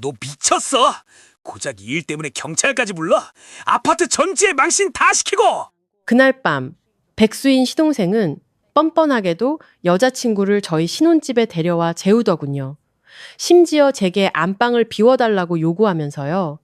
너 미쳤어? 고작 이 일 때문에 경찰까지 불러? 아파트 전체에 망신 다 시키고! 그날 밤 백수인 시동생은 뻔뻔하게도 여자친구를 저희 신혼집에 데려와 재우더군요. 심지어 제게 안방을 비워달라고 요구하면서요.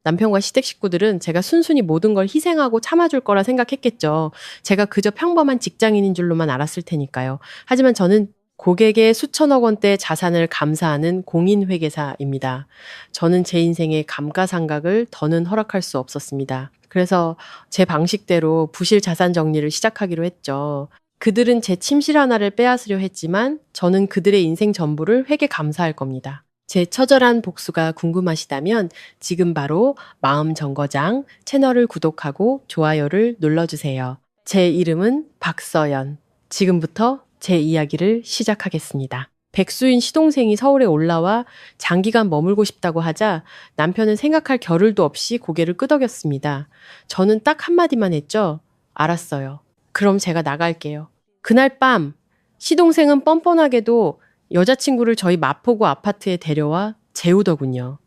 남편과 시댁 식구들은 제가 순순히 모든 걸 희생하고 참아줄 거라 생각했겠죠. 제가 그저 평범한 직장인인 줄로만 알았을 테니까요. 하지만 저는 고객의 수천억 원대 자산을 감사하는 공인회계사입니다. 저는 제 인생의 감가상각을 더는 허락할 수 없었습니다. 그래서 제 방식대로 부실 자산 정리를 시작하기로 했죠. 그들은 제 침실 하나를 빼앗으려 했지만 저는 그들의 인생 전부를 회계 감사할 겁니다. 제 처절한 복수가 궁금하시다면 지금 바로 마음정거장 채널을 구독하고 좋아요를 눌러주세요. 제 이름은 박서연. 지금부터 제 이야기를 시작하겠습니다. 백수인 시동생이 서울에 올라와 장기간 머물고 싶다고 하자 남편은 생각할 겨를도 없이 고개를 끄덕였습니다. 저는 딱 한마디만 했죠. 알았어요. 그럼 제가 나갈게요. 그날 밤 시동생은 뻔뻔하게도 여자친구를 저희 마포구 아파트에 데려와 재우더군요.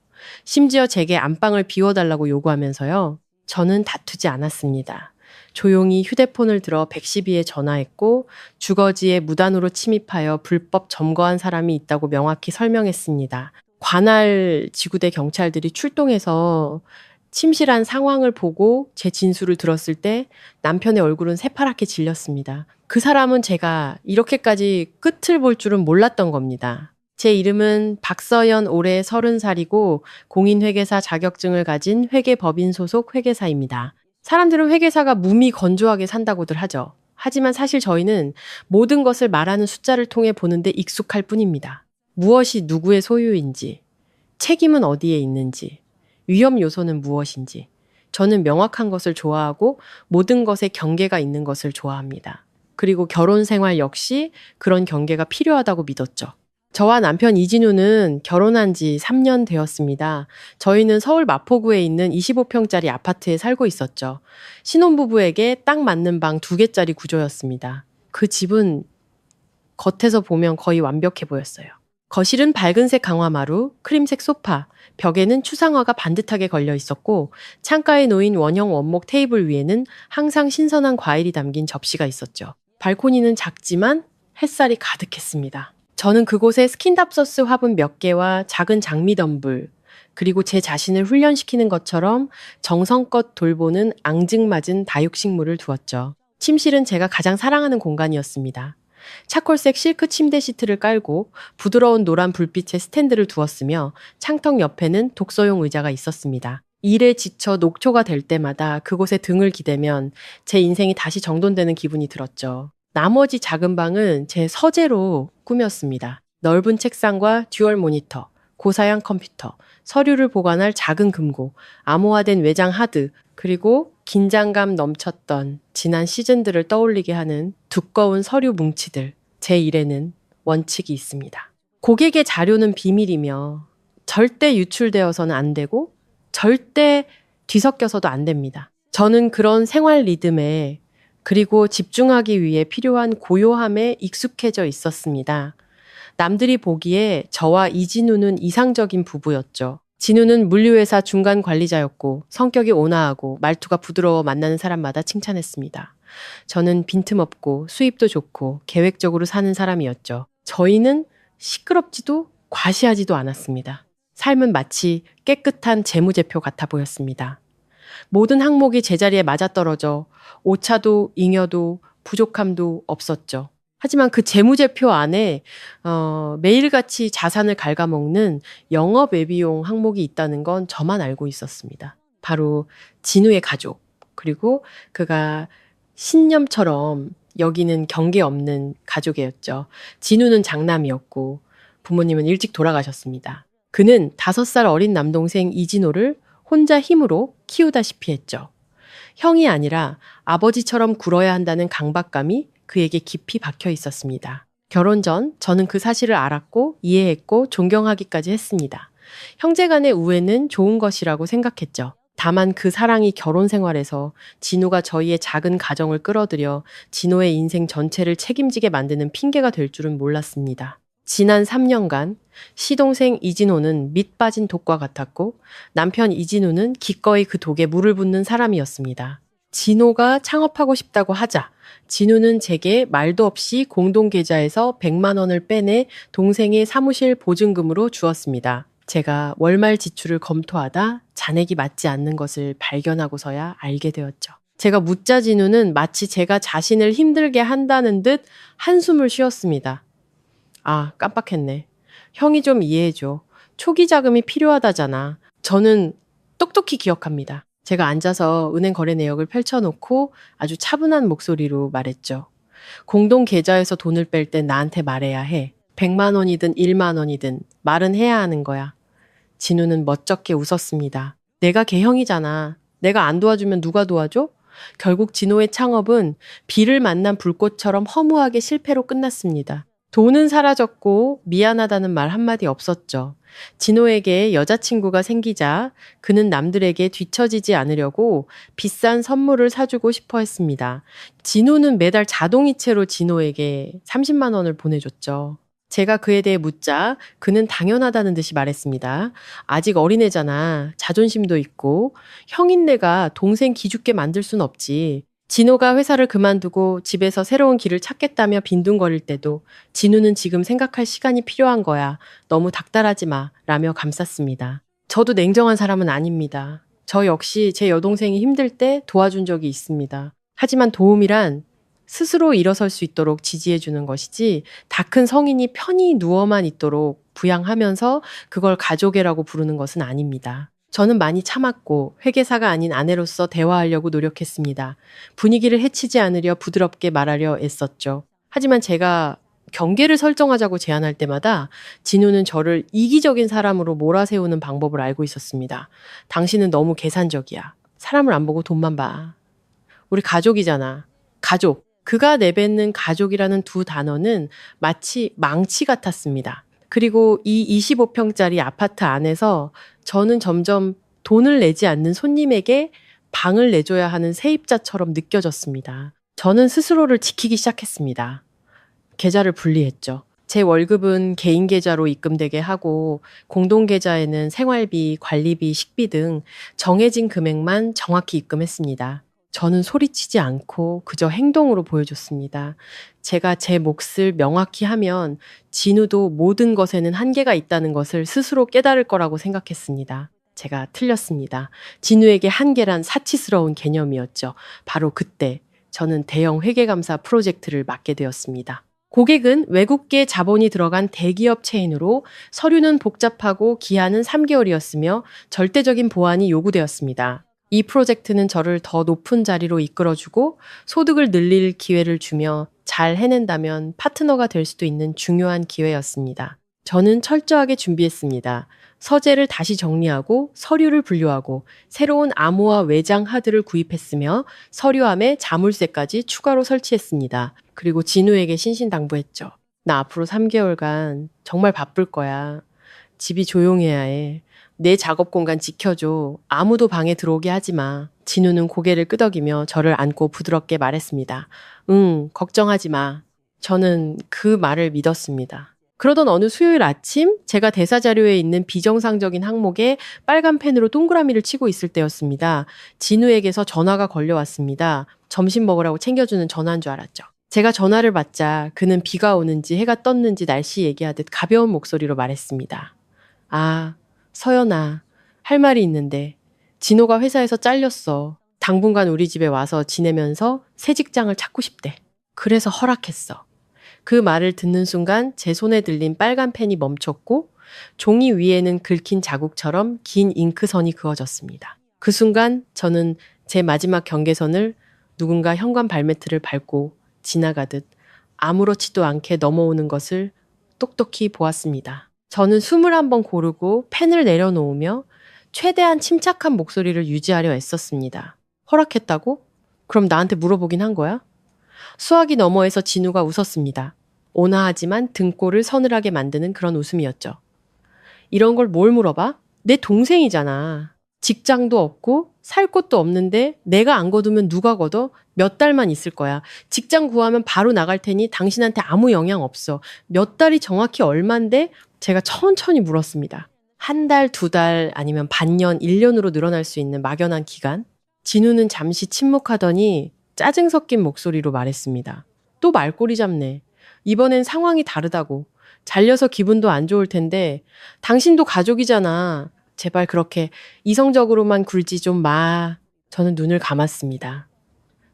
심지어 제게 안방을 비워달라고 요구하면서요. 저는 다투지 않았습니다. 조용히 휴대폰을 들어 112에 전화했고 주거지에 무단으로 침입하여 불법 점거한 사람이 있다고 명확히 설명했습니다. 관할 지구대 경찰들이 출동해서 침실한 상황을 보고 제 진술을 들었을 때 남편의 얼굴은 새파랗게 질렸습니다. 그 사람은 제가 이렇게까지 끝을 볼 줄은 몰랐던 겁니다. 제 이름은 박서연, 올해 30살이고 공인회계사 자격증을 가진 회계법인 소속 회계사입니다. 사람들은 회계사가 몸이 건조하게 산다고들 하죠. 하지만 사실 저희는 모든 것을 말하는 숫자를 통해 보는데 익숙할 뿐입니다. 무엇이 누구의 소유인지, 책임은 어디에 있는지, 위험 요소는 무엇인지. 저는 명확한 것을 좋아하고 모든 것에 경계가 있는 것을 좋아합니다. 그리고 결혼 생활 역시 그런 경계가 필요하다고 믿었죠. 저와 남편 이진우는 결혼한 지 3년 되었습니다. 저희는 서울 마포구에 있는 25평짜리 아파트에 살고 있었죠. 신혼부부에게 딱 맞는 방 2개짜리 구조였습니다. 그 집은 겉에서 보면 거의 완벽해 보였어요. 거실은 밝은색 강화마루, 크림색 소파, 벽에는 추상화가 반듯하게 걸려 있었고 창가에 놓인 원형 원목 테이블 위에는 항상 신선한 과일이 담긴 접시가 있었죠. 발코니는 작지만 햇살이 가득했습니다. 저는 그곳에 스킨답서스 화분 몇 개와 작은 장미 덤불, 그리고 제 자신을 훈련시키는 것처럼 정성껏 돌보는 앙증맞은 다육식물을 두었죠. 침실은 제가 가장 사랑하는 공간이었습니다. 차콜색 실크 침대 시트를 깔고 부드러운 노란 불빛의 스탠드를 두었으며 창턱 옆에는 독서용 의자가 있었습니다. 일에 지쳐 녹초가 될 때마다 그곳에 등을 기대면 제 인생이 다시 정돈되는 기분이 들었죠. 나머지 작은 방은 제 서재로 꾸몄습니다. 넓은 책상과 듀얼 모니터, 고사양 컴퓨터, 서류를 보관할 작은 금고, 암호화된 외장 하드, 그리고 긴장감 넘쳤던 지난 시즌들을 떠올리게 하는 두꺼운 서류 뭉치들. 제 일에는 원칙이 있습니다. 고객의 자료는 비밀이며 절대 유출되어서는 안 되고 절대 뒤섞여서도 안 됩니다. 저는 그런 생활 리듬에 그리고 집중하기 위해 필요한 고요함에 익숙해져 있었습니다. 남들이 보기에 저와 이진우는 이상적인 부부였죠. 진우는 물류회사 중간 관리자였고 성격이 온화하고 말투가 부드러워 만나는 사람마다 칭찬했습니다. 저는 빈틈없고 수입도 좋고 계획적으로 사는 사람이었죠. 저희는 시끄럽지도 과시하지도 않았습니다. 삶은 마치 깨끗한 재무제표 같아 보였습니다. 모든 항목이 제자리에 맞아떨어져 오차도 잉여도 부족함도 없었죠. 하지만 그 재무제표 안에 매일같이 자산을 갉아먹는 영업외비용 항목이 있다는 건 저만 알고 있었습니다. 바로 진우의 가족, 그리고 그가 신념처럼 여기는 경계 없는 가족이었죠. 진우는 장남이었고 부모님은 일찍 돌아가셨습니다. 그는 5살 어린 남동생 이진호를 혼자 힘으로 키우다시피 했죠. 형이 아니라 아버지처럼 굴어야 한다는 강박감이 그에게 깊이 박혀 있었습니다. 결혼 전 저는 그 사실을 알았고 이해했고 존경하기까지 했습니다. 형제간의 우애는 좋은 것이라고 생각했죠. 다만 그 사랑이 결혼 생활에서 진우가 저희의 작은 가정을 끌어들여 진호의 인생 전체를 책임지게 만드는 핑계가 될 줄은 몰랐습니다. 지난 3년간 시동생 이진호는 밑 빠진 독과 같았고 남편 이진우는 기꺼이 그 독에 물을 붓는 사람이었습니다. 진호가 창업하고 싶다고 하자 진우는 제게 말도 없이 공동계좌에서 100만 원을 빼내 동생의 사무실 보증금으로 주었습니다. 제가 월말 지출을 검토하다 잔액이 맞지 않는 것을 발견하고서야 알게 되었죠. 제가 묻자 진우는 마치 제가 자신을 힘들게 한다는 듯 한숨을 쉬었습니다. 아, 깜빡했네. 형이 좀 이해해줘. 초기 자금이 필요하다잖아. 저는 똑똑히 기억합니다. 제가 앉아서 은행 거래 내역을 펼쳐놓고 아주 차분한 목소리로 말했죠. 공동 계좌에서 돈을 뺄 땐 나한테 말해야 해. 100만 원이든 1만 원이든 말은 해야 하는 거야. 진우는 멋쩍게 웃었습니다. 내가 걔 형이잖아. 내가 안 도와주면 누가 도와줘? 결국 진호의 창업은 비를 만난 불꽃처럼 허무하게 실패로 끝났습니다. 돈은 사라졌고 미안하다는 말 한마디 없었죠. 진호에게 여자친구가 생기자 그는 남들에게 뒤처지지 않으려고 비싼 선물을 사주고 싶어 했습니다. 진호는 매달 자동이체로 진호에게 30만 원을 보내줬죠. 제가 그에 대해 묻자 그는 당연하다는 듯이 말했습니다. 아직 어린애잖아. 자존심도 있고 형인 내가 동생 기죽게 만들 순 없지. 진호가 회사를 그만두고 집에서 새로운 길을 찾겠다며 빈둥거릴 때도 진우는 지금 생각할 시간이 필요한 거야. 너무 닥달하지 마. 라며 감쌌습니다. 저도 냉정한 사람은 아닙니다. 저 역시 제 여동생이 힘들 때 도와준 적이 있습니다. 하지만 도움이란 스스로 일어설 수 있도록 지지해 주는 것이지 다 큰 성인이 편히 누워만 있도록 부양하면서 그걸 가족애라고 부르는 것은 아닙니다. 저는 많이 참았고 회계사가 아닌 아내로서 대화하려고 노력했습니다. 분위기를 해치지 않으려 부드럽게 말하려 애썼죠. 하지만 제가 경계를 설정하자고 제안할 때마다 진우는 저를 이기적인 사람으로 몰아세우는 방법을 알고 있었습니다. 당신은 너무 계산적이야. 사람을 안 보고 돈만 봐. 우리 가족이잖아. 가족. 그가 내뱉는 가족이라는 두 단어는 마치 망치 같았습니다. 그리고 이 25평짜리 아파트 안에서 저는 점점 돈을 내지 않는 손님에게 방을 내줘야 하는 세입자처럼 느껴졌습니다. 저는 스스로를 지키기 시작했습니다. 계좌를 분리했죠. 제 월급은 개인 계좌로 입금되게 하고 공동 계좌에는 생활비, 관리비, 식비 등 정해진 금액만 정확히 입금했습니다. 저는 소리치지 않고 그저 행동으로 보여줬습니다. 제가 제 몫을 명확히 하면 진우도 모든 것에는 한계가 있다는 것을 스스로 깨달을 거라고 생각했습니다. 제가 틀렸습니다. 진우에게 한계란 사치스러운 개념이었죠. 바로 그때 저는 대형 회계감사 프로젝트를 맡게 되었습니다. 고객은 외국계 자본이 들어간 대기업 체인으로 서류는 복잡하고 기한은 3개월이었으며 절대적인 보안이 요구되었습니다. 이 프로젝트는 저를 더 높은 자리로 이끌어주고 소득을 늘릴 기회를 주며 잘 해낸다면 파트너가 될 수도 있는 중요한 기회였습니다. 저는 철저하게 준비했습니다. 서재를 다시 정리하고 서류를 분류하고 새로운 암호화 외장 하드를 구입했으며 서류함에 자물쇠까지 추가로 설치했습니다. 그리고 진우에게 신신당부했죠. 나 앞으로 3개월간 정말 바쁠 거야. 집이 조용해야 해. 내 작업 공간 지켜줘. 아무도 방에 들어오게 하지 마. 진우는 고개를 끄덕이며 저를 안고 부드럽게 말했습니다. 응, 걱정하지 마. 저는 그 말을 믿었습니다. 그러던 어느 수요일 아침 제가 대사 자료에 있는 비정상적인 항목에 빨간 펜으로 동그라미를 치고 있을 때였습니다. 진우에게서 전화가 걸려왔습니다. 점심 먹으라고 챙겨주는 전화인 줄 알았죠. 제가 전화를 받자 그는 비가 오는지 해가 떴는지 날씨 얘기하듯 가벼운 목소리로 말했습니다. 아, 서연아, 할 말이 있는데 진호가 회사에서 잘렸어. 당분간 우리 집에 와서 지내면서 새 직장을 찾고 싶대. 그래서 허락했어. 그 말을 듣는 순간 제 손에 들린 빨간 펜이 멈췄고 종이 위에는 긁힌 자국처럼 긴 잉크선이 그어졌습니다. 그 순간 저는 제 마지막 경계선을 누군가 현관 발매트를 밟고 지나가듯 아무렇지도 않게 넘어오는 것을 똑똑히 보았습니다. 저는 숨을 한번 고르고 펜을 내려놓으며 최대한 침착한 목소리를 유지하려 애썼습니다. 허락했다고? 그럼 나한테 물어보긴 한 거야? 수화기 너머에서 진우가 웃었습니다. 온화하지만 등골을 서늘하게 만드는 그런 웃음이었죠. 이런 걸 뭘 물어봐? 내 동생이잖아. 직장도 없고 살 곳도 없는데 내가 안 거두면 누가 거둬? 몇 달만 있을 거야. 직장 구하면 바로 나갈 테니 당신한테 아무 영향 없어. 몇 달이 정확히 얼만데? 제가 천천히 물었습니다. 한 달, 두 달, 아니면 반년, 1년으로 늘어날 수 있는 막연한 기간? 진우는 잠시 침묵하더니 짜증 섞인 목소리로 말했습니다. 또 말꼬리 잡네. 이번엔 상황이 다르다고. 잘려서 기분도 안 좋을 텐데 당신도 가족이잖아. 제발 그렇게 이성적으로만 굴지 좀 마. 저는 눈을 감았습니다.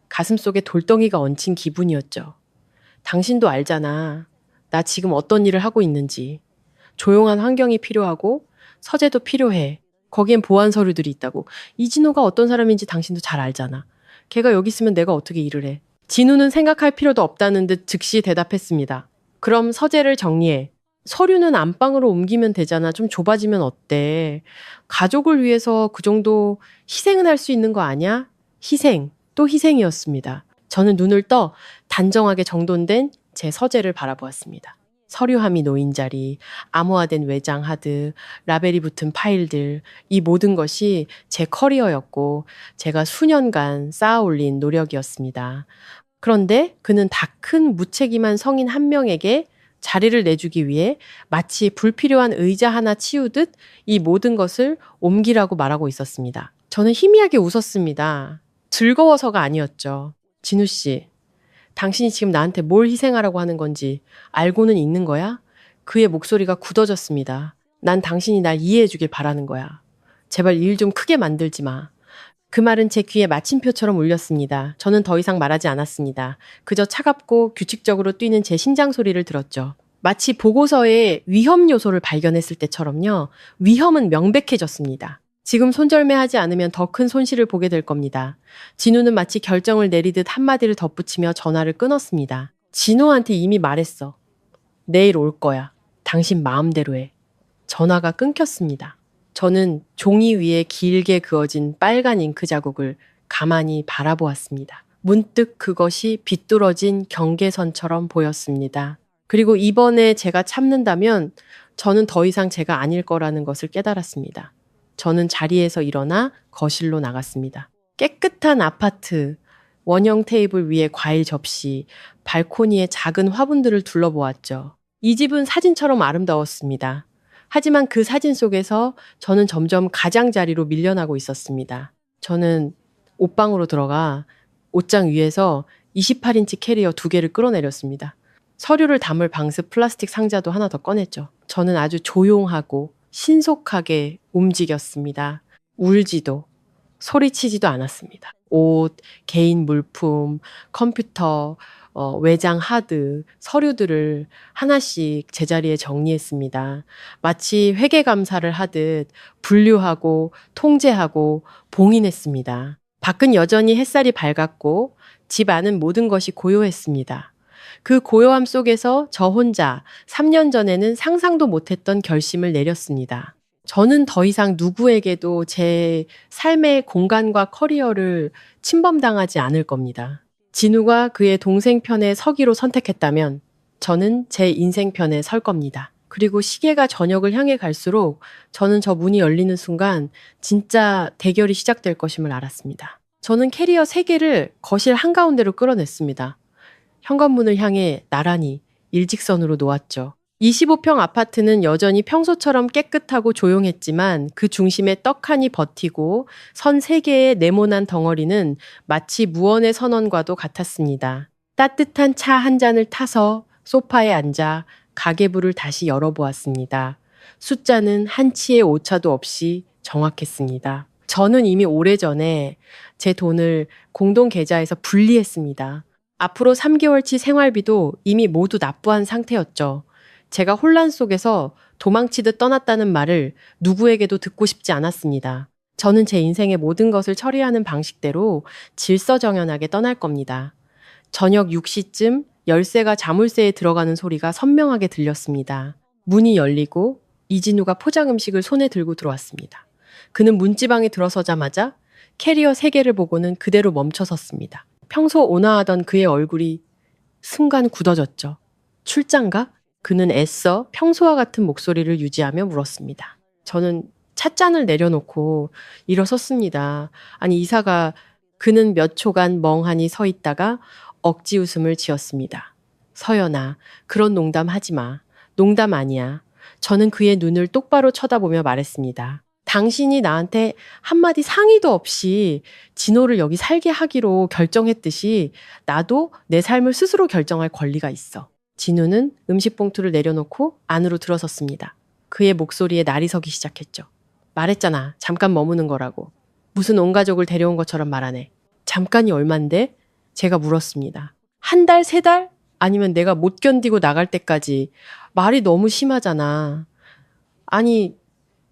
가슴속에 돌덩이가 얹힌 기분이었죠. 당신도 알잖아. 나 지금 어떤 일을 하고 있는지. 조용한 환경이 필요하고 서재도 필요해. 거기엔 보안 서류들이 있다고. 이진호가 어떤 사람인지 당신도 잘 알잖아. 걔가 여기 있으면 내가 어떻게 일을 해. 진우는 생각할 필요도 없다는 듯 즉시 대답했습니다. 그럼 서재를 정리해. 서류는 안방으로 옮기면 되잖아. 좀 좁아지면 어때? 가족을 위해서 그 정도 희생은 할 수 있는 거 아니야? 희생, 또 희생이었습니다. 저는 눈을 떠 단정하게 정돈된 제 서재를 바라보았습니다. 서류함이 놓인 자리, 암호화된 외장 하드, 라벨이 붙은 파일들, 이 모든 것이 제 커리어였고 제가 수년간 쌓아올린 노력이었습니다. 그런데 그는 다 큰 무책임한 성인 한 명에게 자리를 내주기 위해 마치 불필요한 의자 하나 치우듯 이 모든 것을 옮기라고 말하고 있었습니다. 저는 희미하게 웃었습니다. 즐거워서가 아니었죠. 진우 씨, 당신이 지금 나한테 뭘 희생하라고 하는 건지 알고는 있는 거야? 그의 목소리가 굳어졌습니다. 난 당신이 날 이해해 주길 바라는 거야. 제발 일 좀 크게 만들지 마. 그 말은 제 귀에 마침표처럼 울렸습니다. 저는 더 이상 말하지 않았습니다. 그저 차갑고 규칙적으로 뛰는 제 심장 소리를 들었죠. 마치 보고서에 위험 요소를 발견했을 때처럼요. 위험은 명백해졌습니다. 지금 손절매하지 않으면 더 큰 손실을 보게 될 겁니다. 진우는 마치 결정을 내리듯 한마디를 덧붙이며 전화를 끊었습니다. 진우한테 이미 말했어. 내일 올 거야. 당신 마음대로 해. 전화가 끊겼습니다. 저는 종이 위에 길게 그어진 빨간 잉크 자국을 가만히 바라보았습니다. 문득 그것이 비뚤어진 경계선처럼 보였습니다. 그리고 이번에 제가 참는다면 저는 더 이상 제가 아닐 거라는 것을 깨달았습니다. 저는 자리에서 일어나 거실로 나갔습니다. 깨끗한 아파트, 원형 테이블 위에 과일 접시, 발코니에 작은 화분들을 둘러보았죠. 이 집은 사진처럼 아름다웠습니다. 하지만 그 사진 속에서 저는 점점 가장자리로 밀려나고 있었습니다. 저는 옷방으로 들어가 옷장 위에서 28인치 캐리어 2개를 끌어내렸습니다. 서류를 담을 방수 플라스틱 상자도 하나 더 꺼냈죠. 저는 아주 조용하고 신속하게 움직였습니다. 울지도 소리치지도 않았습니다. 옷, 개인 물품, 컴퓨터, 외장 하드, 서류들을 하나씩 제자리에 정리했습니다. 마치 회계감사를 하듯 분류하고 통제하고 봉인했습니다. 밖은 여전히 햇살이 밝았고 집 안은 모든 것이 고요했습니다. 그 고요함 속에서 저 혼자 3년 전에는 상상도 못했던 결심을 내렸습니다. 저는 더 이상 누구에게도 제 삶의 공간과 커리어를 침범당하지 않을 겁니다. 진우가 그의 동생 편에 서기로 선택했다면 저는 제 인생 편에 설 겁니다. 그리고 시계가 저녁을 향해 갈수록 저는 저 문이 열리는 순간 진짜 대결이 시작될 것임을 알았습니다. 저는 캐리어 3개를 거실 한가운데로 끌어냈습니다. 현관문을 향해 나란히 일직선으로 놓았죠. 25평 아파트는 여전히 평소처럼 깨끗하고 조용했지만 그 중심에 떡하니 버티고 선 3개의 네모난 덩어리는 마치 무언의 선언과도 같았습니다. 따뜻한 차 한 잔을 타서 소파에 앉아 가계부를 다시 열어보았습니다. 숫자는 한치의 오차도 없이 정확했습니다. 저는 이미 오래전에 제 돈을 공동 계좌에서 분리했습니다. 앞으로 3개월치 생활비도 이미 모두 납부한 상태였죠. 제가 혼란 속에서 도망치듯 떠났다는 말을 누구에게도 듣고 싶지 않았습니다. 저는 제 인생의 모든 것을 처리하는 방식대로 질서정연하게 떠날 겁니다. 저녁 6시쯤 열쇠가 자물쇠에 들어가는 소리가 선명하게 들렸습니다. 문이 열리고 이진우가 포장 음식을 손에 들고 들어왔습니다. 그는 문지방에 들어서자마자 캐리어 3개를 보고는 그대로 멈춰섰습니다. 평소 온화하던 그의 얼굴이 순간 굳어졌죠. 출장가? 그는 애써 평소와 같은 목소리를 유지하며 물었습니다. 저는 찻잔을 내려놓고 일어섰습니다. 아니, 이사가 그는 몇 초간 멍하니 서 있다가 억지 웃음을 지었습니다. 서연아, 그런 농담 하지 마. 농담 아니야. 저는 그의 눈을 똑바로 쳐다보며 말했습니다. 당신이 나한테 한마디 상의도 없이 진호를 여기 살게 하기로 결정했듯이 나도 내 삶을 스스로 결정할 권리가 있어. 진호는 음식 봉투를 내려놓고 안으로 들어섰습니다. 그의 목소리에 날이 서기 시작했죠. 말했잖아. 잠깐 머무는 거라고. 무슨 온 가족을 데려온 것처럼 말하네. 잠깐이 얼만데? 제가 물었습니다. 한 달, 세 달? 아니면 내가 못 견디고 나갈 때까지. 말이 너무 심하잖아. 아니,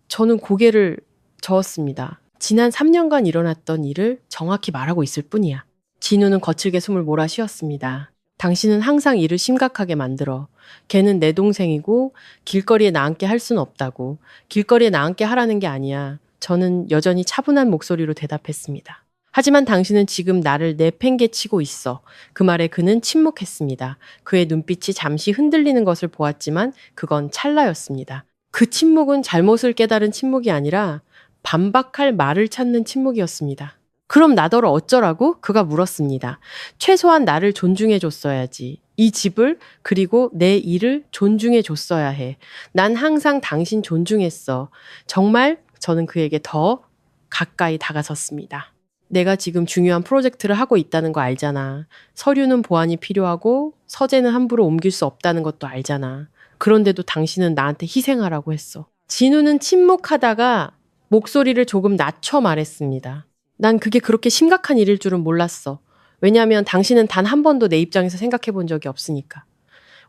저는 고개를 저었습니다. 지난 3년간 일어났던 일을 정확히 말하고 있을 뿐이야. 진우는 거칠게 숨을 몰아 쉬었습니다. 당신은 항상 일을 심각하게 만들어. 걔는 내 동생이고 길거리에 나앉게 할 순 없다고. 길거리에 나앉게 하라는 게 아니야. 저는 여전히 차분한 목소리로 대답했습니다. 하지만 당신은 지금 나를 내팽개치고 있어. 그 말에 그는 침묵했습니다. 그의 눈빛이 잠시 흔들리는 것을 보았지만 그건 찰나였습니다. 그 침묵은 잘못을 깨달은 침묵이 아니라 반박할 말을 찾는 침묵이었습니다. 그럼 나더러 어쩌라고? 그가 물었습니다. 최소한 나를 존중해 줬어야지. 이 집을 그리고 내 일을 존중해 줬어야 해. 난 항상 당신 존중했어. 정말 저는 그에게 더 가까이 다가섰습니다. 내가 지금 중요한 프로젝트를 하고 있다는 거 알잖아. 서류는 보완이 필요하고 서재는 함부로 옮길 수 없다는 것도 알잖아. 그런데도 당신은 나한테 희생하라고 했어. 진우는 침묵하다가 목소리를 조금 낮춰 말했습니다. 난 그게 그렇게 심각한 일일 줄은 몰랐어. 왜냐하면 당신은 단 한 번도 내 입장에서 생각해 본 적이 없으니까.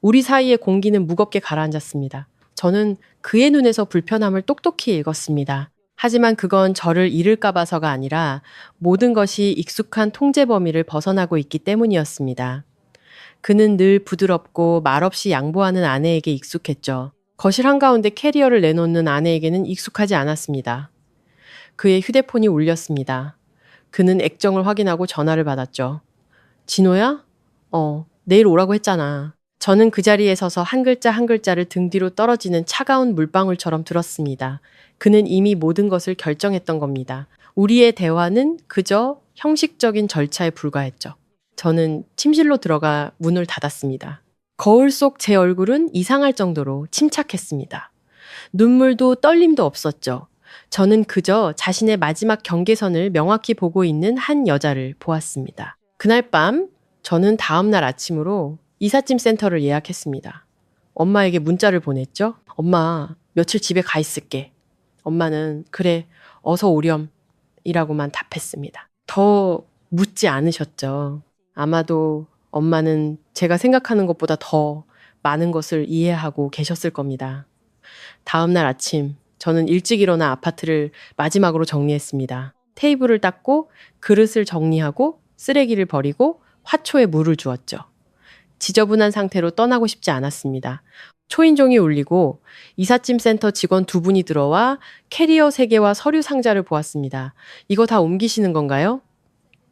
우리 사이의 공기는 무겁게 가라앉았습니다. 저는 그의 눈에서 불편함을 똑똑히 읽었습니다. 하지만 그건 저를 잃을까 봐서가 아니라 모든 것이 익숙한 통제 범위를 벗어나고 있기 때문이었습니다. 그는 늘 부드럽고 말없이 양보하는 아내에게 익숙했죠. 거실 한가운데 캐리어를 내놓는 아내에게는 익숙하지 않았습니다. 그의 휴대폰이 울렸습니다. 그는 액정을 확인하고 전화를 받았죠. 진호야? 내일 오라고 했잖아. 저는 그 자리에 서서 한 글자 한 글자를 등 뒤로 떨어지는 차가운 물방울처럼 들었습니다. 그는 이미 모든 것을 결정했던 겁니다. 우리의 대화는 그저 형식적인 절차에 불과했죠. 저는 침실로 들어가 문을 닫았습니다. 거울 속 제 얼굴은 이상할 정도로 침착했습니다. 눈물도 떨림도 없었죠. 저는 그저 자신의 마지막 경계선을 명확히 보고 있는 한 여자를 보았습니다. 그날 밤 저는 다음 날 아침으로 이삿짐 센터를 예약했습니다. 엄마에게 문자를 보냈죠. 엄마, 며칠 집에 가 있을게. 엄마는 그래, 어서 오렴 이라고만 답했습니다. 더 묻지 않으셨죠. 아마도 엄마는 제가 생각하는 것보다 더 많은 것을 이해하고 계셨을 겁니다. 다음 날 아침 저는 일찍 일어나 아파트를 마지막으로 정리했습니다. 테이블을 닦고 그릇을 정리하고 쓰레기를 버리고 화초에 물을 주었죠. 지저분한 상태로 떠나고 싶지 않았습니다. 초인종이 울리고 이삿짐 센터 직원 2분이 들어와 캐리어 3개와 서류 상자를 보았습니다. 이거 다 옮기시는 건가요?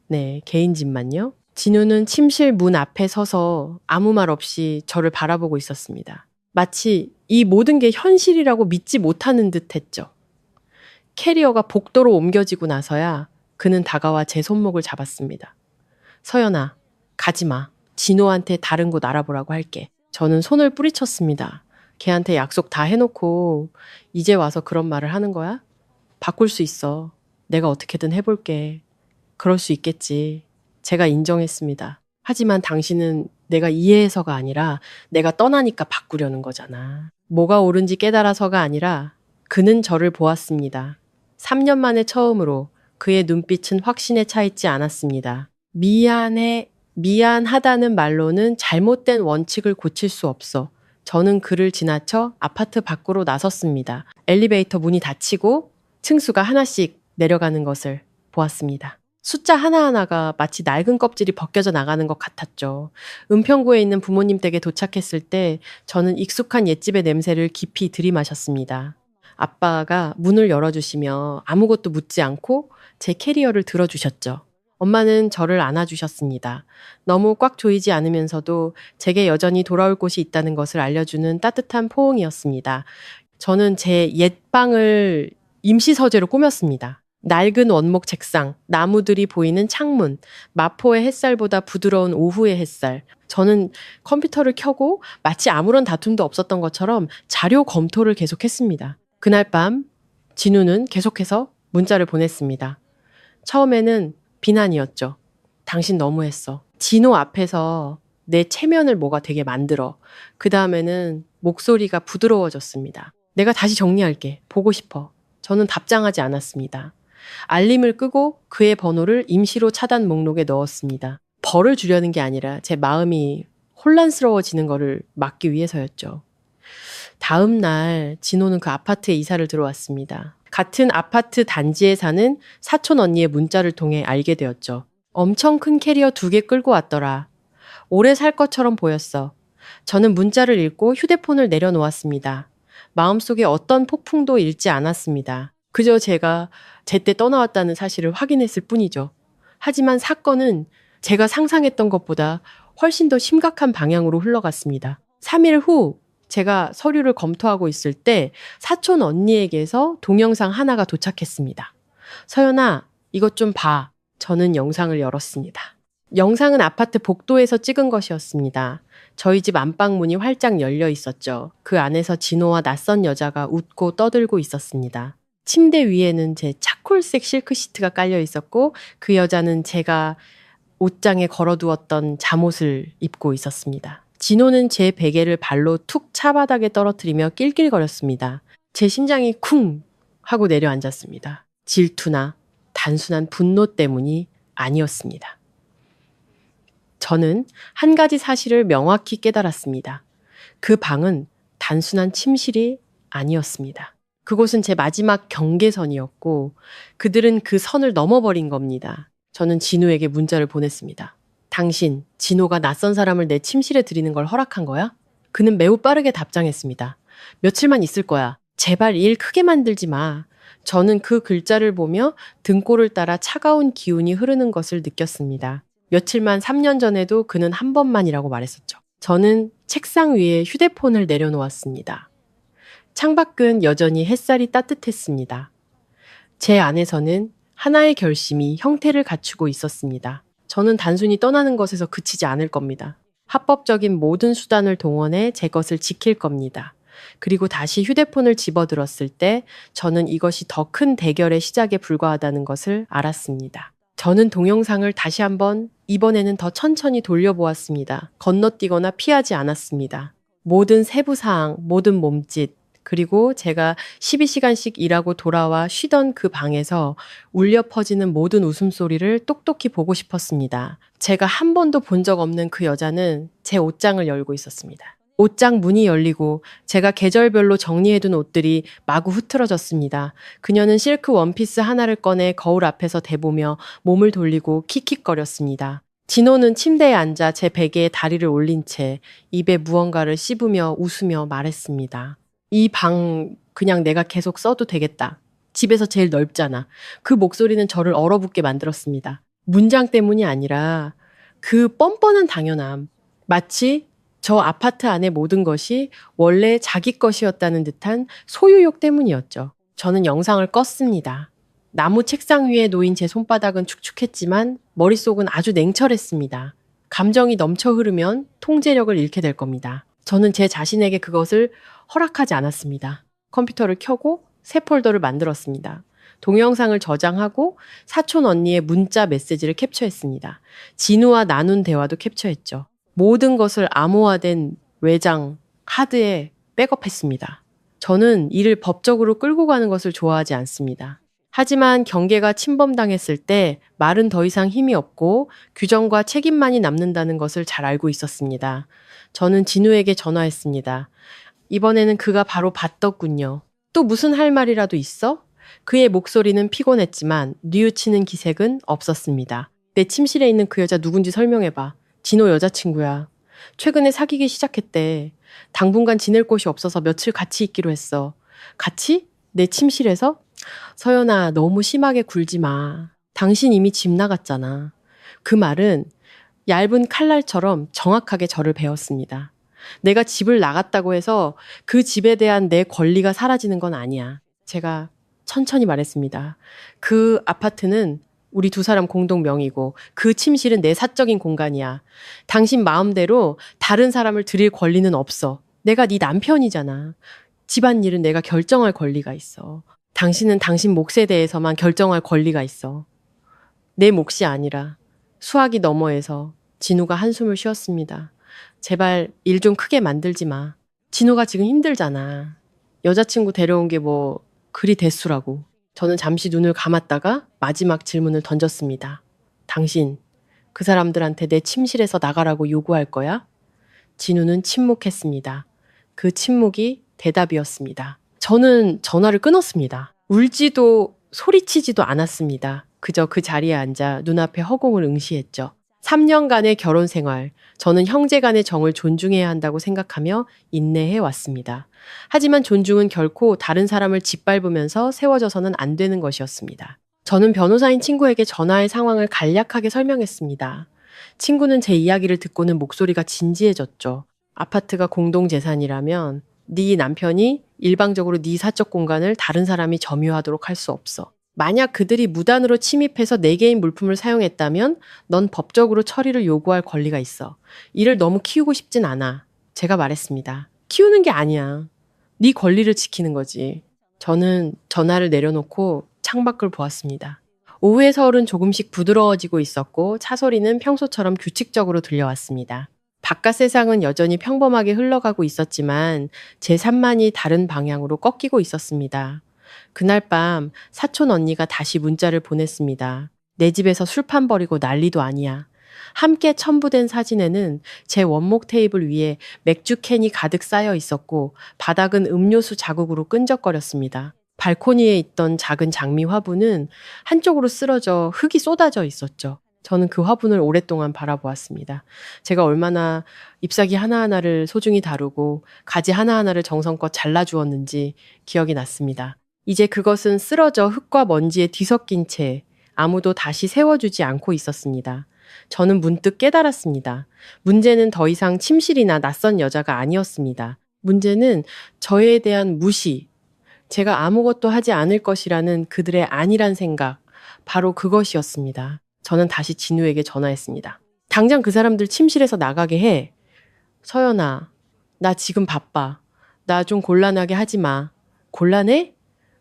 네, 개인 집만요. 진우는 침실 문 앞에 서서 아무 말 없이 저를 바라보고 있었습니다. 마치 이 모든 게 현실이라고 믿지 못하는 듯 했죠. 캐리어가 복도로 옮겨지고 나서야 그는 다가와 제 손목을 잡았습니다. 서연아, 가지 마. 진호한테 다른 곳 알아보라고 할게. 저는 손을 뿌리쳤습니다. 걔한테 약속 다 해놓고 이제 와서 그런 말을 하는 거야? 바꿀 수 있어. 내가 어떻게든 해볼게. 그럴 수 있겠지. 제가 인정했습니다. 하지만 당신은 내가 이해해서가 아니라 내가 떠나니까 바꾸려는 거잖아. 뭐가 옳은지 깨달아서가 아니라 그는 저를 보았습니다. 3년 만에 처음으로 그의 눈빛은 확신에 차 있지 않았습니다. 미안하다는 말로는 잘못된 원칙을 고칠 수 없어. 저는 그를 지나쳐 아파트 밖으로 나섰습니다. 엘리베이터 문이 닫히고 층수가 하나씩 내려가는 것을 보았습니다. 숫자 하나하나가 마치 낡은 껍질이 벗겨져 나가는 것 같았죠. 은평구에 있는 부모님 댁에 도착했을 때 저는 익숙한 옛집의 냄새를 깊이 들이마셨습니다. 아빠가 문을 열어주시며 아무것도 묻지 않고 제 캐리어를 들어주셨죠. 엄마는 저를 안아주셨습니다. 너무 꽉 조이지 않으면서도 제게 여전히 돌아올 곳이 있다는 것을 알려주는 따뜻한 포옹이었습니다. 저는 제 옛 방을 임시 서재로 꾸몄습니다. 낡은 원목 책상, 나무들이 보이는 창문, 마포의 햇살보다 부드러운 오후의 햇살. 저는 컴퓨터를 켜고 마치 아무런 다툼도 없었던 것처럼 자료 검토를 계속했습니다. 그날 밤 진우는 계속해서 문자를 보냈습니다. 처음에는 비난이었죠. 당신 너무했어. 진호 앞에서 내 체면을 뭐가 되게 만들어. 그 다음에는 목소리가 부드러워졌습니다. 내가 다시 정리할게. 보고 싶어. 저는 답장하지 않았습니다. 알림을 끄고 그의 번호를 임시로 차단 목록에 넣었습니다. 벌을 주려는 게 아니라 제 마음이 혼란스러워지는 거를 막기 위해서였죠. 다음 날 진호는 그 아파트에 이사를 들어왔습니다. 같은 아파트 단지에 사는 사촌 언니의 문자를 통해 알게 되었죠. 엄청 큰 캐리어 2개 끌고 왔더라. 오래 살 것처럼 보였어. 저는 문자를 읽고 휴대폰을 내려놓았습니다. 마음속에 어떤 폭풍도 일지 않았습니다. 그저 제가 제때 떠나왔다는 사실을 확인했을 뿐이죠. 하지만 사건은 제가 상상했던 것보다 훨씬 더 심각한 방향으로 흘러갔습니다. 3일 후 제가 서류를 검토하고 있을 때 사촌 언니에게서 동영상 하나가 도착했습니다. 서연아, 이것 좀 봐. 저는 영상을 열었습니다. 영상은 아파트 복도에서 찍은 것이었습니다. 저희 집 안방문이 활짝 열려 있었죠. 그 안에서 진호와 낯선 여자가 웃고 떠들고 있었습니다. 침대 위에는 제 차콜색 실크 시트가 깔려 있었고 그 여자는 제가 옷장에 걸어두었던 잠옷을 입고 있었습니다. 진호는 제 베개를 발로 툭 차바닥에 떨어뜨리며 낄낄거렸습니다. 제 심장이 쿵 하고 내려앉았습니다. 질투나 단순한 분노 때문이 아니었습니다. 저는 한 가지 사실을 명확히 깨달았습니다. 그 방은 단순한 침실이 아니었습니다. 그곳은 제 마지막 경계선이었고 그들은 그 선을 넘어버린 겁니다. 저는 진우에게 문자를 보냈습니다. 당신, 진호가 낯선 사람을 내 침실에 들이는 걸 허락한 거야? 그는 매우 빠르게 답장했습니다. 며칠만 있을 거야. 제발 일 크게 만들지 마. 저는 그 글자를 보며 등골을 따라 차가운 기운이 흐르는 것을 느꼈습니다. 며칠만 3년 전에도 그는 한 번만이라고 말했었죠. 저는 책상 위에 휴대폰을 내려놓았습니다. 창밖은 여전히 햇살이 따뜻했습니다. 제 안에서는 하나의 결심이 형태를 갖추고 있었습니다. 저는 단순히 떠나는 것에서 그치지 않을 겁니다. 합법적인 모든 수단을 동원해 제 것을 지킬 겁니다. 그리고 다시 휴대폰을 집어들었을 때 저는 이것이 더 큰 대결의 시작에 불과하다는 것을 알았습니다. 저는 동영상을 다시 한번 이번에는 더 천천히 돌려보았습니다. 건너뛰거나 피하지 않았습니다. 모든 세부사항, 모든 몸짓, 그리고 제가 12시간씩 일하고 돌아와 쉬던 그 방에서 울려 퍼지는 모든 웃음소리를 똑똑히 보고 싶었습니다. 제가 한 번도 본 적 없는 그 여자는 제 옷장을 열고 있었습니다. 옷장 문이 열리고 제가 계절별로 정리해둔 옷들이 마구 흐트러졌습니다. 그녀는 실크 원피스 하나를 꺼내 거울 앞에서 대보며 몸을 돌리고 킥킥거렸습니다. 진호는 침대에 앉아 제 베개에 다리를 올린 채 입에 무언가를 씹으며 웃으며 말했습니다. 이 방 그냥 내가 계속 써도 되겠다. 집에서 제일 넓잖아. 그 목소리는 저를 얼어붙게 만들었습니다. 문장 때문이 아니라 그 뻔뻔한 당연함. 마치 저 아파트 안의 모든 것이 원래 자기 것이었다는 듯한 소유욕 때문이었죠. 저는 영상을 껐습니다. 나무 책상 위에 놓인 제 손바닥은 축축했지만 머릿속은 아주 냉철했습니다. 감정이 넘쳐 흐르면 통제력을 잃게 될 겁니다. 저는 제 자신에게 그것을 허락하지 않았습니다. 컴퓨터를 켜고 새 폴더를 만들었습니다. 동영상을 저장하고 사촌 언니의 문자 메시지를 캡처했습니다. 진우와 나눈 대화도 캡처했죠. 모든 것을 암호화된 외장, 하드에 백업했습니다. 저는 이를 법적으로 끌고 가는 것을 좋아하지 않습니다. 하지만 경계가 침범당했을 때 말은 더 이상 힘이 없고 규정과 책임만이 남는다는 것을 잘 알고 있었습니다. 저는 진우에게 전화했습니다. 이번에는 그가 바로 받더군요. 또 무슨 할 말이라도 있어? 그의 목소리는 피곤했지만 뉘우치는 기색은 없었습니다. 내 침실에 있는 그 여자 누군지 설명해봐. 진호 여자친구야. 최근에 사귀기 시작했대. 당분간 지낼 곳이 없어서 며칠 같이 있기로 했어. 같이? 내 침실에서? 서연아, 너무 심하게 굴지 마. 당신 이미 집 나갔잖아. 그 말은 얇은 칼날처럼 정확하게 저를 베었습니다. 내가 집을 나갔다고 해서 그 집에 대한 내 권리가 사라지는 건 아니야. 제가 천천히 말했습니다. 그 아파트는 우리 두 사람 공동 명의고 그 침실은 내 사적인 공간이야. 당신 마음대로 다른 사람을 들일 권리는 없어. 내가 네 남편이잖아. 집안일은 내가 결정할 권리가 있어. 당신은 당신 몫에 대해서만 결정할 권리가 있어. 내 몫이 아니라. 수화기 너머에서 진우가 한숨을 쉬었습니다. 제발 일 좀 크게 만들지 마. 진우가 지금 힘들잖아. 여자친구 데려온 게 뭐 그리 대수라고. 저는 잠시 눈을 감았다가 마지막 질문을 던졌습니다. 당신, 그 사람들한테 내 침실에서 나가라고 요구할 거야? 진우는 침묵했습니다. 그 침묵이 대답이었습니다. 저는 전화를 끊었습니다. 울지도 소리치지도 않았습니다. 그저 그 자리에 앉아 눈앞에 허공을 응시했죠. 3년간의 결혼 생활, 저는 형제 간의 정을 존중해야 한다고 생각하며 인내해 왔습니다. 하지만 존중은 결코 다른 사람을 짓밟으면서 세워져서는 안 되는 것이었습니다. 저는 변호사인 친구에게 전화의 상황을 간략하게 설명했습니다. 친구는 제 이야기를 듣고는 목소리가 진지해졌죠. 아파트가 공동재산이라면 네 남편이 일방적으로 네 사적 공간을 다른 사람이 점유하도록 할 수 없어. 만약 그들이 무단으로 침입해서 내 개인 물품을 사용했다면 넌 법적으로 처리를 요구할 권리가 있어. 이를 너무 키우고 싶진 않아. 제가 말했습니다. 키우는 게 아니야. 네 권리를 지키는 거지. 저는 전화를 내려놓고 창밖을 보았습니다. 오후의 서울은 조금씩 부드러워지고 있었고 차 소리는 평소처럼 규칙적으로 들려왔습니다. 바깥 세상은 여전히 평범하게 흘러가고 있었지만 제 산만이 다른 방향으로 꺾이고 있었습니다. 그날 밤 사촌 언니가 다시 문자를 보냈습니다. 내 집에서 술판 버리고 난리도 아니야. 함께 첨부된 사진에는 제 원목 테이블 위에 맥주 캔이 가득 쌓여 있었고 바닥은 음료수 자국으로 끈적거렸습니다. 발코니에 있던 작은 장미 화분은 한쪽으로 쓰러져 흙이 쏟아져 있었죠. 저는 그 화분을 오랫동안 바라보았습니다. 제가 얼마나 잎사귀 하나하나를 소중히 다루고 가지 하나하나를 정성껏 잘라주었는지 기억이 났습니다. 이제 그것은 쓰러져 흙과 먼지에 뒤섞인 채 아무도 다시 세워주지 않고 있었습니다. 저는 문득 깨달았습니다. 문제는 더 이상 침실이나 낯선 여자가 아니었습니다. 문제는 저에 대한 무시, 제가 아무것도 하지 않을 것이라는 그들의 안일한 생각, 바로 그것이었습니다. 저는 다시 진우에게 전화했습니다. 당장 그 사람들 침실에서 나가게 해. 서연아, 나 지금 바빠. 나 좀 곤란하게 하지 마. 곤란해?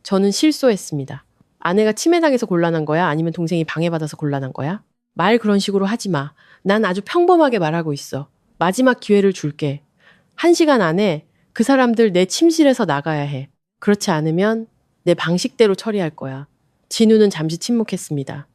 저는 실소했습니다. 아내가 치매당해서 곤란한 거야? 아니면 동생이 방해받아서 곤란한 거야? 말 그런 식으로 하지 마. 난 아주 평범하게 말하고 있어. 마지막 기회를 줄게. 1시간 안에 그 사람들 내 침실에서 나가야 해. 그렇지 않으면 내 방식대로 처리할 거야. 진우는 잠시 침묵했습니다.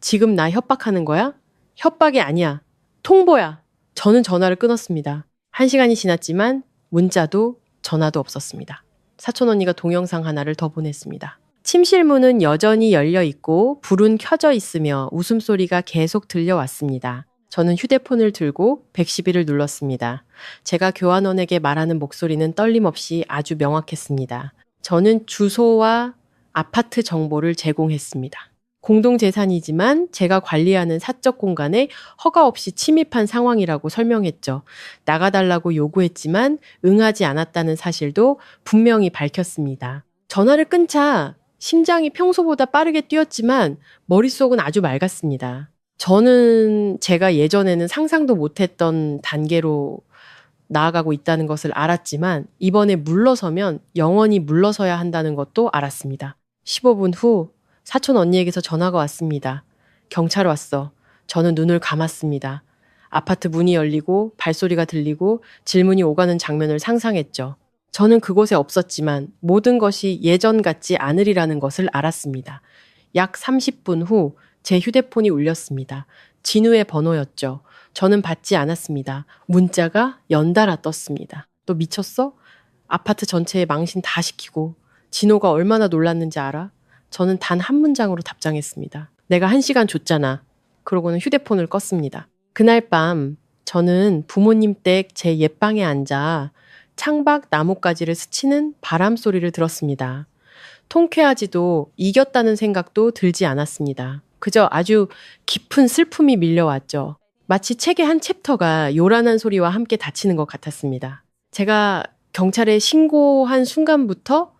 지금 나 협박하는 거야? 협박이 아니야. 통보야. 저는 전화를 끊었습니다. 1시간이 지났지만 문자도 전화도 없었습니다. 사촌 언니가 동영상 하나를 더 보냈습니다. 침실 문은 여전히 열려 있고 불은 켜져 있으며 웃음소리가 계속 들려왔습니다. 저는 휴대폰을 들고 112를 눌렀습니다. 제가 교환원에게 말하는 목소리는 떨림없이 아주 명확했습니다. 저는 주소와 아파트 정보를 제공했습니다. 공동재산이지만 제가 관리하는 사적 공간에 허가 없이 침입한 상황이라고 설명했죠. 나가달라고 요구했지만 응하지 않았다는 사실도 분명히 밝혔습니다. 전화를 끊자 심장이 평소보다 빠르게 뛰었지만 머릿속은 아주 맑았습니다. 저는 제가 예전에는 상상도 못했던 단계로 나아가고 있다는 것을 알았지만 이번에 물러서면 영원히 물러서야 한다는 것도 알았습니다. 15분 후 사촌 언니에게서 전화가 왔습니다. 경찰 왔어. 저는 눈을 감았습니다. 아파트 문이 열리고 발소리가 들리고 질문이 오가는 장면을 상상했죠. 저는 그곳에 없었지만 모든 것이 예전 같지 않으리라는 것을 알았습니다. 약 30분 후 제 휴대폰이 울렸습니다. 진우의 번호였죠. 저는 받지 않았습니다. 문자가 연달아 떴습니다. 너 미쳤어? 아파트 전체에 망신 다 시키고 진호가 얼마나 놀랐는지 알아? 저는 단 한 문장으로 답장했습니다. 내가 1시간 줬잖아. 그러고는 휴대폰을 껐습니다. 그날 밤 저는 부모님 댁 제 옛방에 앉아 창밖 나뭇가지를 스치는 바람 소리를 들었습니다. 통쾌하지도 이겼다는 생각도 들지 않았습니다. 그저 아주 깊은 슬픔이 밀려왔죠. 마치 책의 한 챕터가 요란한 소리와 함께 닫히는 것 같았습니다. 제가 경찰에 신고한 순간부터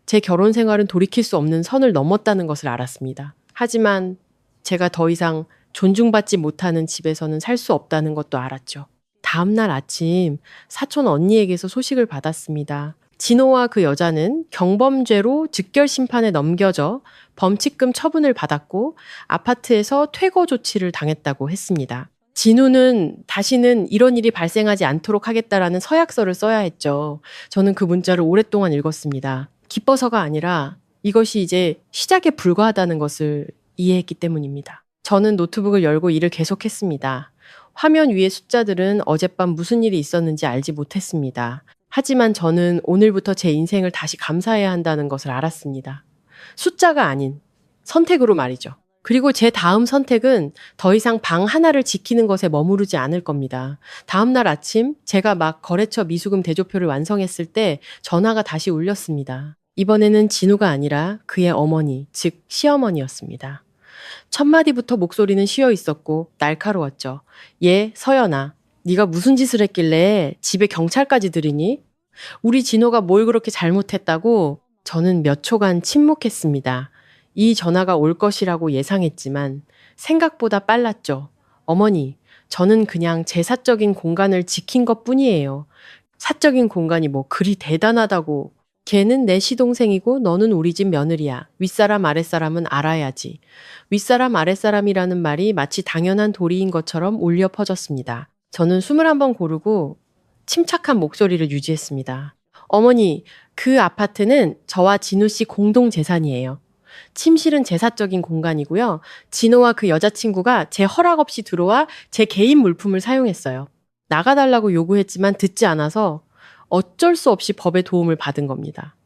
제 결혼 생활은 돌이킬 수 없는 선을 넘었다는 것을 알았습니다. 하지만 제가 더 이상 존중받지 못하는 집에서는 살 수 없다는 것도 알았죠. 다음 날 아침 사촌 언니에게서 소식을 받았습니다. 진호와 그 여자는 경범죄로 즉결 심판에 넘겨져 범칙금 처분을 받았고 아파트에서 퇴거 조치를 당했다고 했습니다. 진우는 다시는 이런 일이 발생하지 않도록 하겠다라는 서약서를 써야 했죠. 저는 그 문자를 오랫동안 읽었습니다. 기뻐서가 아니라 이것이 이제 시작에 불과하다는 것을 이해했기 때문입니다. 저는 노트북을 열고 일을 계속했습니다. 화면 위의 숫자들은 어젯밤 무슨 일이 있었는지 알지 못했습니다. 하지만 저는 오늘부터 제 인생을 다시 감사해야 한다는 것을 알았습니다. 숫자가 아닌 선택으로 말이죠. 그리고 제 다음 선택은 더 이상 방 하나를 지키는 것에 머무르지 않을 겁니다. 다음 날 아침 제가 막 거래처 미수금 대조표를 완성했을 때 전화가 다시 울렸습니다. 이번에는 진우가 아니라 그의 어머니, 즉 시어머니였습니다. 첫 마디부터 목소리는 쉬어 있었고 날카로웠죠. 예, 서연아. 네가 무슨 짓을 했길래 집에 경찰까지 들이니? 우리 진호가 뭘 그렇게 잘못했다고? 저는 몇 초간 침묵했습니다. 이 전화가 올 것이라고 예상했지만 생각보다 빨랐죠. 어머니, 저는 그냥 제 사적인 공간을 지킨 것뿐이에요. 사적인 공간이 뭐 그리 대단하다고. 걔는 내 시동생이고 너는 우리 집 며느리야. 윗사람 아랫사람은 알아야지. 윗사람 아랫사람이라는 말이 마치 당연한 도리인 것처럼 울려 퍼졌습니다. 저는 숨을 한번 고르고 침착한 목소리를 유지했습니다. 어머니, 그 아파트는 저와 진우 씨 공동 재산이에요. 침실은 제 사적인 공간이고요. 진호와 그 여자친구가 제 허락 없이 들어와 제 개인 물품을 사용했어요. 나가달라고 요구했지만 듣지 않아서 어쩔 수 없이 법의 도움을 받은 겁니다.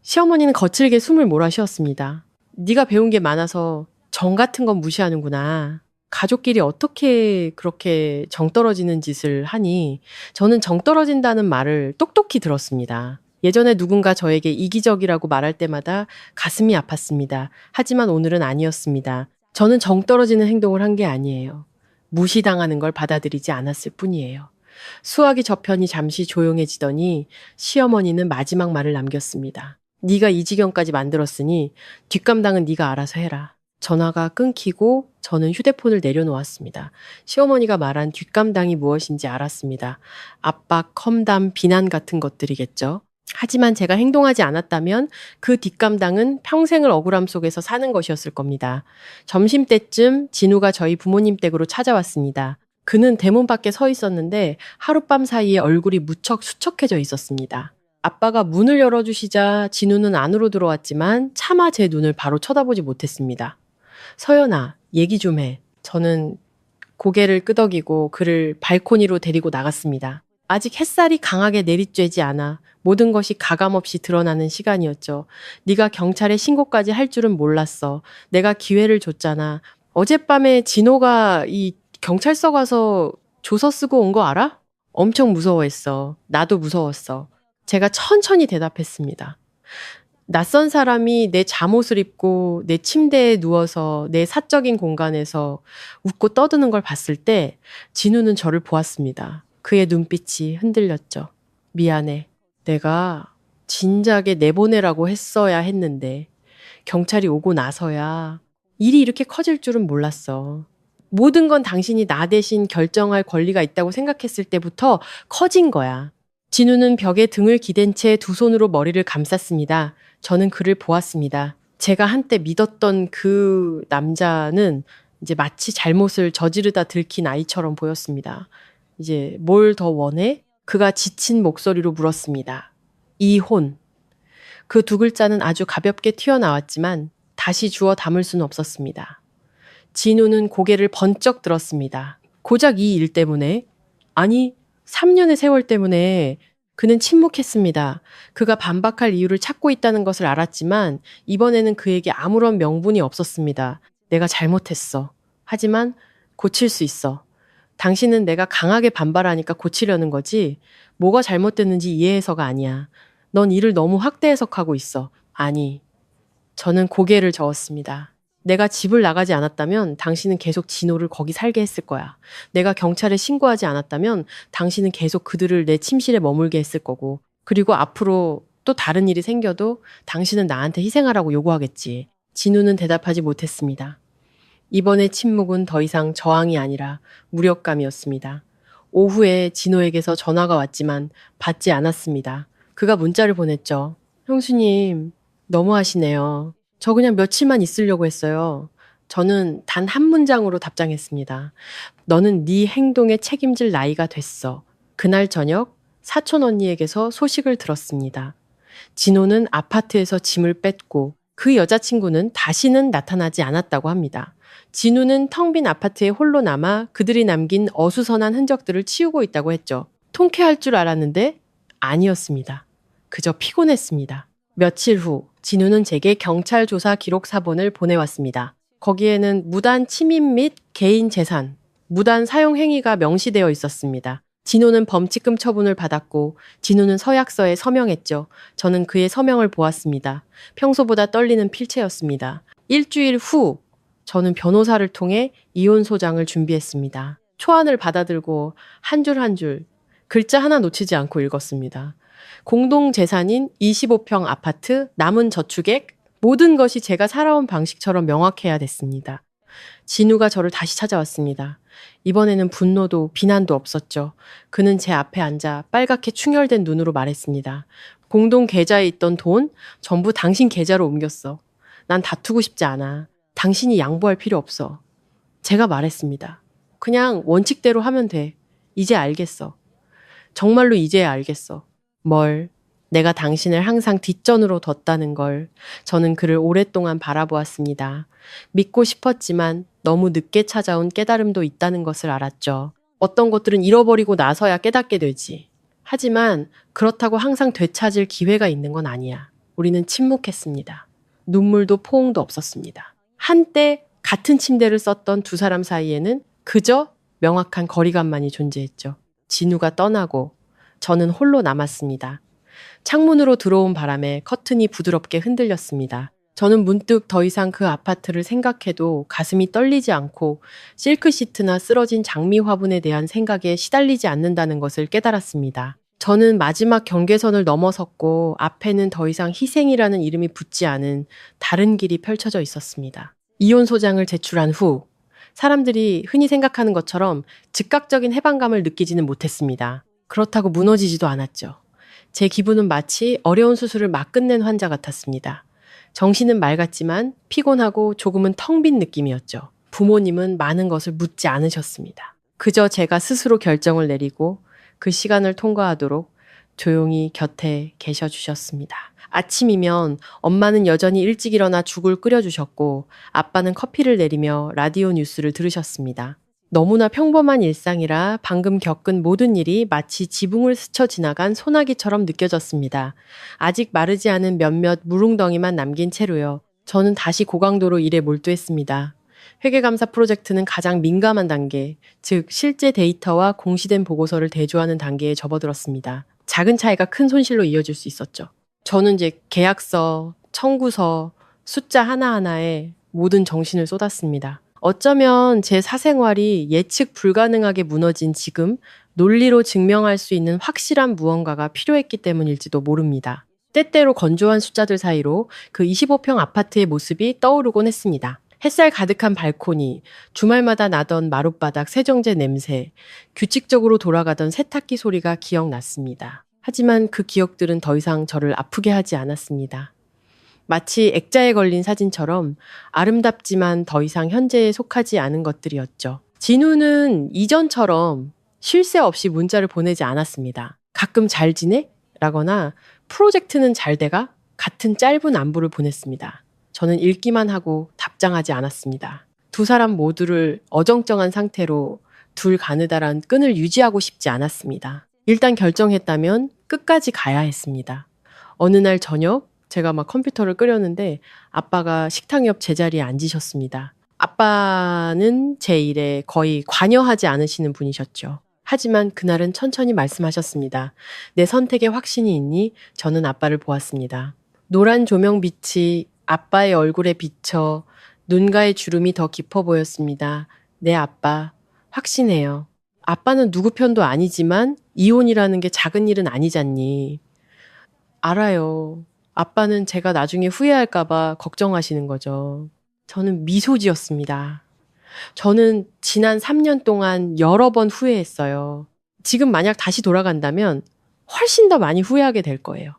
시어머니는 거칠게 숨을 몰아쉬었습니다. 네가 배운 게 많아서 정 같은 건 무시하는구나. 가족끼리 어떻게 그렇게 정 떨어지는 짓을 하니? 저는 정 떨어진다는 말을 똑똑히 들었습니다. 예전에 누군가 저에게 이기적이라고 말할 때마다 가슴이 아팠습니다. 하지만 오늘은 아니었습니다. 저는 정 떨어지는 행동을 한 게 아니에요. 무시당하는 걸 받아들이지 않았을 뿐이에요. 수화기 저편이 잠시 조용해지더니 시어머니는 마지막 말을 남겼습니다. 네가 이 지경까지 만들었으니 뒷감당은 네가 알아서 해라. 전화가 끊기고 저는 휴대폰을 내려놓았습니다. 시어머니가 말한 뒷감당이 무엇인지 알았습니다. 압박, 험담, 비난 같은 것들이겠죠. 하지만 제가 행동하지 않았다면 그 뒷감당은 평생을 억울함 속에서 사는 것이었을 겁니다. 점심때쯤 진우가 저희 부모님 댁으로 찾아왔습니다. 그는 대문 밖에 서 있었는데 하룻밤 사이에 얼굴이 무척 수척해져 있었습니다. 아빠가 문을 열어주시자 진우는 안으로 들어왔지만 차마 제 눈을 바로 쳐다보지 못했습니다. 서연아, 얘기 좀 해. 저는 고개를 끄덕이고 그를 발코니로 데리고 나갔습니다. 아직 햇살이 강하게 내리쬐지 않아 모든 것이 가감없이 드러나는 시간이었죠. 네가 경찰에 신고까지 할 줄은 몰랐어. 내가 기회를 줬잖아. 어젯밤에 진호가 이 경찰서 가서 조서 쓰고 온 거 알아? 엄청 무서워했어. 나도 무서웠어. 제가 천천히 대답했습니다. 낯선 사람이 내 잠옷을 입고 내 침대에 누워서 내 사적인 공간에서 웃고 떠드는 걸 봤을 때 진우는 저를 보았습니다. 그의 눈빛이 흔들렸죠. 미안해. 내가 진작에 내보내라고 했어야 했는데 경찰이 오고 나서야 일이 이렇게 커질 줄은 몰랐어. 모든 건 당신이 나 대신 결정할 권리가 있다고 생각했을 때부터 커진 거야. 진우는 벽에 등을 기댄 채 두 손으로 머리를 감쌌습니다. 저는 그를 보았습니다. 제가 한때 믿었던 그 남자는 이제 마치 잘못을 저지르다 들킨 아이처럼 보였습니다. 이제 뭘 더 원해? 그가 지친 목소리로 물었습니다. 이혼. 그 두 글자는 아주 가볍게 튀어나왔지만 다시 주워 담을 수는 없었습니다. 진우는 고개를 번쩍 들었습니다. 고작 이 일 때문에? 아니, 3년의 세월 때문에. 그는 침묵했습니다. 그가 반박할 이유를 찾고 있다는 것을 알았지만 이번에는 그에게 아무런 명분이 없었습니다. 내가 잘못했어. 하지만 고칠 수 있어. 당신은 내가 강하게 반발하니까 고치려는 거지. 뭐가 잘못됐는지 이해해서가 아니야. 넌 일을 너무 확대 해석하고 있어. 아니. 저는 고개를 저었습니다. 내가 집을 나가지 않았다면 당신은 계속 진호를 거기 살게 했을 거야. 내가 경찰에 신고하지 않았다면 당신은 계속 그들을 내 침실에 머물게 했을 거고. 그리고 앞으로 또 다른 일이 생겨도 당신은 나한테 희생하라고 요구하겠지. 진우는 대답하지 못했습니다. 이번의 침묵은 더 이상 저항이 아니라 무력감이었습니다. 오후에 진호에게서 전화가 왔지만 받지 않았습니다. 그가 문자를 보냈죠. 형수님, 너무하시네요. 저 그냥 며칠만 있으려고 했어요. 저는 단 한 문장으로 답장했습니다. 너는 네 행동에 책임질 나이가 됐어. 그날 저녁 사촌 언니에게서 소식을 들었습니다. 진호는 아파트에서 짐을 뺐고 그 여자친구는 다시는 나타나지 않았다고 합니다. 진우는 텅 빈 아파트에 홀로 남아 그들이 남긴 어수선한 흔적들을 치우고 있다고 했죠. 통쾌할 줄 알았는데 아니었습니다. 그저 피곤했습니다. 며칠 후 진우는 제게 경찰 조사 기록 사본을 보내왔습니다. 거기에는 무단 침입 및 개인 재산, 무단 사용 행위가 명시되어 있었습니다. 진우는 범칙금 처분을 받았고 진우는 서약서에 서명했죠. 저는 그의 서명을 보았습니다. 평소보다 떨리는 필체였습니다. 일주일 후 저는 변호사를 통해 이혼 소장을 준비했습니다. 초안을 받아들고 한 줄 한 줄 글자 하나 놓치지 않고 읽었습니다. 공동 재산인 25평 아파트, 남은 저축액, 모든 것이 제가 살아온 방식처럼 명확해야 됐습니다. 진우가 저를 다시 찾아왔습니다. 이번에는 분노도 비난도 없었죠. 그는 제 앞에 앉아 빨갛게 충혈된 눈으로 말했습니다. 공동 계좌에 있던 돈 전부 당신 계좌로 옮겼어. 난 다투고 싶지 않아. 당신이 양보할 필요 없어. 제가 말했습니다. 그냥 원칙대로 하면 돼. 이제 알겠어. 정말로 이제야 알겠어. 뭘? 내가 당신을 항상 뒷전으로 뒀다는 걸. 저는 그를 오랫동안 바라보았습니다. 믿고 싶었지만 너무 늦게 찾아온 깨달음도 있다는 것을 알았죠. 어떤 것들은 잃어버리고 나서야 깨닫게 되지. 하지만 그렇다고 항상 되찾을 기회가 있는 건 아니야. 우리는 침묵했습니다. 눈물도 포옹도 없었습니다. 한때 같은 침대를 썼던 두 사람 사이에는 그저 명확한 거리감만이 존재했죠. 진우가 떠나고 저는 홀로 남았습니다. 창문으로 들어온 바람에 커튼이 부드럽게 흔들렸습니다. 저는 문득 더 이상 그 아파트를 생각해도 가슴이 떨리지 않고 실크시트나 쓰러진 장미 화분에 대한 생각에 시달리지 않는다는 것을 깨달았습니다. 저는 마지막 경계선을 넘어섰고 앞에는 더 이상 희생이라는 이름이 붙지 않은 다른 길이 펼쳐져 있었습니다. 이혼 소장을 제출한 후 사람들이 흔히 생각하는 것처럼 즉각적인 해방감을 느끼지는 못했습니다. 그렇다고 무너지지도 않았죠. 제 기분은 마치 어려운 수술을 막 끝낸 환자 같았습니다. 정신은 맑았지만 피곤하고 조금은 텅 빈 느낌이었죠. 부모님은 많은 것을 묻지 않으셨습니다. 그저 제가 스스로 결정을 내리고 그 시간을 통과하도록 조용히 곁에 계셔 주셨습니다. 아침이면 엄마는 여전히 일찍 일어나 죽을 끓여주셨고 아빠는 커피를 내리며 라디오 뉴스를 들으셨습니다. 너무나 평범한 일상이라 방금 겪은 모든 일이 마치 지붕을 스쳐 지나간 소나기처럼 느껴졌습니다. 아직 마르지 않은 몇몇 물웅덩이만 남긴 채로요. 저는 다시 고강도로 일에 몰두했습니다. 회계감사 프로젝트는 가장 민감한 단계, 즉 실제 데이터와 공시된 보고서를 대조하는 단계에 접어들었습니다. 작은 차이가 큰 손실로 이어질 수 있었죠. 저는 이제 계약서, 청구서, 숫자 하나하나에 모든 정신을 쏟았습니다. 어쩌면 제 사생활이 예측 불가능하게 무너진 지금 논리로 증명할 수 있는 확실한 무언가가 필요했기 때문일지도 모릅니다. 때때로 건조한 숫자들 사이로 그 25평 아파트의 모습이 떠오르곤 했습니다. 햇살 가득한 발코니, 주말마다 나던 마룻바닥 세정제 냄새, 규칙적으로 돌아가던 세탁기 소리가 기억났습니다. 하지만 그 기억들은 더 이상 저를 아프게 하지 않았습니다. 마치 액자에 걸린 사진처럼 아름답지만 더 이상 현재에 속하지 않은 것들이었죠. 진우는 이전처럼 쉴 새 없이 문자를 보내지 않았습니다. 가끔 잘 지내? 라거나 프로젝트는 잘 돼가? 같은 짧은 안부를 보냈습니다. 저는 읽기만 하고 답장하지 않았습니다. 두 사람 모두를 어정쩡한 상태로 둘 가느다란 끈을 유지하고 싶지 않았습니다. 일단 결정했다면 끝까지 가야 했습니다. 어느 날 저녁 제가 막 컴퓨터를 끄려는데 아빠가 식당 옆 제자리에 앉으셨습니다. 아빠는 제 일에 거의 관여하지 않으시는 분이셨죠. 하지만 그날은 천천히 말씀하셨습니다. 내 선택에 확신이 있니? 저는 아빠를 보았습니다. 노란 조명빛이 아빠의 얼굴에 비쳐 눈가의 주름이 더 깊어 보였습니다. 내 아빠, 확신해요. 아빠는 누구 편도 아니지만 이혼이라는 게 작은 일은 아니잖니. 알아요. 아빠는 제가 나중에 후회할까봐 걱정하시는 거죠. 저는 미소 지었습니다. 저는 지난 3년 동안 여러 번 후회했어요. 지금 만약 다시 돌아간다면 훨씬 더 많이 후회하게 될 거예요.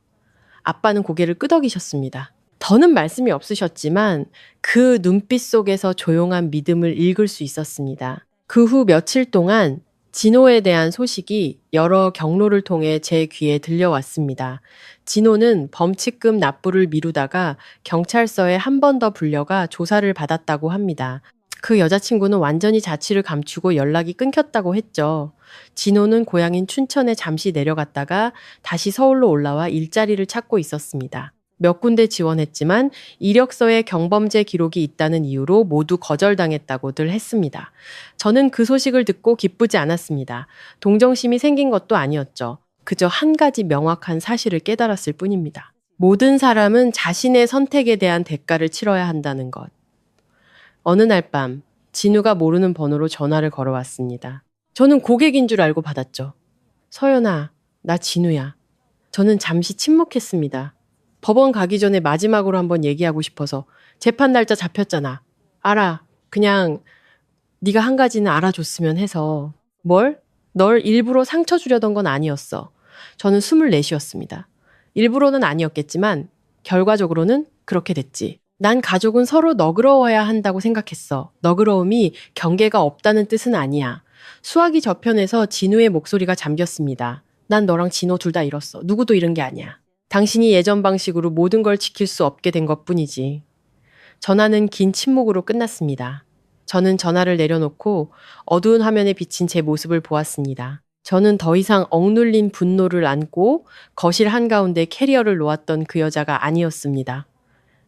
아빠는 고개를 끄덕이셨습니다. 더는 말씀이 없으셨지만 그 눈빛 속에서 조용한 믿음을 읽을 수 있었습니다. 그 후 며칠 동안 진호에 대한 소식이 여러 경로를 통해 제 귀에 들려왔습니다. 진호는 범칙금 납부를 미루다가 경찰서에 한 번 더 불려가 조사를 받았다고 합니다. 그 여자친구는 완전히 자취를 감추고 연락이 끊겼다고 했죠. 진호는 고향인 춘천에 잠시 내려갔다가 다시 서울로 올라와 일자리를 찾고 있었습니다. 몇 군데 지원했지만 이력서에 경범죄 기록이 있다는 이유로 모두 거절당했다고들 했습니다. 저는 그 소식을 듣고 기쁘지 않았습니다. 동정심이 생긴 것도 아니었죠. 그저 한 가지 명확한 사실을 깨달았을 뿐입니다. 모든 사람은 자신의 선택에 대한 대가를 치러야 한다는 것. 어느 날 밤, 진우가 모르는 번호로 전화를 걸어왔습니다. 저는 고객인 줄 알고 받았죠. 서연아, 나 진우야. 저는 잠시 침묵했습니다. 법원 가기 전에 마지막으로 한번 얘기하고 싶어서. 재판 날짜 잡혔잖아. 알아. 그냥 네가 한 가지는 알아줬으면 해서. 뭘? 널 일부러 상처 주려던 건 아니었어. 저는 24이었습니다. 일부러는 아니었겠지만 결과적으로는 그렇게 됐지. 난 가족은 서로 너그러워야 한다고 생각했어. 너그러움이 경계가 없다는 뜻은 아니야. 수화기 저편에서 진우의 목소리가 잠겼습니다. 난 너랑 진호 둘 다 잃었어. 누구도 잃은 게 아니야. 당신이 예전 방식으로 모든 걸 지킬 수 없게 된 것뿐이지. 전화는 긴 침묵으로 끝났습니다. 저는 전화를 내려놓고 어두운 화면에 비친 제 모습을 보았습니다. 저는 더 이상 억눌린 분노를 안고 거실 한가운데 캐리어를 놓았던 그 여자가 아니었습니다.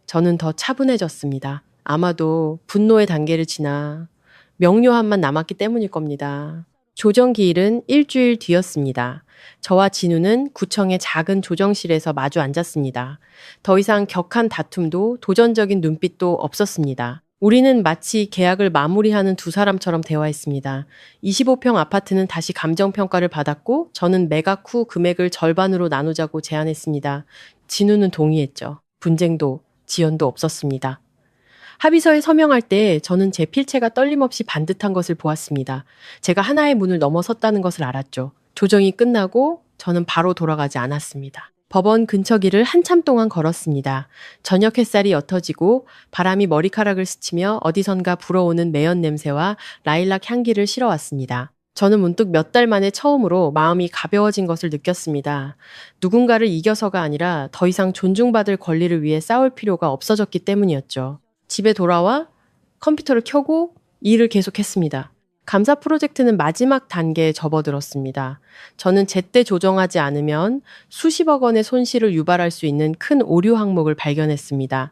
저는 더 차분해졌습니다. 아마도 분노의 단계를 지나 명료함만 남았기 때문일 겁니다. 조정 기일은 일주일 뒤였습니다. 저와 진우는 구청의 작은 조정실에서 마주 앉았습니다. 더 이상 격한 다툼도 도전적인 눈빛도 없었습니다. 우리는 마치 계약을 마무리하는 두 사람처럼 대화했습니다. 25평 아파트는 다시 감정평가를 받았고 저는 매각 후 금액을 절반으로 나누자고 제안했습니다. 진우는 동의했죠. 분쟁도 지연도 없었습니다. 합의서에 서명할 때 저는 제 필체가 떨림없이 반듯한 것을 보았습니다. 제가 하나의 문을 넘어섰다는 것을 알았죠. 조정이 끝나고 저는 바로 돌아가지 않았습니다. 법원 근처 길을 한참 동안 걸었습니다. 저녁 햇살이 옅어지고 바람이 머리카락을 스치며 어디선가 불어오는 매연 냄새와 라일락 향기를 실어왔습니다. 저는 문득 몇 달 만에 처음으로 마음이 가벼워진 것을 느꼈습니다. 누군가를 이겨서가 아니라 더 이상 존중받을 권리를 위해 싸울 필요가 없어졌기 때문이었죠. 집에 돌아와 컴퓨터를 켜고 일을 계속했습니다. 감사 프로젝트는 마지막 단계에 접어들었습니다. 저는 제때 조정하지 않으면 수십억 원의 손실을 유발할 수 있는 큰 오류 항목을 발견했습니다.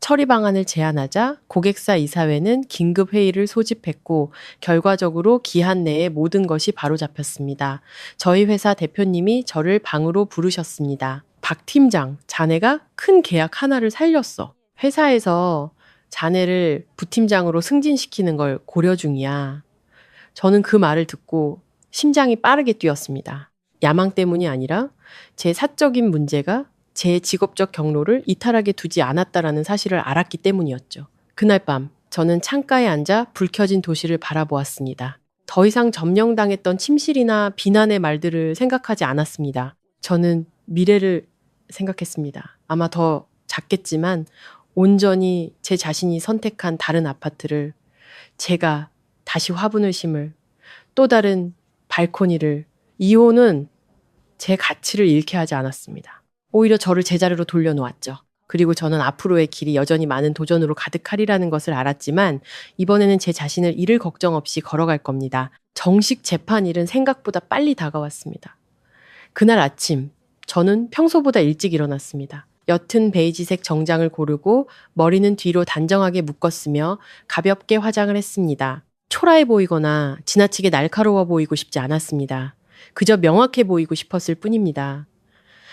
처리 방안을 제안하자 고객사 이사회는 긴급 회의를 소집했고 결과적으로 기한 내에 모든 것이 바로잡혔습니다. 저희 회사 대표님이 저를 방으로 부르셨습니다. 박 팀장, 자네가 큰 계약 하나를 살렸어. 회사에서 자네를 부팀장으로 승진시키는 걸 고려 중이야. 저는 그 말을 듣고 심장이 빠르게 뛰었습니다. 야망 때문이 아니라 제 사적인 문제가 제 직업적 경로를 이탈하게 두지 않았다라는 사실을 알았기 때문이었죠. 그날 밤 저는 창가에 앉아 불 켜진 도시를 바라보았습니다. 더 이상 점령당했던 침실이나 비난의 말들을 생각하지 않았습니다. 저는 미래를 생각했습니다. 아마 더 작겠지만 온전히 제 자신이 선택한 다른 아파트를, 제가 다시 화분을 심을, 또 다른 발코니를. 이혼은 제 가치를 잃게 하지 않았습니다. 오히려 저를 제자리로 돌려놓았죠. 그리고 저는 앞으로의 길이 여전히 많은 도전으로 가득하리라는 것을 알았지만 이번에는 제 자신을 잃을 걱정 없이 걸어갈 겁니다. 정식 재판일은 생각보다 빨리 다가왔습니다. 그날 아침 저는 평소보다 일찍 일어났습니다. 옅은 베이지색 정장을 고르고 머리는 뒤로 단정하게 묶었으며 가볍게 화장을 했습니다. 초라해 보이거나 지나치게 날카로워 보이고 싶지 않았습니다. 그저 명확해 보이고 싶었을 뿐입니다.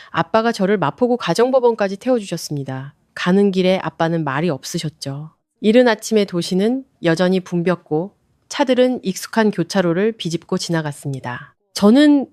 아빠가 저를 마포구 가정법원까지 태워주셨습니다. 가는 길에 아빠는 말이 없으셨죠. 이른 아침의 도시는 여전히 붐볐고 차들은 익숙한 교차로를 비집고 지나갔습니다. 저는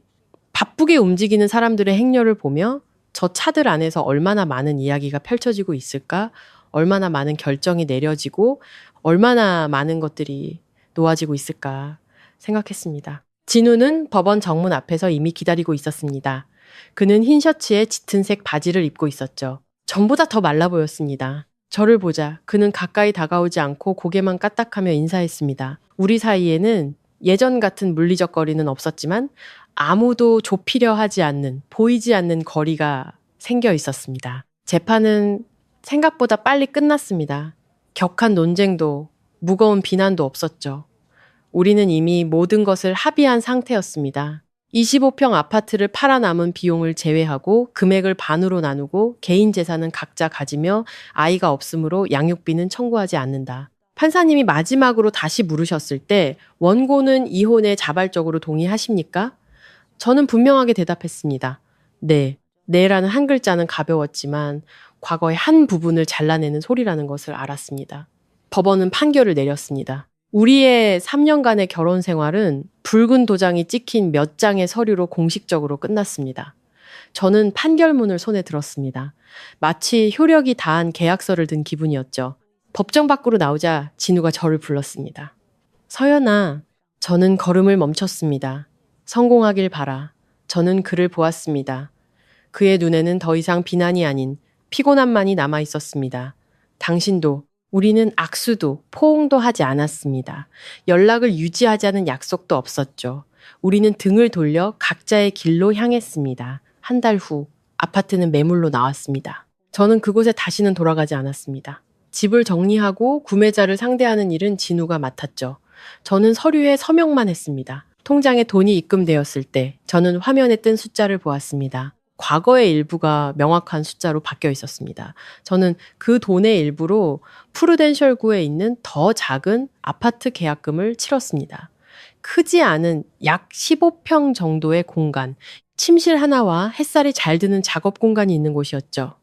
바쁘게 움직이는 사람들의 행렬을 보며 저 차들 안에서 얼마나 많은 이야기가 펼쳐지고 있을까? 얼마나 많은 결정이 내려지고 얼마나 많은 것들이 놓아지고 있을까 생각했습니다. 진우는 법원 정문 앞에서 이미 기다리고 있었습니다. 그는 흰 셔츠에 짙은 색 바지를 입고 있었죠. 전보다 더 말라 보였습니다. 저를 보자 그는 가까이 다가오지 않고 고개만 까딱하며 인사했습니다. 우리 사이에는 예전 같은 물리적거리는 없었지만 아무도 좁히려 하지 않는, 보이지 않는 거리가 생겨 있었습니다. 재판은 생각보다 빨리 끝났습니다. 격한 논쟁도 무거운 비난도 없었죠. 우리는 이미 모든 것을 합의한 상태였습니다. 25평 아파트를 팔아 남은 비용을 제외하고 금액을 반으로 나누고 개인 재산은 각자 가지며 아이가 없으므로 양육비는 청구하지 않는다. 판사님이 마지막으로 다시 물으셨을 때 원고는 이혼에 자발적으로 동의하십니까? 저는 분명하게 대답했습니다. 네. 네라는 한 글자는 가벼웠지만 과거의 한 부분을 잘라내는 소리라는 것을 알았습니다. 법원은 판결을 내렸습니다. 우리의 3년간의 결혼 생활은 붉은 도장이 찍힌 몇 장의 서류로 공식적으로 끝났습니다. 저는 판결문을 손에 들었습니다. 마치 효력이 다한 계약서를 든 기분이었죠. 법정 밖으로 나오자 진우가 저를 불렀습니다. 서연아, 저는 걸음을 멈췄습니다. 성공하길 바라. 저는 그를 보았습니다. 그의 눈에는 더 이상 비난이 아닌 피곤함만이 남아 있었습니다. 당신도, 우리는 악수도 포옹도 하지 않았습니다. 연락을 유지하자는 약속도 없었죠. 우리는 등을 돌려 각자의 길로 향했습니다. 한 달 후 아파트는 매물로 나왔습니다. 저는 그곳에 다시는 돌아가지 않았습니다. 집을 정리하고 구매자를 상대하는 일은 진우가 맡았죠. 저는 서류에 서명만 했습니다. 통장에 돈이 입금되었을 때 저는 화면에 뜬 숫자를 보았습니다. 과거의 일부가 명확한 숫자로 바뀌어 있었습니다. 저는 그 돈의 일부로 프루덴셜구에 있는 더 작은 아파트 계약금을 치렀습니다. 크지 않은 약 15평 정도의 공간, 침실 하나와 햇살이 잘 드는 작업 공간이 있는 곳이었죠.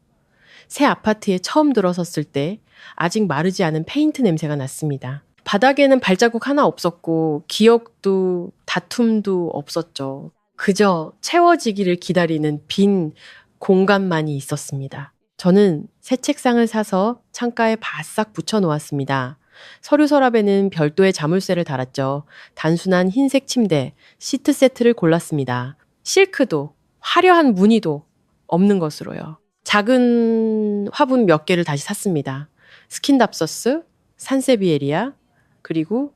새 아파트에 처음 들어섰을 때 아직 마르지 않은 페인트 냄새가 났습니다. 바닥에는 발자국 하나 없었고 기억도 다툼도 없었죠. 그저 채워지기를 기다리는 빈 공간만이 있었습니다. 저는 새 책상을 사서 창가에 바싹 붙여 놓았습니다. 서류 서랍에는 별도의 자물쇠를 달았죠. 단순한 흰색 침대, 시트 세트를 골랐습니다. 실크도 화려한 무늬도 없는 것으로요. 작은 화분 몇 개를 다시 샀습니다. 스킨답서스, 산세비에리아, 그리고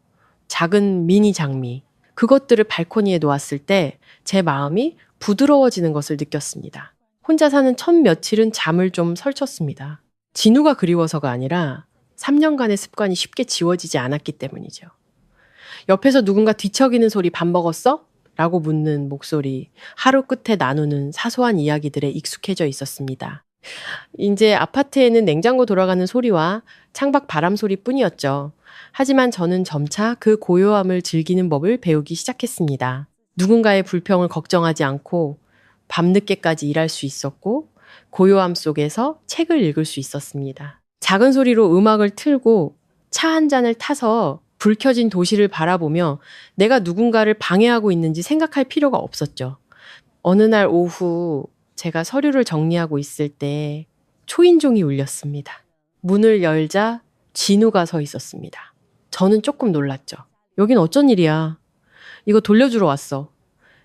작은 미니 장미. 그것들을 발코니에 놓았을 때 제 마음이 부드러워지는 것을 느꼈습니다. 혼자 사는 첫 며칠은 잠을 좀 설쳤습니다. 진우가 그리워서가 아니라 3년간의 습관이 쉽게 지워지지 않았기 때문이죠. 옆에서 누군가 뒤척이는 소리 밥 먹었어? 라고 묻는 목소리, 하루 끝에 나누는 사소한 이야기들에 익숙해져 있었습니다. 이제 아파트에는 냉장고 돌아가는 소리와 창밖 바람 소리뿐이었죠. 하지만 저는 점차 그 고요함을 즐기는 법을 배우기 시작했습니다. 누군가의 불평을 걱정하지 않고 밤늦게까지 일할 수 있었고 고요함 속에서 책을 읽을 수 있었습니다. 작은 소리로 음악을 틀고 차 한 잔을 타서 불 켜진 도시를 바라보며 내가 누군가를 방해하고 있는지 생각할 필요가 없었죠. 어느 날 오후 제가 서류를 정리하고 있을 때 초인종이 울렸습니다. 문을 열자 진우가 서 있었습니다. 저는 조금 놀랐죠. 여긴 어쩐 일이야. 이거 돌려주러 왔어.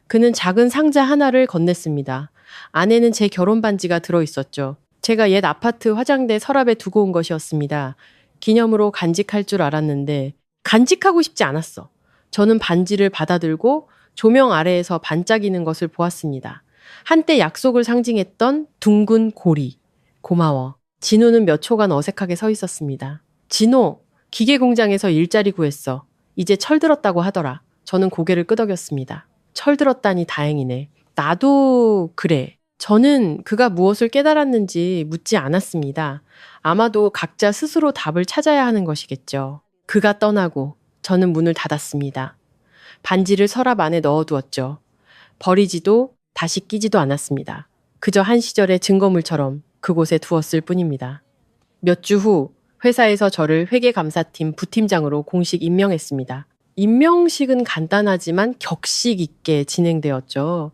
그는 작은 상자 하나를 건넸습니다. 안에는 제 결혼 반지가 들어있었죠. 제가 옛 아파트 화장대 서랍에 두고 온 것이었습니다. 기념으로 간직할 줄 알았는데 간직하고 싶지 않았어. 저는 반지를 받아들고 조명 아래에서 반짝이는 것을 보았습니다. 한때 약속을 상징했던 둥근 고리. 고마워. 진호는 몇 초간 어색하게 서 있었습니다. 진호, 기계 공장에서 일자리 구했어. 이제 철들었다고 하더라. 저는 고개를 끄덕였습니다. 철들었다니 다행이네. 나도 그래. 저는 그가 무엇을 깨달았는지 묻지 않았습니다. 아마도 각자 스스로 답을 찾아야 하는 것이겠죠. 그가 떠나고 저는 문을 닫았습니다. 반지를 서랍 안에 넣어두었죠. 버리지도 다시 끼지도 않았습니다. 그저 한 시절의 증거물처럼 그곳에 두었을 뿐입니다. 몇 주 후 회사에서 저를 회계감사팀 부팀장으로 공식 임명했습니다. 임명식은 간단하지만 격식 있게 진행되었죠.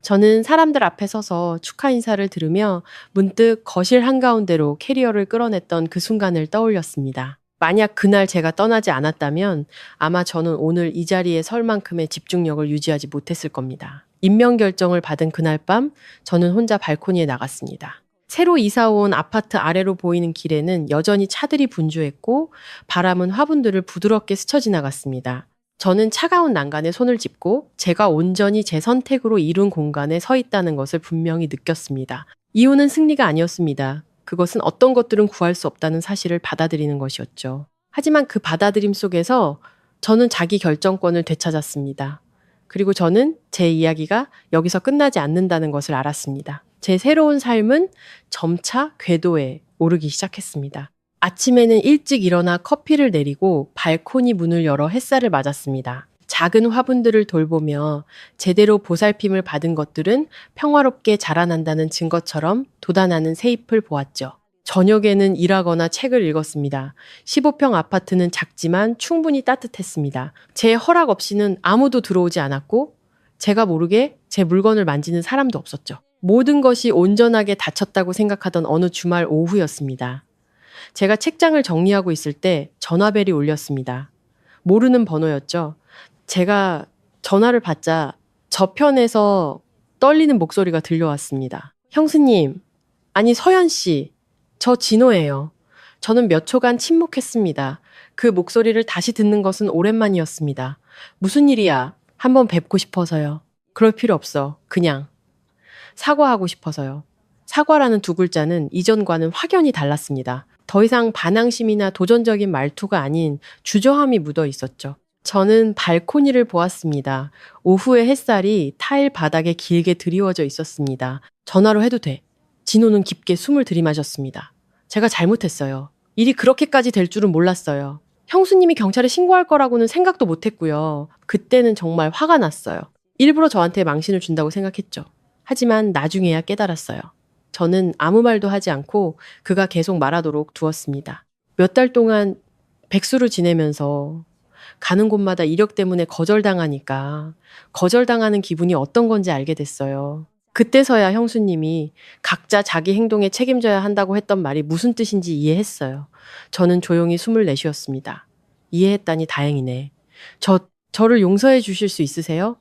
저는 사람들 앞에 서서 축하 인사를 들으며 문득 거실 한가운데로 캐리어를 끌어냈던 그 순간을 떠올렸습니다. 만약 그날 제가 떠나지 않았다면 아마 저는 오늘 이 자리에 설 만큼의 집중력을 유지하지 못했을 겁니다. 임명 결정을 받은 그날 밤 저는 혼자 발코니에 나갔습니다. 새로 이사 온 아파트 아래로 보이는 길에는 여전히 차들이 분주했고 바람은 화분들을 부드럽게 스쳐 지나갔습니다. 저는 차가운 난간에 손을 짚고 제가 온전히 제 선택으로 이룬 공간에 서 있다는 것을 분명히 느꼈습니다. 이유는 승리가 아니었습니다. 그것은 어떤 것들은 구할 수 없다는 사실을 받아들이는 것이었죠. 하지만 그 받아들임 속에서 저는 자기 결정권을 되찾았습니다. 그리고 저는 제 이야기가 여기서 끝나지 않는다는 것을 알았습니다. 제 새로운 삶은 점차 궤도에 오르기 시작했습니다. 아침에는 일찍 일어나 커피를 내리고 발코니 문을 열어 햇살을 맞았습니다. 작은 화분들을 돌보며 제대로 보살핌을 받은 것들은 평화롭게 자라난다는 증거처럼 돋아나는 새잎을 보았죠. 저녁에는 일하거나 책을 읽었습니다. 15평 아파트는 작지만 충분히 따뜻했습니다. 제 허락 없이는 아무도 들어오지 않았고 제가 모르게 제 물건을 만지는 사람도 없었죠. 모든 것이 온전하게 닫혔다고 생각하던 어느 주말 오후였습니다. 제가 책장을 정리하고 있을 때 전화벨이 울렸습니다. 모르는 번호였죠. 제가 전화를 받자 저편에서 떨리는 목소리가 들려왔습니다. 형수님, 아니 서연 씨, 저 진호예요. 저는 몇 초간 침묵했습니다. 그 목소리를 다시 듣는 것은 오랜만이었습니다. 무슨 일이야? 한번 뵙고 싶어서요. 그럴 필요 없어. 그냥. 사과하고 싶어서요. 사과라는 두 글자는 이전과는 확연히 달랐습니다. 더 이상 반항심이나 도전적인 말투가 아닌 주저함이 묻어 있었죠. 저는 발코니를 보았습니다. 오후의 햇살이 타일 바닥에 길게 드리워져 있었습니다. 전화로 해도 돼. 진호는 깊게 숨을 들이마셨습니다. 제가 잘못했어요. 일이 그렇게까지 될 줄은 몰랐어요. 형수님이 경찰에 신고할 거라고는 생각도 못했고요. 그때는 정말 화가 났어요. 일부러 저한테 망신을 준다고 생각했죠. 하지만 나중에야 깨달았어요. 저는 아무 말도 하지 않고 그가 계속 말하도록 두었습니다. 몇 달 동안 백수로 지내면서 가는 곳마다 이력 때문에 거절당하니까 거절당하는 기분이 어떤 건지 알게 됐어요. 그때서야 형수님이 각자 자기 행동에 책임져야 한다고 했던 말이 무슨 뜻인지 이해했어요. 저는 조용히 숨을 내쉬었습니다. 이해했다니 다행이네. 저를 용서해 주실 수 있으세요?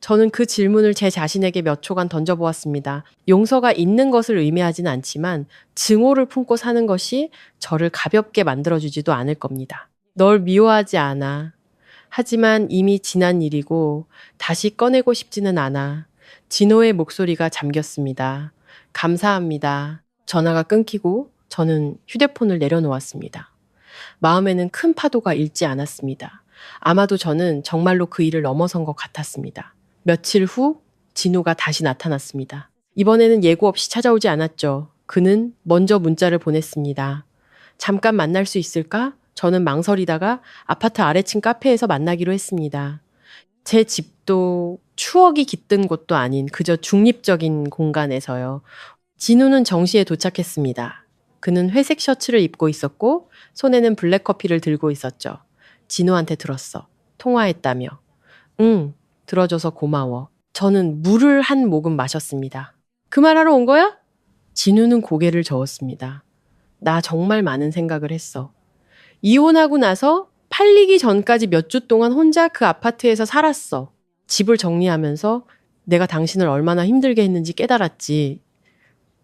저는 그 질문을 제 자신에게 몇 초간 던져보았습니다. 용서가 있는 것을 의미하지는 않지만 증오를 품고 사는 것이 저를 가볍게 만들어주지도 않을 겁니다. 널 미워하지 않아. 하지만 이미 지난 일이고 다시 꺼내고 싶지는 않아. 진호의 목소리가 잠겼습니다. 감사합니다. 전화가 끊기고 저는 휴대폰을 내려놓았습니다. 마음에는 큰 파도가 일지 않았습니다. 아마도 저는 정말로 그 일을 넘어선 것 같았습니다. 며칠 후 진호가 다시 나타났습니다. 이번에는 예고 없이 찾아오지 않았죠. 그는 먼저 문자를 보냈습니다. 잠깐 만날 수 있을까? 저는 망설이다가 아파트 아래층 카페에서 만나기로 했습니다. 제 집도 추억이 깃든 곳도 아닌 그저 중립적인 공간에서요. 진우는 정시에 도착했습니다. 그는 회색 셔츠를 입고 있었고 손에는 블랙커피를 들고 있었죠. 진우한테 들었어. 통화했다며. 응, 들어줘서 고마워. 저는 물을 한 모금 마셨습니다. 그 말하러 온 거야? 진우는 고개를 저었습니다. 나 정말 많은 생각을 했어. 이혼하고 나서 팔리기 전까지 몇 주 동안 혼자 그 아파트에서 살았어. 집을 정리하면서 내가 당신을 얼마나 힘들게 했는지 깨달았지.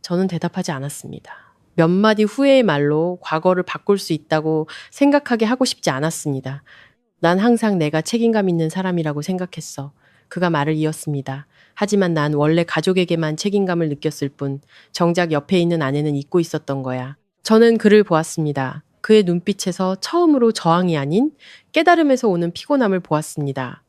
저는 대답하지 않았습니다. 몇 마디 후의 말로 과거를 바꿀 수 있다고 생각하게 하고 싶지 않았습니다. 난 항상 내가 책임감 있는 사람이라고 생각했어. 그가 말을 이었습니다. 하지만 난 원래 가족에게만 책임감을 느꼈을 뿐 정작 옆에 있는 아내는 잊고 있었던 거야. 저는 그를 보았습니다. 그의 눈빛에서 처음으로 저항이 아닌 깨달음에서 오는 피곤함을 보았습니다.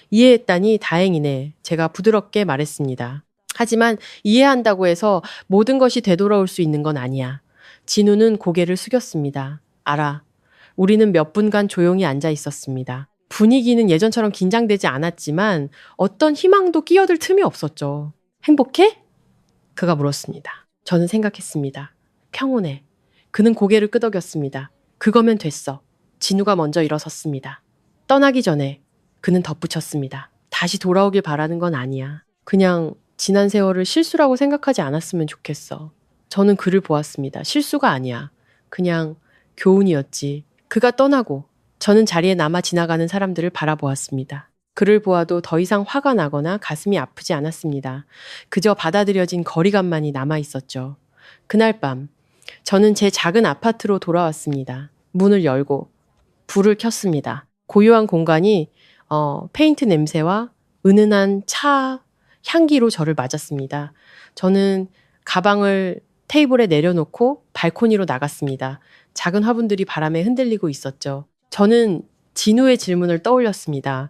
이해했다니 다행이네. 제가 부드럽게 말했습니다. 하지만 이해한다고 해서 모든 것이 되돌아올 수 있는 건 아니야. 진우는 고개를 숙였습니다. 알아. 우리는 몇 분간 조용히 앉아 있었습니다. 분위기는 예전처럼 긴장되지 않았지만 어떤 희망도 끼어들 틈이 없었죠. 행복해? 그가 물었습니다. 저는 생각했습니다. 평온해. 그는 고개를 끄덕였습니다. 그거면 됐어. 진우가 먼저 일어섰습니다. 떠나기 전에 그는 덧붙였습니다. 다시 돌아오길 바라는 건 아니야. 그냥 지난 세월을 실수라고 생각하지 않았으면 좋겠어. 저는 그를 보았습니다. 실수가 아니야. 그냥 교훈이었지. 그가 떠나고 저는 자리에 남아 지나가는 사람들을 바라보았습니다. 그를 보아도 더 이상 화가 나거나 가슴이 아프지 않았습니다. 그저 받아들여진 거리감만이 남아 있었죠. 그날 밤, 저는 제 작은 아파트로 돌아왔습니다. 문을 열고 불을 켰습니다. 고요한 공간이 페인트 냄새와 은은한 차 향기로 저를 맞았습니다. 저는 가방을 테이블에 내려놓고 발코니로 나갔습니다. 작은 화분들이 바람에 흔들리고 있었죠. 저는 진우의 질문을 떠올렸습니다.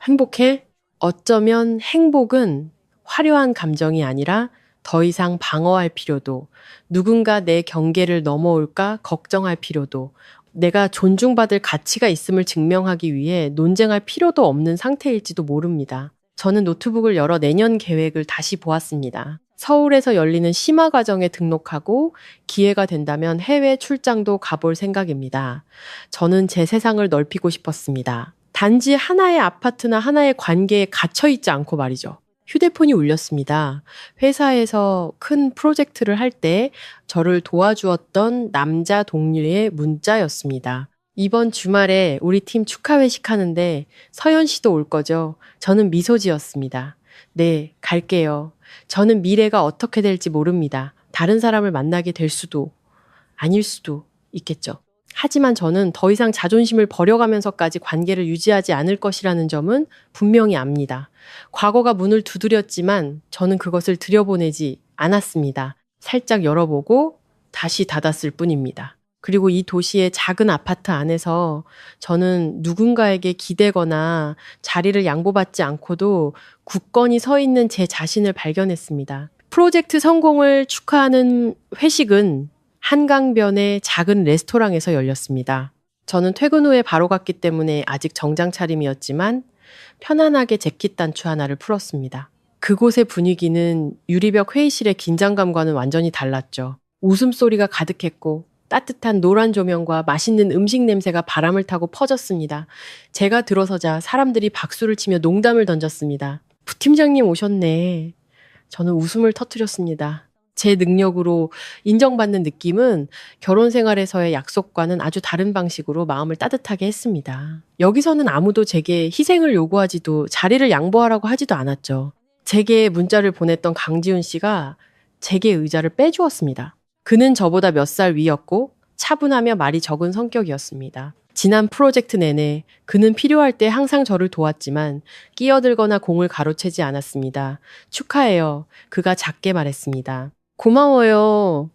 행복해? 어쩌면 행복은 화려한 감정이 아니라 더 이상 방어할 필요도, 누군가 내 경계를 넘어올까 걱정할 필요도, 내가 존중받을 가치가 있음을 증명하기 위해 논쟁할 필요도 없는 상태일지도 모릅니다. 저는 노트북을 열어 내년 계획을 다시 보았습니다. 서울에서 열리는 심화과정에 등록하고 기회가 된다면 해외 출장도 가볼 생각입니다. 저는 제 세상을 넓히고 싶었습니다. 단지 하나의 아파트나 하나의 관계에 갇혀있지 않고 말이죠. 휴대폰이 울렸습니다. 회사에서 큰 프로젝트를 할 때 저를 도와주었던 남자 동료의 문자였습니다. 이번 주말에 우리 팀 축하 회식 하는데 서연 씨도 올 거죠? 저는 미소 지었습니다. 네, 갈게요. 저는 미래가 어떻게 될지 모릅니다. 다른 사람을 만나게 될 수도 아닐 수도 있겠죠. 하지만 저는 더 이상 자존심을 버려가면서까지 관계를 유지하지 않을 것이라는 점은 분명히 압니다. 과거가 문을 두드렸지만 저는 그것을 들여보내지 않았습니다. 살짝 열어보고 다시 닫았을 뿐입니다. 그리고 이 도시의 작은 아파트 안에서 저는 누군가에게 기대거나 자리를 양보받지 않고도 굳건히 서 있는 제 자신을 발견했습니다. 프로젝트 성공을 축하하는 회식은 한강변의 작은 레스토랑에서 열렸습니다. 저는 퇴근 후에 바로 갔기 때문에 아직 정장 차림이었지만 편안하게 재킷 단추 하나를 풀었습니다. 그곳의 분위기는 유리벽 회의실의 긴장감과는 완전히 달랐죠. 웃음소리가 가득했고 따뜻한 노란 조명과 맛있는 음식 냄새가 바람을 타고 퍼졌습니다. 제가 들어서자 사람들이 박수를 치며 농담을 던졌습니다. 부팀장님 오셨네. 저는 웃음을 터뜨렸습니다. 제 능력으로 인정받는 느낌은 결혼 생활에서의 약속과는 아주 다른 방식으로 마음을 따뜻하게 했습니다. 여기서는 아무도 제게 희생을 요구하지도 자리를 양보하라고 하지도 않았죠. 제게 문자를 보냈던 강지훈 씨가 제게 의자를 빼주었습니다. 그는 저보다 몇 살 위였고 차분하며 말이 적은 성격이었습니다. 지난 프로젝트 내내 그는 필요할 때 항상 저를 도왔지만 끼어들거나 공을 가로채지 않았습니다. 축하해요. 그가 작게 말했습니다. 고마워요.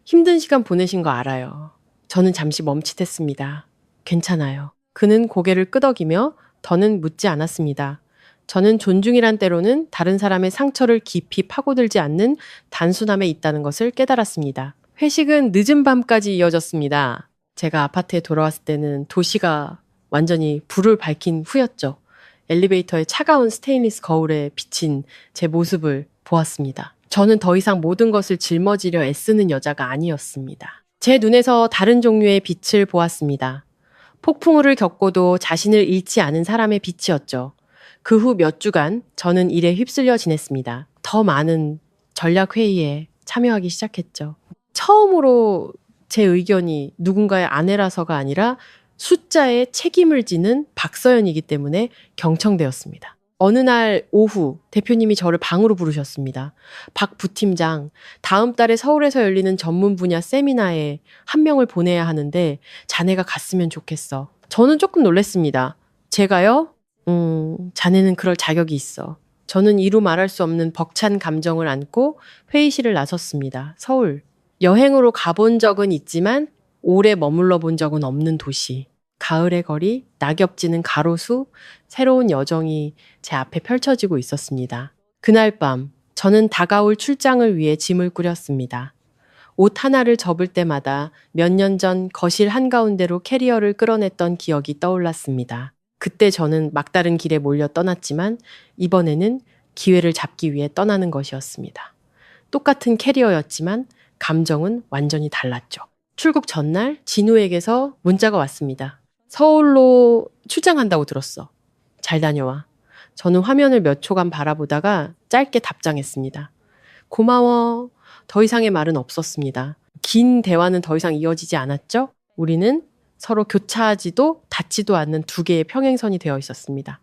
힘든 시간 보내신 거 알아요. 저는 잠시 멈칫했습니다. 괜찮아요. 그는 고개를 끄덕이며 더는 묻지 않았습니다. 저는 존중이란 때로는 다른 사람의 상처를 깊이 파고들지 않는 단순함에 있다는 것을 깨달았습니다. 회식은 늦은 밤까지 이어졌습니다. 제가 아파트에 돌아왔을 때는 도시가 완전히 불을 밝힌 후였죠. 엘리베이터의 차가운 스테인리스 거울에 비친 제 모습을 보았습니다. 저는 더 이상 모든 것을 짊어지려 애쓰는 여자가 아니었습니다. 제 눈에서 다른 종류의 빛을 보았습니다. 폭풍우를 겪고도 자신을 잃지 않은 사람의 빛이었죠. 그 후 몇 주간 저는 일에 휩쓸려 지냈습니다. 더 많은 전략회의에 참여하기 시작했죠. 처음으로 제 의견이 누군가의 아내라서가 아니라 숫자에 책임을 지는 박서연이기 때문에 경청되었습니다. 어느 날 오후 대표님이 저를 방으로 부르셨습니다. 박 부팀장, 다음 달에 서울에서 열리는 전문 분야 세미나에 한 명을 보내야 하는데 자네가 갔으면 좋겠어. 저는 조금 놀랐습니다. 제가요? 자네는 그럴 자격이 있어. 저는 이루 말할 수 없는 벅찬 감정을 안고 회의실을 나섰습니다. 서울. 여행으로 가본 적은 있지만 오래 머물러 본 적은 없는 도시. 가을의 거리, 낙엽지는 가로수, 새로운 여정이 제 앞에 펼쳐지고 있었습니다. 그날 밤, 저는 다가올 출장을 위해 짐을 꾸렸습니다. 옷 하나를 접을 때마다 몇 년 전 거실 한가운데로 캐리어를 끌어냈던 기억이 떠올랐습니다. 그때 저는 막다른 길에 몰려 떠났지만 이번에는 기회를 잡기 위해 떠나는 것이었습니다. 똑같은 캐리어였지만 감정은 완전히 달랐죠. 출국 전날 진우에게서 문자가 왔습니다. 서울로 출장한다고 들었어. 잘 다녀와. 저는 화면을 몇 초간 바라보다가 짧게 답장했습니다. 고마워. 더 이상의 말은 없었습니다. 긴 대화는 더 이상 이어지지 않았죠? 우리는 서로 교차하지도 닿지도 않는 두 개의 평행선이 되어 있었습니다.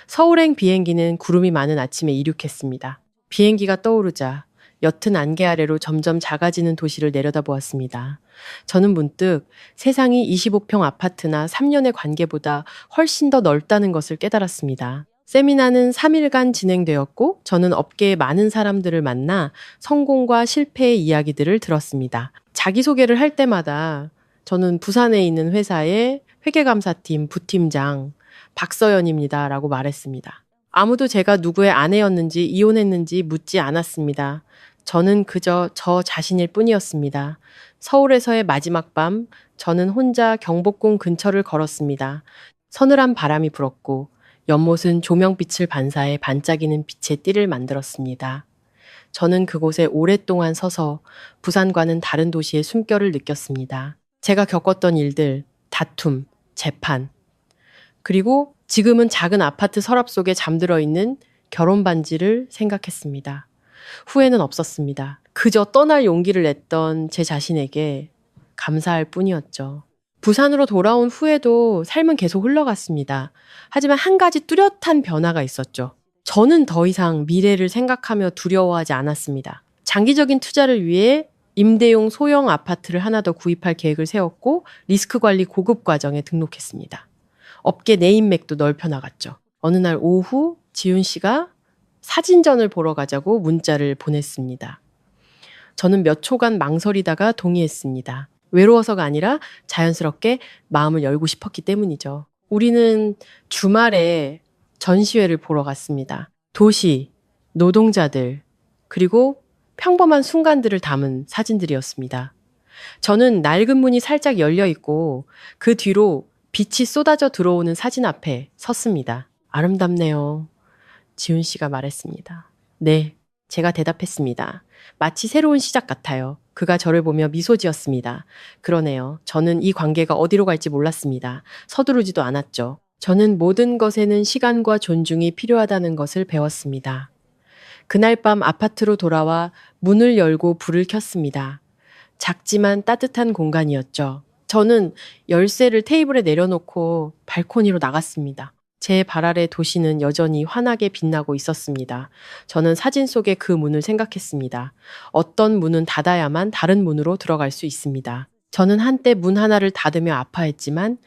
서울행 비행기는 구름이 많은 아침에 이륙했습니다. 비행기가 떠오르자 옅은 안개 아래로 점점 작아지는 도시를 내려다보았습니다. 저는 문득 세상이 25평 아파트나 3년의 관계보다 훨씬 더 넓다는 것을 깨달았습니다. 세미나는 3일간 진행되었고 저는 업계의 많은 사람들을 만나 성공과 실패의 이야기들을 들었습니다. 자기소개를 할 때마다 저는 부산에 있는 회사의 회계감사팀 부팀장 박서연입니다 라고 말했습니다. 아무도 제가 누구의 아내였는지 이혼했는지 묻지 않았습니다. 저는 그저 저 자신일 뿐이었습니다. 서울에서의 마지막 밤, 저는 혼자 경복궁 근처를 걸었습니다. 서늘한 바람이 불었고 연못은 조명빛을 반사해 반짝이는 빛의 띠를 만들었습니다. 저는 그곳에 오랫동안 서서 부산과는 다른 도시의 숨결을 느꼈습니다. 제가 겪었던 일들, 다툼, 재판, 그리고 지금은 작은 아파트 서랍 속에 잠들어 있는 결혼 반지를 생각했습니다. 후회는 없었습니다. 그저 떠날 용기를 냈던 제 자신에게 감사할 뿐이었죠. 부산으로 돌아온 후에도 삶은 계속 흘러갔습니다. 하지만 한 가지 뚜렷한 변화가 있었죠. 저는 더 이상 미래를 생각하며 두려워하지 않았습니다. 장기적인 투자를 위해 임대용 소형 아파트를 하나 더 구입할 계획을 세웠고 리스크 관리 고급 과정에 등록했습니다. 업계 네임맥도 넓혀 나갔죠. 어느 날 오후 지훈 씨가 사진전을 보러 가자고 문자를 보냈습니다. 저는 몇 초간 망설이다가 동의했습니다. 외로워서가 아니라 자연스럽게 마음을 열고 싶었기 때문이죠. 우리는 주말에 전시회를 보러 갔습니다. 도시, 노동자들, 그리고 평범한 순간들을 담은 사진들이었습니다. 저는 낡은 문이 살짝 열려 있고 그 뒤로 빛이 쏟아져 들어오는 사진 앞에 섰습니다. 아름답네요. 지훈 씨가 말했습니다. 네, 제가 대답했습니다. 마치 새로운 시작 같아요. 그가 저를 보며 미소 지었습니다. 그러네요. 저는 이 관계가 어디로 갈지 몰랐습니다. 서두르지도 않았죠. 저는 모든 것에는 시간과 존중이 필요하다는 것을 배웠습니다. 그날 밤 아파트로 돌아와 문을 열고 불을 켰습니다. 작지만 따뜻한 공간이었죠. 저는 열쇠를 테이블에 내려놓고 발코니로 나갔습니다. 제 발 아래 도시는 여전히 환하게 빛나고 있었습니다. 저는 사진 속의 그 문을 생각했습니다. 어떤 문은 닫아야만 다른 문으로 들어갈 수 있습니다. 저는 한때 문 하나를 닫으며 아파했지만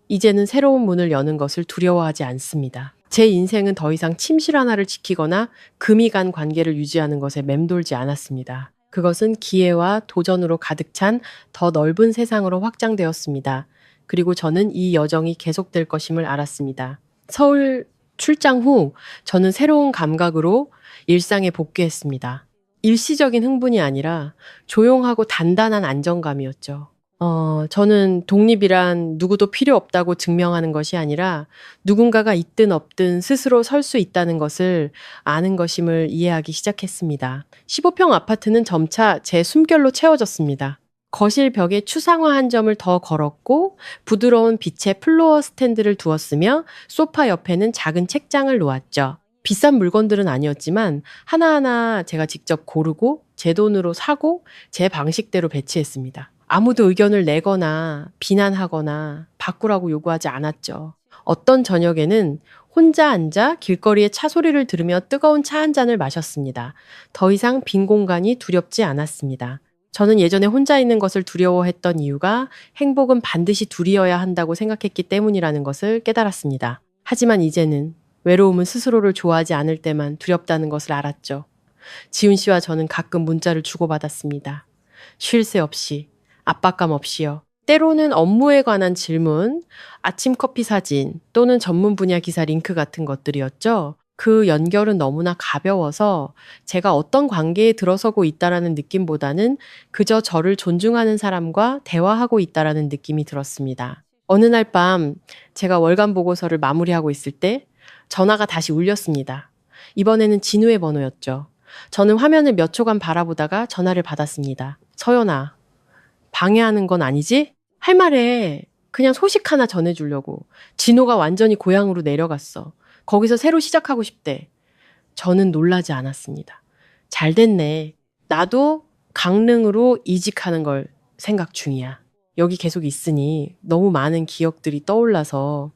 이제는 새로운 문을 여는 것을 두려워하지 않습니다. 제 인생은 더 이상 침실 하나를 지키거나 금이 간 관계를 유지하는 것에 맴돌지 않았습니다. 그것은 기회와 도전으로 가득 찬 더 넓은 세상으로 확장되었습니다. 그리고 저는 이 여정이 계속될 것임을 알았습니다. 서울 출장 후 저는 새로운 감각으로 일상에 복귀했습니다. 일시적인 흥분이 아니라 조용하고 단단한 안정감이었죠. 저는 독립이란 누구도 필요 없다고 증명하는 것이 아니라 누군가가 있든 없든 스스로 설 수 있다는 것을 아는 것임을 이해하기 시작했습니다. 15평 아파트는 점차 제 숨결로 채워졌습니다. 거실 벽에 추상화 한 점을 더 걸었고 부드러운 빛의 플로어 스탠드를 두었으며 소파 옆에는 작은 책장을 놓았죠. 비싼 물건들은 아니었지만 하나하나 제가 직접 고르고 제 돈으로 사고 제 방식대로 배치했습니다. 아무도 의견을 내거나 비난하거나 바꾸라고 요구하지 않았죠. 어떤 저녁에는 혼자 앉아 길거리의 차 소리를 들으며 뜨거운 차 한 잔을 마셨습니다. 더 이상 빈 공간이 두렵지 않았습니다. 저는 예전에 혼자 있는 것을 두려워했던 이유가 행복은 반드시 둘이어야 한다고 생각했기 때문이라는 것을 깨달았습니다. 하지만 이제는 외로움은 스스로를 좋아하지 않을 때만 두렵다는 것을 알았죠. 지훈 씨와 저는 가끔 문자를 주고받았습니다. 쉴 새 없이, 압박감 없이요. 때로는 업무에 관한 질문, 아침 커피 사진 또는 전문 분야 기사 링크 같은 것들이었죠. 그 연결은 너무나 가벼워서 제가 어떤 관계에 들어서고 있다라는 느낌보다는 그저 저를 존중하는 사람과 대화하고 있다라는 느낌이 들었습니다. 어느 날 밤 제가 월간 보고서를 마무리하고 있을 때 전화가 다시 울렸습니다. 이번에는 진우의 번호였죠. 저는 화면을 몇 초간 바라보다가 전화를 받았습니다. 서연아, 방해하는 건 아니지? 할 말에 그냥 소식 하나 전해주려고. 진호가 완전히 고향으로 내려갔어. 거기서 새로 시작하고 싶대. 저는 놀라지 않았습니다. 잘 됐네. 나도 강릉으로 이직하는 걸 생각 중이야. 여기 계속 있으니 너무 많은 기억들이 떠올라서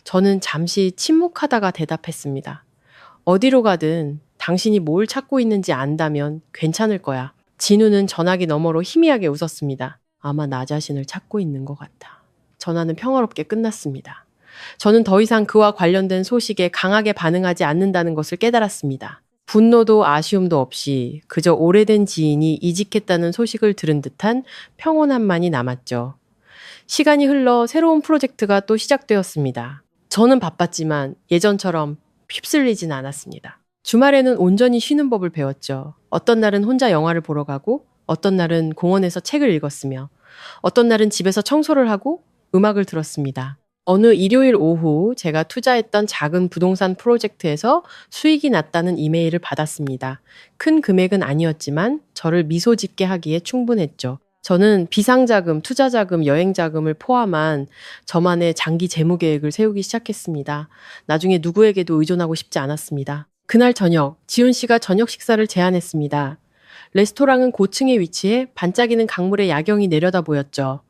저는 잠시 침묵하다가 대답했습니다. 어디로 가든 당신이 뭘 찾고 있는지 안다면 괜찮을 거야. 진우는 전화기 너머로 희미하게 웃었습니다. 아마 나 자신을 찾고 있는 것 같아. 전화는 평화롭게 끝났습니다. 저는 더 이상 그와 관련된 소식에 강하게 반응하지 않는다는 것을 깨달았습니다. 분노도 아쉬움도 없이 그저 오래된 지인이 이직했다는 소식을 들은 듯한 평온함만이 남았죠. 시간이 흘러 새로운 프로젝트가 또 시작되었습니다. 저는 바빴지만 예전처럼 휩쓸리진 않았습니다. 주말에는 온전히 쉬는 법을 배웠죠. 어떤 날은 혼자 영화를 보러 가고, 어떤 날은 공원에서 책을 읽었으며, 어떤 날은 집에서 청소를 하고 음악을 들었습니다. 어느 일요일 오후 제가 투자했던 작은 부동산 프로젝트에서 수익이 났다는 이메일을 받았습니다. 큰 금액은 아니었지만 저를 미소 짓게 하기에 충분했죠. 저는 비상자금, 투자자금, 여행자금을 포함한 저만의 장기 재무 계획을 세우기 시작했습니다. 나중에 누구에게도 의존하고 싶지 않았습니다. 그날 저녁, 지훈 씨가 저녁 식사를 제안했습니다. 레스토랑은 고층에 위치해 반짝이는 강물의 야경이 내려다 보였죠.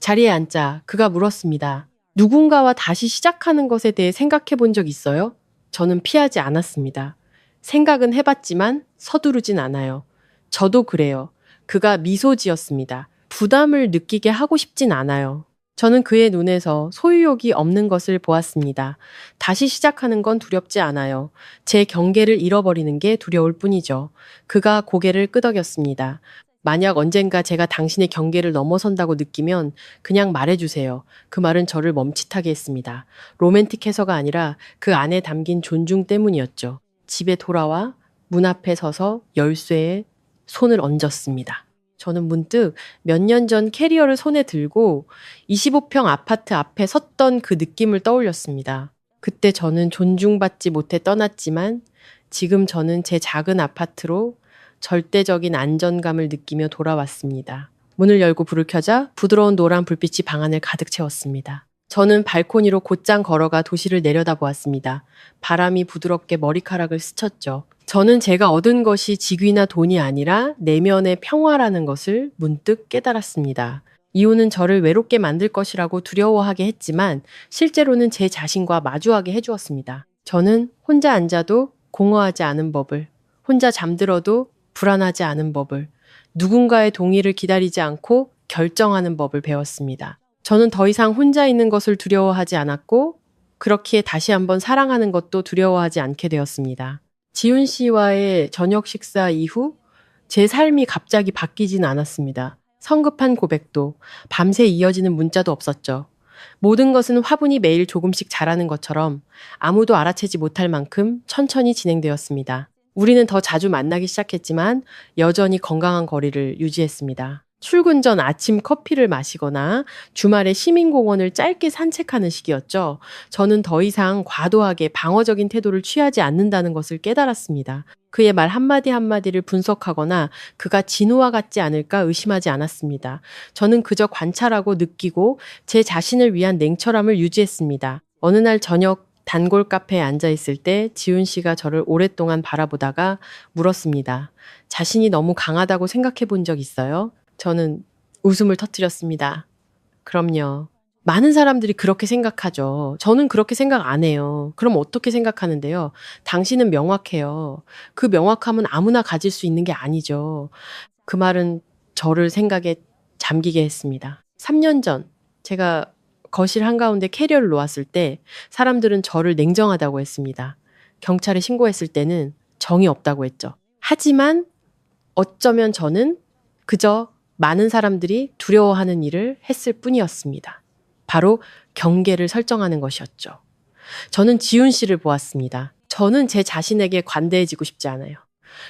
자리에 앉자 그가 물었습니다. 누군가와 다시 시작하는 것에 대해 생각해 본 적 있어요? 저는 피하지 않았습니다. 생각은 해봤지만 서두르진 않아요. 저도 그래요. 그가 미소 지었습니다. 부담을 느끼게 하고 싶진 않아요. 저는 그의 눈에서 소유욕이 없는 것을 보았습니다. 다시 시작하는 건 두렵지 않아요. 제 경계를 잃어버리는 게 두려울 뿐이죠. 그가 고개를 끄덕였습니다. 만약 언젠가 제가 당신의 경계를 넘어선다고 느끼면 그냥 말해주세요. 그 말은 저를 멈칫하게 했습니다. 로맨틱해서가 아니라 그 안에 담긴 존중 때문이었죠. 집에 돌아와 문 앞에 서서 열쇠에 손을 얹었습니다. 저는 문득 몇 년 전 캐리어를 손에 들고 25평 아파트 앞에 섰던 그 느낌을 떠올렸습니다. 그때 저는 존중받지 못해 떠났지만 지금 저는 제 작은 아파트로 절대적인 안전감을 느끼며 돌아왔습니다. 문을 열고 불을 켜자 부드러운 노란 불빛이 방 안을 가득 채웠습니다. 저는 발코니로 곧장 걸어가 도시를 내려다보았습니다. 바람이 부드럽게 머리카락을 스쳤죠. 저는 제가 얻은 것이 직위나 돈이 아니라 내면의 평화라는 것을 문득 깨달았습니다. 이혼은 저를 외롭게 만들 것이라고 두려워하게 했지만 실제로는 제 자신과 마주하게 해주었습니다. 저는 혼자 앉아도 공허하지 않은 법을, 혼자 잠들어도 불안하지 않은 법을, 누군가의 동의를 기다리지 않고 결정하는 법을 배웠습니다. 저는 더 이상 혼자 있는 것을 두려워하지 않았고 그렇기에 다시 한번 사랑하는 것도 두려워하지 않게 되었습니다. 지훈 씨와의 저녁 식사 이후 제 삶이 갑자기 바뀌진 않았습니다. 성급한 고백도, 밤새 이어지는 문자도 없었죠. 모든 것은 화분이 매일 조금씩 자라는 것처럼 아무도 알아채지 못할 만큼 천천히 진행되었습니다. 우리는 더 자주 만나기 시작했지만 여전히 건강한 거리를 유지했습니다. 출근 전 아침 커피를 마시거나 주말에 시민공원을 짧게 산책하는 시기였죠. 저는 더 이상 과도하게 방어적인 태도를 취하지 않는다는 것을 깨달았습니다. 그의 말 한마디 한마디를 분석하거나 그가 진우와 같지 않을까 의심하지 않았습니다. 저는 그저 관찰하고 느끼고 제 자신을 위한 냉철함을 유지했습니다. 어느 날 저녁 단골 카페에 앉아 있을 때 지훈 씨가 저를 오랫동안 바라보다가 물었습니다. 자신이 너무 강하다고 생각해 본 적 있어요? 저는 웃음을 터뜨렸습니다. 그럼요. 많은 사람들이 그렇게 생각하죠. 저는 그렇게 생각 안 해요. 그럼 어떻게 생각하는데요? 당신은 명확해요. 그 명확함은 아무나 가질 수 있는 게 아니죠. 그 말은 저를 생각에 잠기게 했습니다. 3년 전 제가 거실 한가운데 캐리어를 놓았을 때 사람들은 저를 냉정하다고 했습니다. 경찰에 신고했을 때는 정이 없다고 했죠. 하지만 어쩌면 저는 그저 많은 사람들이 두려워하는 일을 했을 뿐이었습니다. 바로 경계를 설정하는 것이었죠. 저는 지훈 씨를 보았습니다. 저는 제 자신에게 관대해지고 싶지 않아요.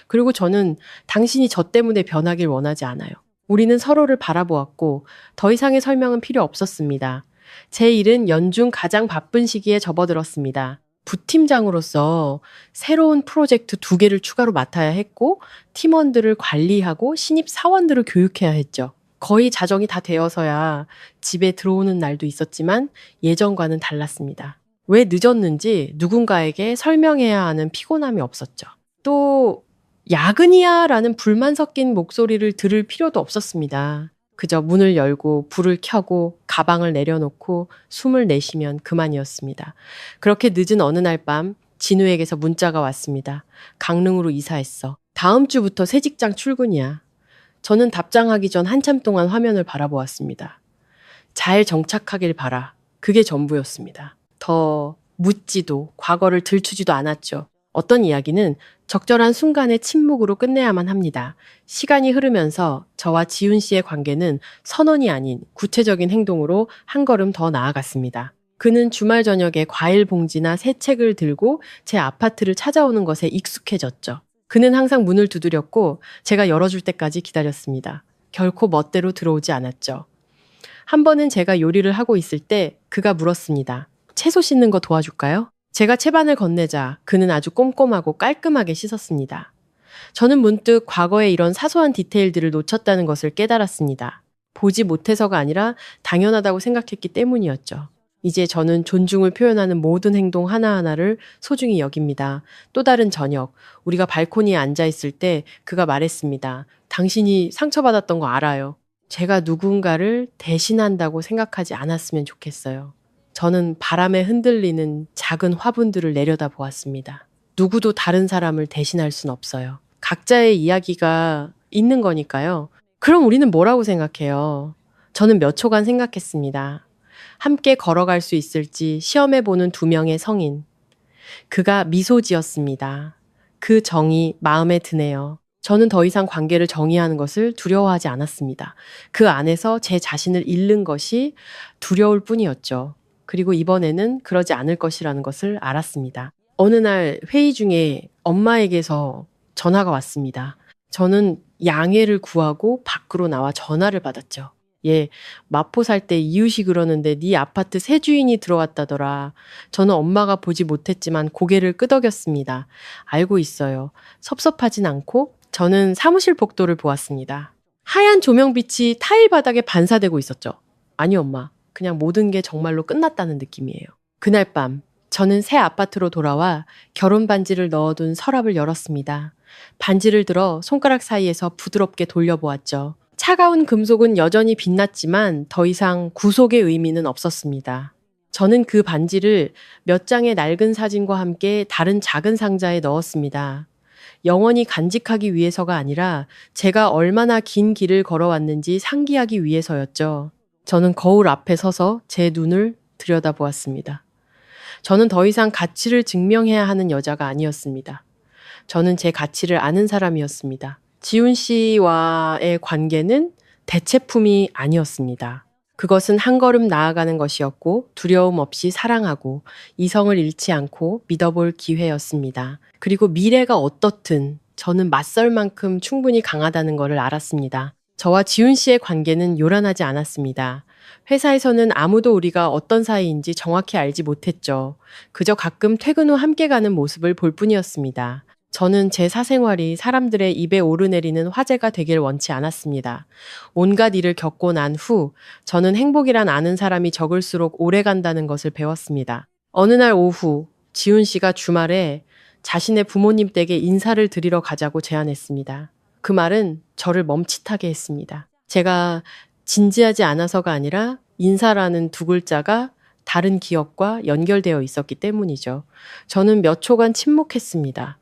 그리고 저는 당신이 저 때문에 변하길 원하지 않아요. 우리는 서로를 바라보았고 더 이상의 설명은 필요 없었습니다. 제 일은 연중 가장 바쁜 시기에 접어들었습니다. 부팀장으로서 새로운 프로젝트 2개를 추가로 맡아야 했고 팀원들을 관리하고 신입 사원들을 교육해야 했죠. 거의 자정이 다 되어서야 집에 들어오는 날도 있었지만 예전과는 달랐습니다. 왜 늦었는지 누군가에게 설명해야 하는 피곤함이 없었죠. 또 야근이야 라는 불만 섞인 목소리를 들을 필요도 없었습니다. 그저 문을 열고 불을 켜고 가방을 내려놓고 숨을 내쉬면 그만이었습니다. 그렇게 늦은 어느 날 밤 진우에게서 문자가 왔습니다. 강릉으로 이사했어. 다음 주부터 새 직장 출근이야. 저는 답장하기 전 한참 동안 화면을 바라보았습니다. 잘 정착하길 바라. 그게 전부였습니다. 더 묻지도 과거를 들추지도 않았죠. 어떤 이야기는 적절한 순간의 침묵으로 끝내야만 합니다. 시간이 흐르면서 저와 지훈 씨의 관계는 선언이 아닌 구체적인 행동으로 한 걸음 더 나아갔습니다. 그는 주말 저녁에 과일 봉지나 새 책을 들고 제 아파트를 찾아오는 것에 익숙해졌죠. 그는 항상 문을 두드렸고 제가 열어줄 때까지 기다렸습니다. 결코 멋대로 들어오지 않았죠. 한 번은 제가 요리를 하고 있을 때 그가 물었습니다. 채소 씻는 거 도와줄까요? 제가 채반을 건네자 그는 아주 꼼꼼하고 깔끔하게 씻었습니다. 저는 문득 과거의 이런 사소한 디테일들을 놓쳤다는 것을 깨달았습니다. 보지 못해서가 아니라 당연하다고 생각했기 때문이었죠. 이제 저는 존중을 표현하는 모든 행동 하나하나를 소중히 여깁니다. 또 다른 저녁, 우리가 발코니에 앉아 있을 때 그가 말했습니다. 당신이 상처받았던 거 알아요. 제가 누군가를 대신한다고 생각하지 않았으면 좋겠어요. 저는 바람에 흔들리는 작은 화분들을 내려다보았습니다. 누구도 다른 사람을 대신할 순 없어요. 각자의 이야기가 있는 거니까요. 그럼 우리는 뭐라고 생각해요? 저는 몇 초간 생각했습니다. 함께 걸어갈 수 있을지 시험해보는 두 명의 성인. 그가 미소 지었습니다. 그 정이 마음에 드네요. 저는 더 이상 관계를 정의하는 것을 두려워하지 않았습니다. 그 안에서 제 자신을 잃는 것이 두려울 뿐이었죠. 그리고 이번에는 그러지 않을 것이라는 것을 알았습니다. 어느 날 회의 중에 엄마에게서 전화가 왔습니다. 저는 양해를 구하고 밖으로 나와 전화를 받았죠. 예, 마포 살 때 이웃이 그러는데 네 아파트 새 주인이 들어왔다더라. 저는 엄마가 보지 못했지만 고개를 끄덕였습니다. 알고 있어요. 섭섭하진 않고 저는 사무실 복도를 보았습니다. 하얀 조명빛이 타일 바닥에 반사되고 있었죠. 아니 엄마, 그냥 모든 게 정말로 끝났다는 느낌이에요. 그날 밤 저는 새 아파트로 돌아와 결혼 반지를 넣어둔 서랍을 열었습니다. 반지를 들어 손가락 사이에서 부드럽게 돌려보았죠. 차가운 금속은 여전히 빛났지만 더 이상 구속의 의미는 없었습니다. 저는 그 반지를 몇 장의 낡은 사진과 함께 다른 작은 상자에 넣었습니다. 영원히 간직하기 위해서가 아니라 제가 얼마나 긴 길을 걸어왔는지 상기하기 위해서였죠. 저는 거울 앞에 서서 제 눈을 들여다보았습니다. 저는 더 이상 가치를 증명해야 하는 여자가 아니었습니다. 저는 제 가치를 아는 사람이었습니다. 지훈 씨와의 관계는 대체품이 아니었습니다. 그것은 한 걸음 나아가는 것이었고 두려움 없이 사랑하고 이성을 잃지 않고 믿어볼 기회였습니다. 그리고 미래가 어떻든 저는 맞설 만큼 충분히 강하다는 것을 알았습니다. 저와 지훈 씨의 관계는 요란하지 않았습니다. 회사에서는 아무도 우리가 어떤 사이인지 정확히 알지 못했죠. 그저 가끔 퇴근 후 함께 가는 모습을 볼 뿐이었습니다. 저는 제 사생활이 사람들의 입에 오르내리는 화제가 되길 원치 않았습니다. 온갖 일을 겪고 난 후 저는 행복이란 아는 사람이 적을수록 오래 간다는 것을 배웠습니다. 어느 날 오후 지훈 씨가 주말에 자신의 부모님 댁에 인사를 드리러 가자고 제안했습니다. 그 말은 저를 멈칫하게 했습니다. 제가 진지하지 않아서가 아니라 인사라는 두 글자가 다른 기억과 연결되어 있었기 때문이죠. 저는 몇 초간 침묵했습니다.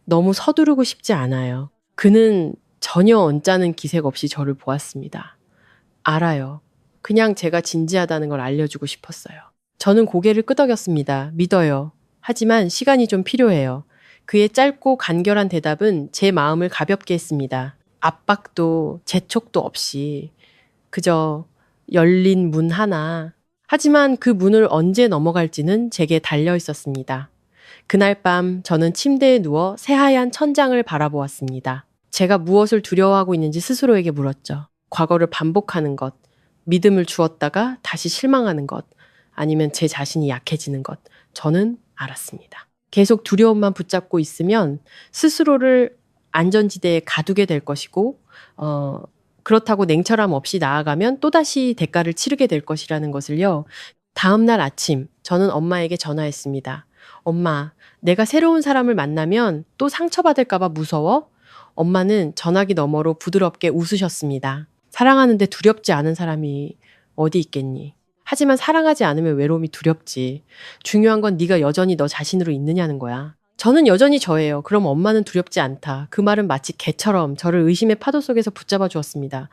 너무 서두르고 싶지 않아요. 그는 전혀 언짢은 기색 없이 저를 보았습니다. 알아요. 그냥 제가 진지하다는 걸 알려주고 싶었어요. 저는 고개를 끄덕였습니다. 믿어요. 하지만 시간이 좀 필요해요. 그의 짧고 간결한 대답은 제 마음을 가볍게 했습니다. 압박도 재촉도 없이 그저 열린 문 하나. 하지만 그 문을 언제 넘어갈지는 제게 달려 있었습니다. 그날 밤 저는 침대에 누워 새하얀 천장을 바라보았습니다. 제가 무엇을 두려워하고 있는지 스스로에게 물었죠. 과거를 반복하는 것, 믿음을 주었다가 다시 실망하는 것, 아니면 제 자신이 약해지는 것. 저는 알았습니다. 계속 두려움만 붙잡고 있으면 스스로를 안전지대에 가두게 될 것이고 그렇다고 냉철함 없이 나아가면 또다시 대가를 치르게 될 것이라는 것을요. 다음 날 아침, 저는 엄마에게 전화했습니다. 엄마, 내가 새로운 사람을 만나면 또 상처받을까봐 무서워? 엄마는 전화기 너머로 부드럽게 웃으셨습니다. 사랑하는데 두렵지 않은 사람이 어디 있겠니? 하지만 사랑하지 않으면 외로움이 두렵지. 중요한 건 네가 여전히 너 자신으로 있느냐는 거야. 저는 여전히 저예요. 그럼 엄마는 두렵지 않다. 그 말은 마치 개처럼 저를 의심의 파도 속에서 붙잡아 주었습니다.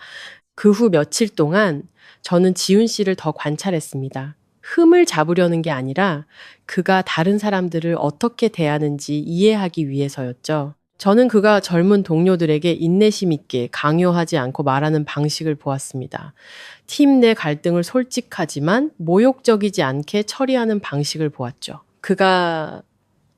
그 후 며칠 동안 저는 지훈 씨를 더 관찰했습니다. 흠을 잡으려는 게 아니라 그가 다른 사람들을 어떻게 대하는지 이해하기 위해서였죠. 저는 그가 젊은 동료들에게 인내심 있게 강요하지 않고 말하는 방식을 보았습니다. 팀 내 갈등을 솔직하지만 모욕적이지 않게 처리하는 방식을 보았죠. 그가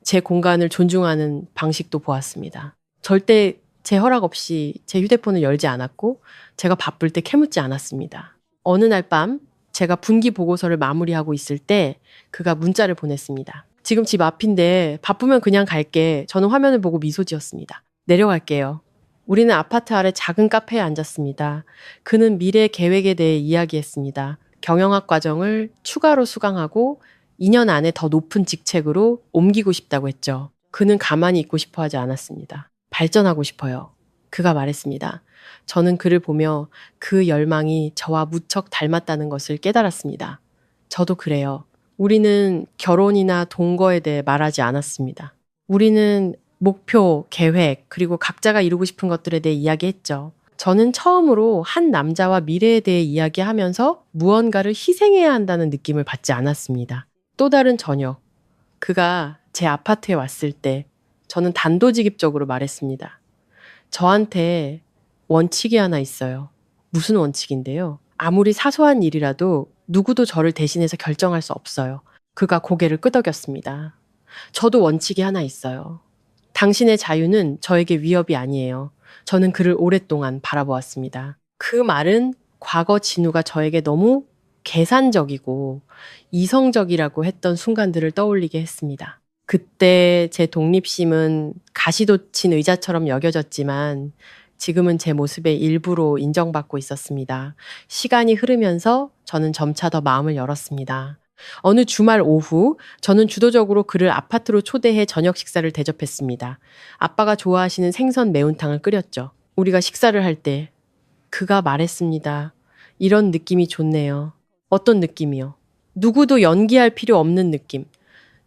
제 공간을 존중하는 방식도 보았습니다. 절대 제 허락 없이 제 휴대폰을 열지 않았고 제가 바쁠 때 캐묻지 않았습니다. 어느 날 밤 제가 분기 보고서를 마무리하고 있을 때 그가 문자를 보냈습니다. 지금 집 앞인데 바쁘면 그냥 갈게. 저는 화면을 보고 미소 지었습니다. 내려갈게요. 우리는 아파트 아래 작은 카페에 앉았습니다. 그는 미래 계획에 대해 이야기했습니다. 경영학 과정을 추가로 수강하고 2년 안에 더 높은 직책으로 옮기고 싶다고 했죠. 그는 가만히 있고 싶어 하지 않았습니다. 발전하고 싶어요. 그가 말했습니다. 저는 그를 보며 그 열망이 저와 무척 닮았다는 것을 깨달았습니다. 저도 그래요. 우리는 결혼이나 동거에 대해 말하지 않았습니다. 우리는 목표, 계획, 그리고 각자가 이루고 싶은 것들에 대해 이야기했죠. 저는 처음으로 한 남자와 미래에 대해 이야기하면서 무언가를 희생해야 한다는 느낌을 받지 않았습니다. 또 다른 저녁, 그가 제 아파트에 왔을 때 저는 단도직입적으로 말했습니다. 저한테 원칙이 하나 있어요. 무슨 원칙인데요? 아무리 사소한 일이라도 누구도 저를 대신해서 결정할 수 없어요. 그가 고개를 끄덕였습니다. 저도 원칙이 하나 있어요. 당신의 자유는 저에게 위협이 아니에요. 저는 그를 오랫동안 바라보았습니다. 그 말은 과거 진우가 저에게 너무 계산적이고 이성적이라고 했던 순간들을 떠올리게 했습니다. 그때 제 독립심은 가시돋친 의자처럼 여겨졌지만 지금은 제 모습의 일부로 인정받고 있었습니다. 시간이 흐르면서 저는 점차 더 마음을 열었습니다. 어느 주말 오후 저는 주도적으로 그를 아파트로 초대해 저녁 식사를 대접했습니다. 아빠가 좋아하시는 생선 매운탕을 끓였죠. 우리가 식사를 할 때 그가 말했습니다. 이런 느낌이 좋네요. 어떤 느낌이요? 누구도 연기할 필요 없는 느낌.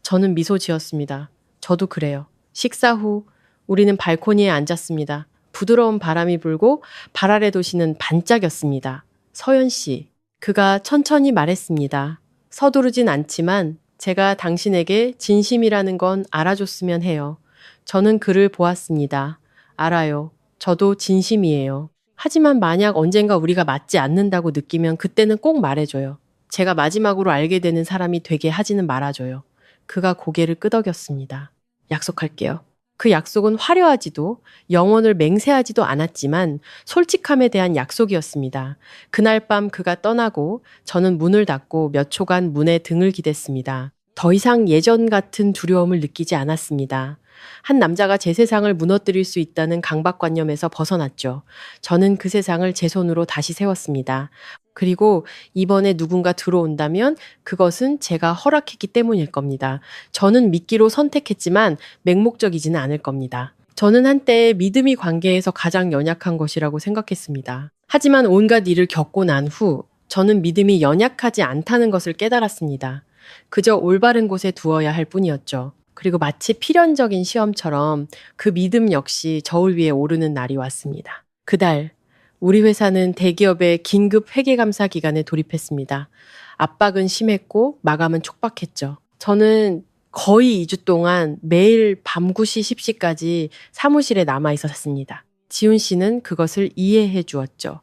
저는 미소 지었습니다. 저도 그래요. 식사 후 우리는 발코니에 앉았습니다. 부드러운 바람이 불고 발 아래 도시는 반짝였습니다. 서연 씨, 그가 천천히 말했습니다. 서두르진 않지만 제가 당신에게 진심이라는 건 알아줬으면 해요. 저는 그를 보았습니다. 알아요. 저도 진심이에요. 하지만 만약 언젠가 우리가 맞지 않는다고 느끼면 그때는 꼭 말해줘요. 제가 마지막으로 알게 되는 사람이 되게 하지는 말아줘요. 그가 고개를 끄덕였습니다. 약속할게요. 그 약속은 화려하지도 영혼을 맹세하지도 않았지만 솔직함에 대한 약속이었습니다. 그날 밤 그가 떠나고 저는 문을 닫고 몇 초간 문에 등을 기댔습니다. 더 이상 예전 같은 두려움을 느끼지 않았습니다. 한 남자가 제 세상을 무너뜨릴 수 있다는 강박관념에서 벗어났죠. 저는 그 세상을 제 손으로 다시 세웠습니다. 그리고 이번에 누군가 들어온다면 그것은 제가 허락했기 때문일 겁니다. 저는 믿기로 선택했지만 맹목적이지는 않을 겁니다. 저는 한때 믿음이 관계에서 가장 연약한 것이라고 생각했습니다. 하지만 온갖 일을 겪고 난 후 저는 믿음이 연약하지 않다는 것을 깨달았습니다. 그저 올바른 곳에 두어야 할 뿐이었죠. 그리고 마치 필연적인 시험처럼 그 믿음 역시 저울 위에 오르는 날이 왔습니다. 그달 우리 회사는 대기업의 긴급 회계감사 기간에 돌입했습니다. 압박은 심했고 마감은 촉박했죠. 저는 거의 2주 동안 매일 밤 9시 10시까지 사무실에 남아 있었습니다. 지훈 씨는 그것을 이해해 주었죠.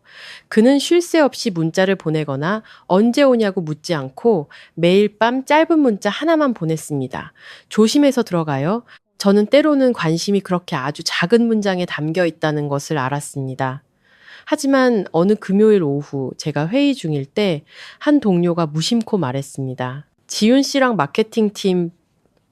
그는 쉴 새 없이 문자를 보내거나 언제 오냐고 묻지 않고 매일 밤 짧은 문자 하나만 보냈습니다. 조심해서 들어가요. 저는 때로는 관심이 그렇게 아주 작은 문장에 담겨 있다는 것을 알았습니다. 하지만 어느 금요일 오후 제가 회의 중일 때 한 동료가 무심코 말했습니다. 지훈 씨랑 마케팅팀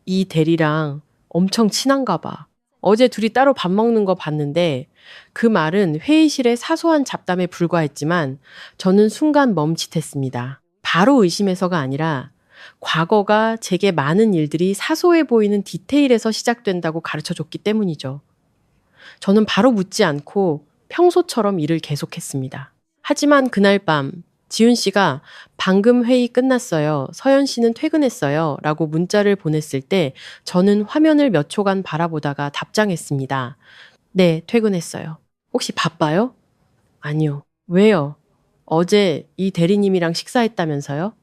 이 대리랑 엄청 친한가 봐. 어제 둘이 따로 밥 먹는 거 봤는데 그 말은 회의실의 사소한 잡담에 불과했지만 저는 순간 멈칫했습니다. 바로 의심해서가 아니라 과거가 제게 많은 일들이 사소해 보이는 디테일에서 시작된다고 가르쳐 줬기 때문이죠. 저는 바로 묻지 않고 평소처럼 일을 계속했습니다. 하지만 그날 밤 지훈 씨가 방금 회의 끝났어요. 서연 씨는 퇴근했어요. 라고 문자를 보냈을 때 저는 화면을 몇 초간 바라보다가 답장했습니다. 네, 퇴근했어요. 혹시 바빠요? 아니요. 왜요? 어제 이 대리님이랑 식사했다면서요?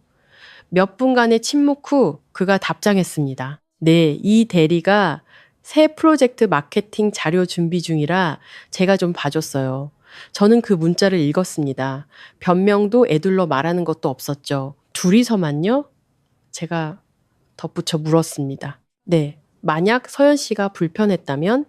몇 분간의 침묵 후 그가 답장했습니다. 네, 이 대리가 새 프로젝트 마케팅 자료 준비 중이라 제가 좀 봐줬어요. 저는 그 문자를 읽었습니다. 변명도 애둘러 말하는 것도 없었죠. 둘이서만요? 제가 덧붙여 물었습니다. 네, 만약 서연 씨가 불편했다면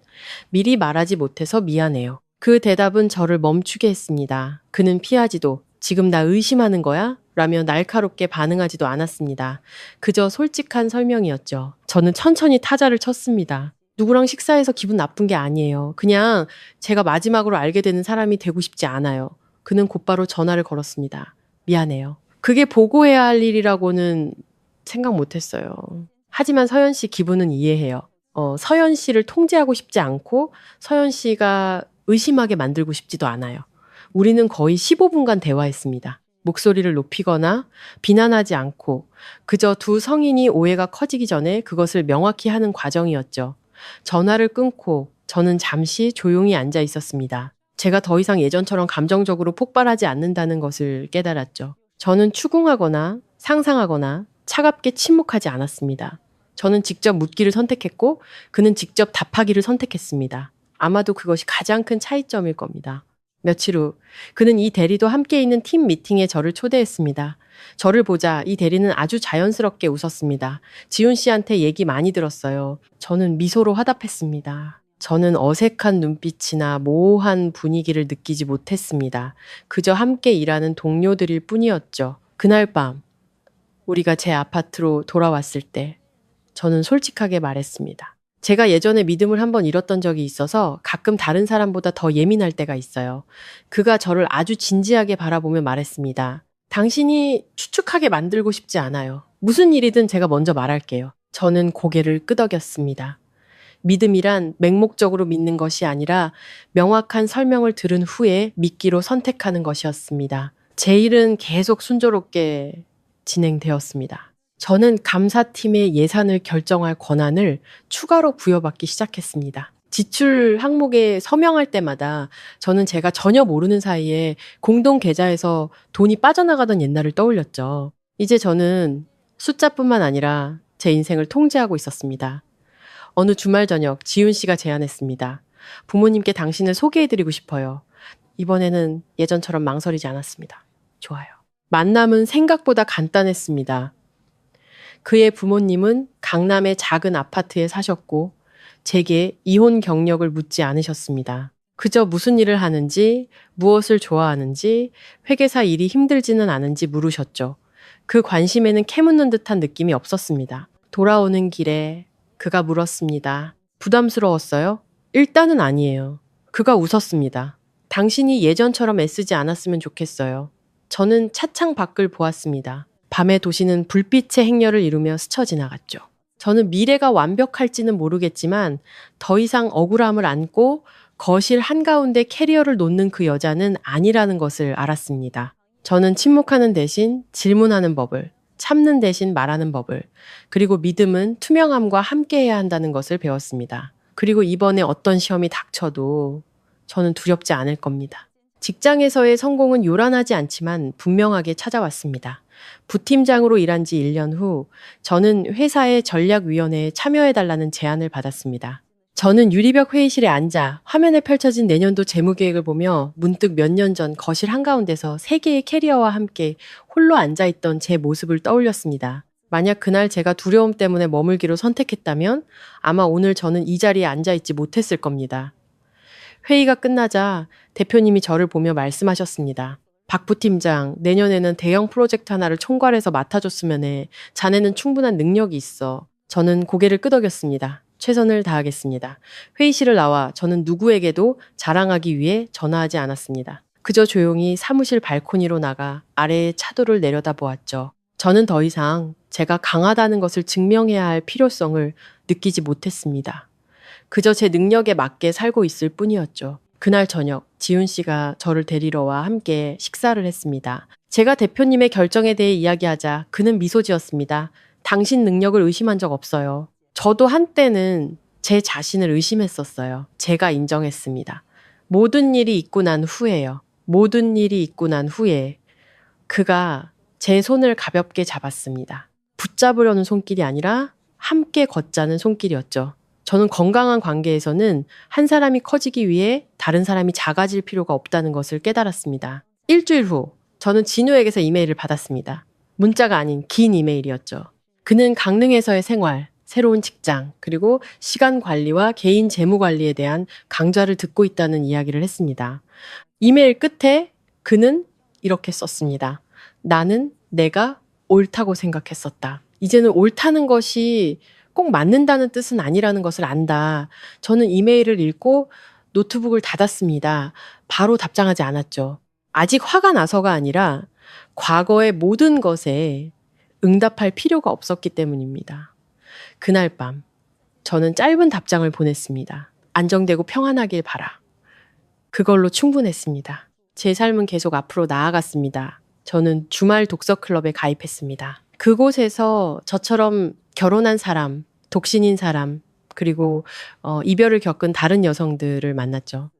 미리 말하지 못해서 미안해요. 그 대답은 저를 멈추게 했습니다. 그는 피하지도 지금 나 의심하는 거야? 라며 날카롭게 반응하지도 않았습니다. 그저 솔직한 설명이었죠. 저는 천천히 타자를 쳤습니다. 누구랑 식사해서 기분 나쁜 게 아니에요. 그냥 제가 마지막으로 알게 되는 사람이 되고 싶지 않아요. 그는 곧바로 전화를 걸었습니다. 미안해요. 그게 보고해야 할 일이라고는 생각 못했어요. 하지만 서연 씨 기분은 이해해요. 서연 씨를 통제하고 싶지 않고 서연 씨가 의심하게 만들고 싶지도 않아요. 우리는 거의 15분간 대화했습니다. 목소리를 높이거나 비난하지 않고 그저 두 성인이 오해가 커지기 전에 그것을 명확히 하는 과정이었죠. 전화를 끊고 저는 잠시 조용히 앉아 있었습니다. 제가 더 이상 예전처럼 감정적으로 폭발하지 않는다는 것을 깨달았죠. 저는 추궁하거나 상상하거나 차갑게 침묵하지 않았습니다. 저는 직접 묻기를 선택했고 그는 직접 답하기를 선택했습니다. 아마도 그것이 가장 큰 차이점일 겁니다. 며칠 후 그는 이 대리도 함께 있는 팀 미팅에 저를 초대했습니다. 저를 보자 이 대리는 아주 자연스럽게 웃었습니다. 지훈 씨한테 얘기 많이 들었어요. 저는 미소로 화답했습니다. 저는 어색한 눈빛이나 모호한 분위기를 느끼지 못했습니다. 그저 함께 일하는 동료들일 뿐이었죠. 그날 밤 우리가 제 아파트로 돌아왔을 때 저는 솔직하게 말했습니다. 제가 예전에 믿음을 한번 잃었던 적이 있어서 가끔 다른 사람보다 더 예민할 때가 있어요. 그가 저를 아주 진지하게 바라보며 말했습니다. 당신이 추측하게 만들고 싶지 않아요. 무슨 일이든 제가 먼저 말할게요. 저는 고개를 끄덕였습니다. 믿음이란 맹목적으로 믿는 것이 아니라 명확한 설명을 들은 후에 믿기로 선택하는 것이었습니다. 제 일은 계속 순조롭게 진행되었습니다. 저는 감사팀의 예산을 결정할 권한을 추가로 부여받기 시작했습니다. 지출 항목에 서명할 때마다 저는 제가 전혀 모르는 사이에 공동 계좌에서 돈이 빠져나가던 옛날을 떠올렸죠. 이제 저는 숫자뿐만 아니라 제 인생을 통제하고 있었습니다. 어느 주말 저녁 지훈 씨가 제안했습니다. 부모님께 당신을 소개해드리고 싶어요. 이번에는 예전처럼 망설이지 않았습니다. 좋아요. 만남은 생각보다 간단했습니다. 그의 부모님은 강남의 작은 아파트에 사셨고 제게 이혼 경력을 묻지 않으셨습니다. 그저 무슨 일을 하는지, 무엇을 좋아하는지, 회계사 일이 힘들지는 않은지 물으셨죠. 그 관심에는 캐묻는 듯한 느낌이 없었습니다. 돌아오는 길에 그가 물었습니다. 부담스러웠어요? 일단은 아니에요. 그가 웃었습니다. 당신이 예전처럼 애쓰지 않았으면 좋겠어요. 저는 차창 밖을 보았습니다. 밤의 도시는 불빛의 행렬을 이루며 스쳐 지나갔죠. 저는 미래가 완벽할지는 모르겠지만 더 이상 억울함을 안고 거실 한가운데 캐리어를 놓는 그 여자는 아니라는 것을 알았습니다. 저는 침묵하는 대신 질문하는 법을, 참는 대신 말하는 법을, 그리고 믿음은 투명함과 함께해야 한다는 것을 배웠습니다. 그리고 이번에 어떤 시험이 닥쳐도 저는 두렵지 않을 겁니다. 직장에서의 성공은 요란하지 않지만 분명하게 찾아왔습니다. 부팀장으로 일한 지 1년 후 저는 회사의 전략위원회에 참여해달라는 제안을 받았습니다. 저는 유리벽 회의실에 앉아 화면에 펼쳐진 내년도 재무계획을 보며 문득 몇 년 전 거실 한가운데서 3개의 캐리어와 함께 홀로 앉아있던 제 모습을 떠올렸습니다. 만약 그날 제가 두려움 때문에 머물기로 선택했다면 아마 오늘 저는 이 자리에 앉아있지 못했을 겁니다. 회의가 끝나자 대표님이 저를 보며 말씀하셨습니다. 박 부팀장, 내년에는 대형 프로젝트 하나를 총괄해서 맡아줬으면 해. 자네는 충분한 능력이 있어. 저는 고개를 끄덕였습니다. 최선을 다하겠습니다. 회의실을 나와 저는 누구에게도 자랑하기 위해 전화하지 않았습니다. 그저 조용히 사무실 발코니로 나가 아래의 차도를 내려다보았죠. 저는 더 이상 제가 강하다는 것을 증명해야 할 필요성을 느끼지 못했습니다. 그저 제 능력에 맞게 살고 있을 뿐이었죠. 그날 저녁 지훈 씨가 저를 데리러 와 함께 식사를 했습니다. 제가 대표님의 결정에 대해 이야기하자 그는 미소 지었습니다. 당신 능력을 의심한 적 없어요. 저도 한때는 제 자신을 의심했었어요. 제가 인정했습니다. 모든 일이 있고 난 후에요. 모든 일이 있고 난 후에 그가 제 손을 가볍게 잡았습니다. 붙잡으려는 손길이 아니라 함께 걷자는 손길이었죠. 저는 건강한 관계에서는 한 사람이 커지기 위해 다른 사람이 작아질 필요가 없다는 것을 깨달았습니다. 일주일 후 저는 진우에게서 이메일을 받았습니다. 문자가 아닌 긴 이메일이었죠. 그는 강릉에서의 생활, 새로운 직장, 그리고 시간 관리와 개인 재무 관리에 대한 강좌를 듣고 있다는 이야기를 했습니다. 이메일 끝에 그는 이렇게 썼습니다. 나는 내가 옳다고 생각했었다. 이제는 옳다는 것이 꼭 맞는다는 뜻은 아니라는 것을 안다. 저는 이메일을 읽고 노트북을 닫았습니다. 바로 답장하지 않았죠. 아직 화가 나서가 아니라 과거의 모든 것에 응답할 필요가 없었기 때문입니다. 그날 밤 저는 짧은 답장을 보냈습니다. 안정되고 평안하길 바라. 그걸로 충분했습니다. 제 삶은 계속 앞으로 나아갔습니다. 저는 주말 독서 클럽에 가입했습니다. 그곳에서 저처럼 결혼한 사람, 독신인 사람, 그리고 이별을 겪은 다른 여성들을 만났죠.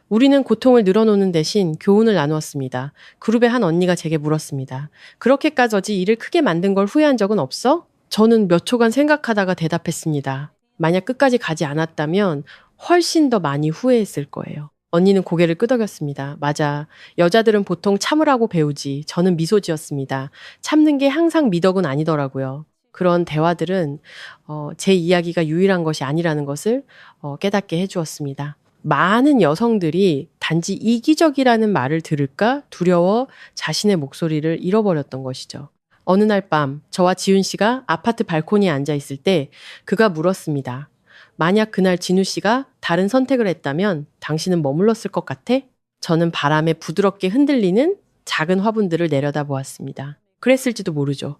우리는 고통을 늘어놓는 대신 교훈을 나누었습니다. 그룹의 한 언니가 제게 물었습니다. 그렇게까지 일을 크게 만든 걸 후회한 적은 없어? 저는 몇 초간 생각하다가 대답했습니다. 만약 끝까지 가지 않았다면 훨씬 더 많이 후회했을 거예요. 언니는 고개를 끄덕였습니다. 맞아. 여자들은 보통 참으라고 배우지. 저는 미소 지었습니다. 참는 게 항상 미덕은 아니더라고요. 그런 대화들은 제 이야기가 유일한 것이 아니라는 것을 깨닫게 해주었습니다. 많은 여성들이 단지 이기적이라는 말을 들을까 두려워 자신의 목소리를 잃어버렸던 것이죠. 어느 날 밤 저와 지훈 씨가 아파트 발코니에 앉아 있을 때 그가 물었습니다. 만약 그날 진우 씨가 다른 선택을 했다면 당신은 머물렀을 것 같아? 저는 바람에 부드럽게 흔들리는 작은 화분들을 내려다보았습니다. 그랬을지도 모르죠.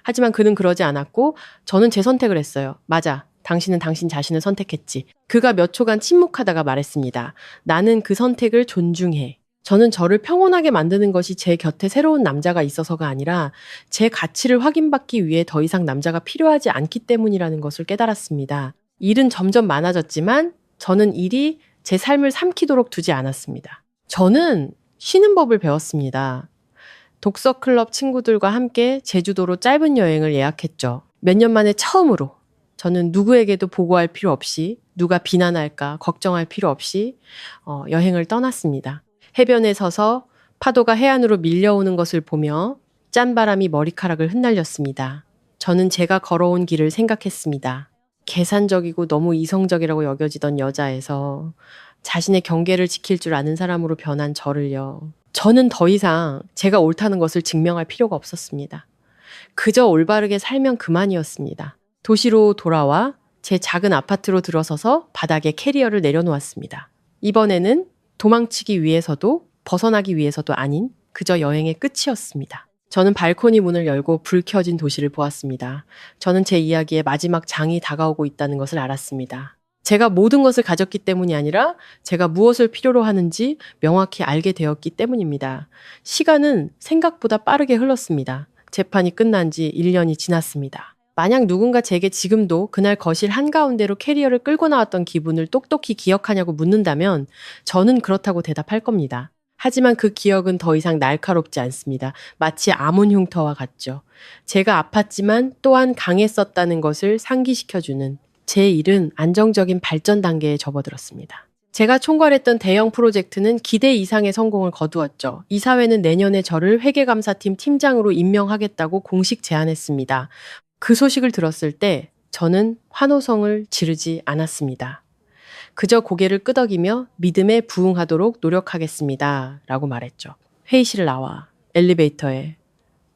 하지만 그는 그러지 않았고 저는 제 선택을 했어요. 맞아. 당신은 당신 자신을 선택했지. 그가 몇 초간 침묵하다가 말했습니다. 나는 그 선택을 존중해. 저는 저를 평온하게 만드는 것이 제 곁에 새로운 남자가 있어서가 아니라 제 가치를 확인받기 위해 더 이상 남자가 필요하지 않기 때문이라는 것을 깨달았습니다. 일은 점점 많아졌지만 저는 일이 제 삶을 삼키도록 두지 않았습니다. 저는 쉬는 법을 배웠습니다. 독서클럽 친구들과 함께 제주도로 짧은 여행을 예약했죠. 몇 년 만에 처음으로 저는 누구에게도 보고할 필요 없이 누가 비난할까 걱정할 필요 없이 여행을 떠났습니다. 해변에 서서 파도가 해안으로 밀려오는 것을 보며 짠바람이 머리카락을 흩날렸습니다. 저는 제가 걸어온 길을 생각했습니다. 계산적이고 너무 이성적이라고 여겨지던 여자에서 자신의 경계를 지킬 줄 아는 사람으로 변한 저를요. 저는 더 이상 제가 옳다는 것을 증명할 필요가 없었습니다. 그저 올바르게 살면 그만이었습니다. 도시로 돌아와 제 작은 아파트로 들어서서 바닥에 캐리어를 내려놓았습니다. 이번에는 도망치기 위해서도 벗어나기 위해서도 아닌 그저 여행의 끝이었습니다. 저는 발코니 문을 열고 불 켜진 도시를 보았습니다. 저는 제 이야기의 마지막 장이 다가오고 있다는 것을 알았습니다. 제가 모든 것을 가졌기 때문이 아니라 제가 무엇을 필요로 하는지 명확히 알게 되었기 때문입니다. 시간은 생각보다 빠르게 흘렀습니다. 재판이 끝난 지 1년이 지났습니다. 만약 누군가 제게 지금도 그날 거실 한가운데로 캐리어를 끌고 나왔던 기분을 똑똑히 기억하냐고 묻는다면 저는 그렇다고 대답할 겁니다. 하지만 그 기억은 더 이상 날카롭지 않습니다. 마치 아몬 흉터와 같죠. 제가 아팠지만 또한 강했었다는 것을 상기시켜주는 제 일은 안정적인 발전 단계에 접어들었습니다. 제가 총괄했던 대형 프로젝트는 기대 이상의 성공을 거두었죠. 이사회는 내년에 저를 회계감사팀 팀장으로 임명하겠다고 공식 제안했습니다. 그 소식을 들었을 때 저는 환호성을 지르지 않았습니다. 그저 고개를 끄덕이며 믿음에 부응하도록 노력하겠습니다. 라고 말했죠. 회의실을 나와 엘리베이터에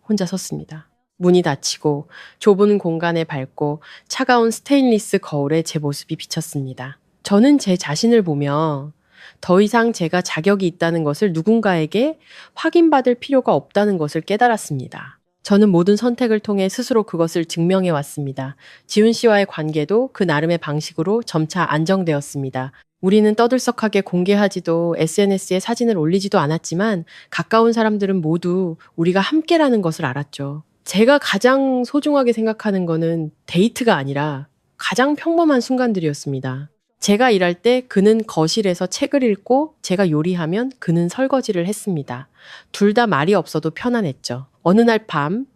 혼자 섰습니다. 문이 닫히고 좁은 공간에 밟고 차가운 스테인리스 거울에 제 모습이 비쳤습니다. 저는 제 자신을 보며 더 이상 제가 자격이 있다는 것을 누군가에게 확인받을 필요가 없다는 것을 깨달았습니다. 저는 모든 선택을 통해 스스로 그것을 증명해 왔습니다. 지훈 씨와의 관계도 그 나름의 방식으로 점차 안정되었습니다. 우리는 떠들썩하게 공개하지도 SNS에 사진을 올리지도 않았지만 가까운 사람들은 모두 우리가 함께라는 것을 알았죠. 제가 가장 소중하게 생각하는 거는 데이트가 아니라 가장 평범한 순간들이었습니다. 제가 일할 때 그는 거실에서 책을 읽고 제가 요리하면 그는 설거지를 했습니다. 둘 다 말이 없어도 편안했죠. 어느 날 밤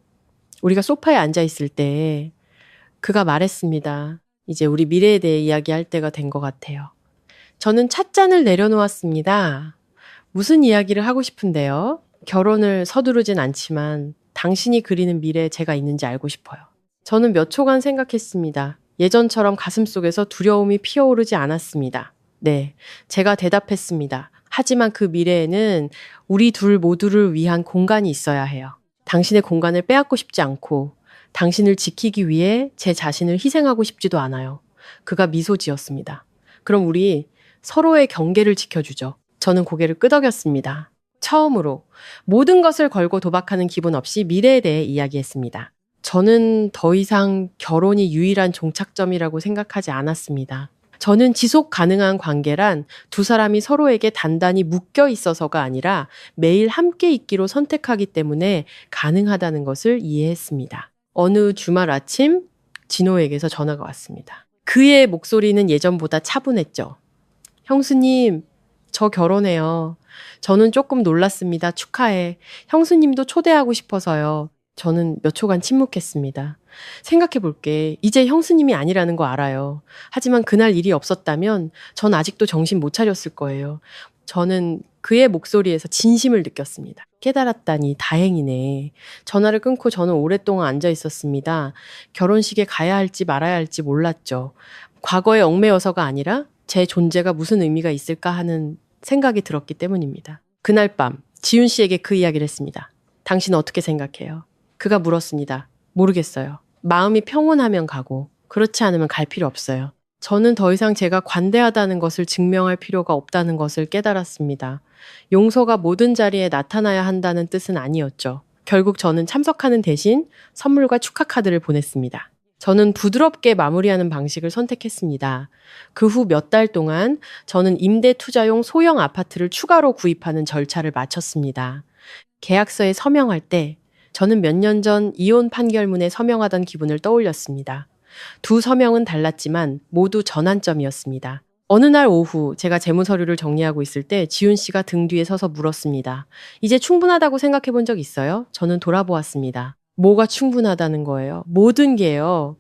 우리가 소파에 앉아 있을 때 그가 말했습니다. 이제 우리 미래에 대해 이야기할 때가 된 것 같아요. 저는 찻잔을 내려놓았습니다. 무슨 이야기를 하고 싶은데요? 결혼을 서두르진 않지만 당신이 그리는 미래에 제가 있는지 알고 싶어요. 저는 몇 초간 생각했습니다. 예전처럼 가슴속에서 두려움이 피어오르지 않았습니다. 네, 제가 대답했습니다. 하지만 그 미래에는 우리 둘 모두를 위한 공간이 있어야 해요. 당신의 공간을 빼앗고 싶지 않고 당신을 지키기 위해 제 자신을 희생하고 싶지도 않아요. 그가 미소 지었습니다. 그럼 우리 서로의 경계를 지켜주죠. 저는 고개를 끄덕였습니다. 처음으로 모든 것을 걸고 도박하는 기분 없이 미래에 대해 이야기했습니다. 저는 더 이상 결혼이 유일한 종착점이라고 생각하지 않았습니다. 저는 지속 가능한 관계란 두 사람이 서로에게 단단히 묶여 있어서가 아니라 매일 함께 있기로 선택하기 때문에 가능하다는 것을 이해했습니다. 어느 주말 아침 진호에게서 전화가 왔습니다. 그의 목소리는 예전보다 차분했죠. 형수님, 저 결혼해요. 저는 조금 놀랐습니다. 축하해. 형수님도 초대하고 싶어서요. 저는 몇 초간 침묵했습니다. 생각해 볼게. 이제 형수님이 아니라는 거 알아요. 하지만 그날 일이 없었다면 전 아직도 정신 못 차렸을 거예요. 저는 그의 목소리에서 진심을 느꼈습니다. 깨달았다니 다행이네. 전화를 끊고 저는 오랫동안 앉아 있었습니다. 결혼식에 가야 할지 말아야 할지 몰랐죠. 과거에 얽매여서가 아니라 제 존재가 무슨 의미가 있을까 하는 생각이 들었기 때문입니다. 그날 밤 지훈 씨에게 그 이야기를 했습니다. 당신 어떻게 생각해요? 그가 물었습니다. 모르겠어요. 마음이 평온하면 가고 그렇지 않으면 갈 필요 없어요. 저는 더 이상 제가 관대하다는 것을 증명할 필요가 없다는 것을 깨달았습니다. 용서가 모든 자리에 나타나야 한다는 뜻은 아니었죠. 결국 저는 참석하는 대신 선물과 축하 카드를 보냈습니다. 저는 부드럽게 마무리하는 방식을 선택했습니다. 그 후 몇 달 동안 저는 임대 투자용 소형 아파트를 추가로 구입하는 절차를 마쳤습니다. 계약서에 서명할 때 저는 몇 년 전 이혼 판결문에 서명하던 기분을 떠올렸습니다. 두 서명은 달랐지만 모두 전환점이었습니다. 어느 날 오후 제가 재무서류를 정리하고 있을 때 지훈 씨가 등 뒤에 서서 물었습니다. 이제 충분하다고 생각해 본 적 있어요? 저는 돌아보았습니다. 뭐가 충분하다는 거예요? 모든 게요.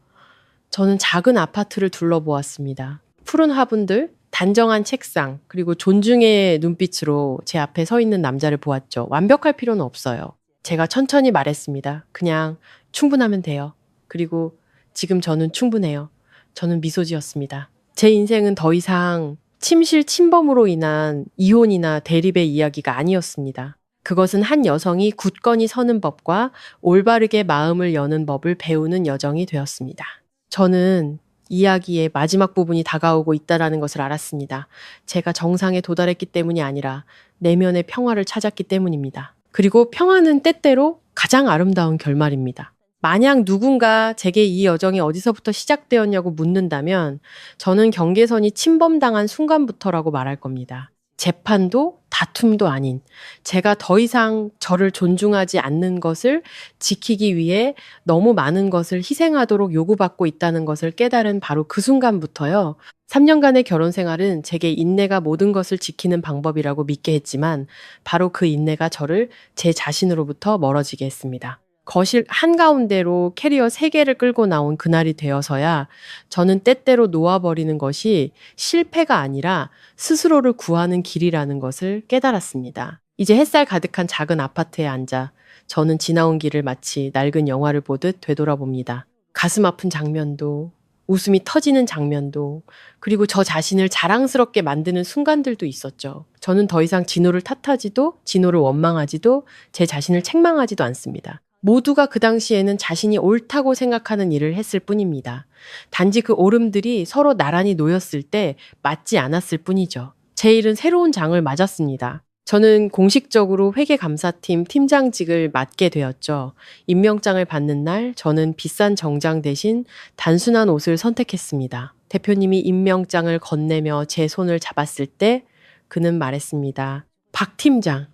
저는 작은 아파트를 둘러보았습니다. 푸른 화분들, 단정한 책상, 그리고 존중의 눈빛으로 제 앞에 서 있는 남자를 보았죠. 완벽할 필요는 없어요. 제가 천천히 말했습니다. 그냥 충분하면 돼요. 그리고 지금 저는 충분해요. 저는 미소 지었습니다. 제 인생은 더 이상 침실 침범으로 인한 이혼이나 대립의 이야기가 아니었습니다. 그것은 한 여성이 굳건히 서는 법과 올바르게 마음을 여는 법을 배우는 여정이 되었습니다. 저는 이야기의 마지막 부분이 다가오고 있다는 것을 알았습니다. 제가 정상에 도달했기 때문이 아니라 내면의 평화를 찾았기 때문입니다. 그리고 평화는 때때로 가장 아름다운 결말입니다. 만약 누군가 제게 이 여정이 어디서부터 시작되었냐고 묻는다면 저는 경계선이 침범당한 순간부터라고 말할 겁니다. 재판도 다툼도 아닌 제가 더 이상 저를 존중하지 않는 것을 지키기 위해 너무 많은 것을 희생하도록 요구받고 있다는 것을 깨달은 바로 그 순간부터요. 3년간의 결혼 생활은 제게 인내가 모든 것을 지키는 방법이라고 믿게 했지만 바로 그 인내가 저를 제 자신으로부터 멀어지게 했습니다. 거실 한가운데로 캐리어 3개를 끌고 나온 그날이 되어서야 저는 때때로 놓아버리는 것이 실패가 아니라 스스로를 구하는 길이라는 것을 깨달았습니다. 이제 햇살 가득한 작은 아파트에 앉아 저는 지나온 길을 마치 낡은 영화를 보듯 되돌아봅니다. 가슴 아픈 장면도 웃음이 터지는 장면도 그리고 저 자신을 자랑스럽게 만드는 순간들도 있었죠. 저는 더 이상 진호를 탓하지도 진호를 원망하지도 제 자신을 책망하지도 않습니다. 모두가 그 당시에는 자신이 옳다고 생각하는 일을 했을 뿐입니다. 단지 그 옳음들이 서로 나란히 놓였을 때 맞지 않았을 뿐이죠. 제 일은 새로운 장을 맞았습니다. 저는 공식적으로 회계감사팀 팀장직을 맡게 되었죠. 임명장을 받는 날 저는 비싼 정장 대신 단순한 옷을 선택했습니다. 대표님이 임명장을 건네며 제 손을 잡았을 때 그는 말했습니다. 박 팀장,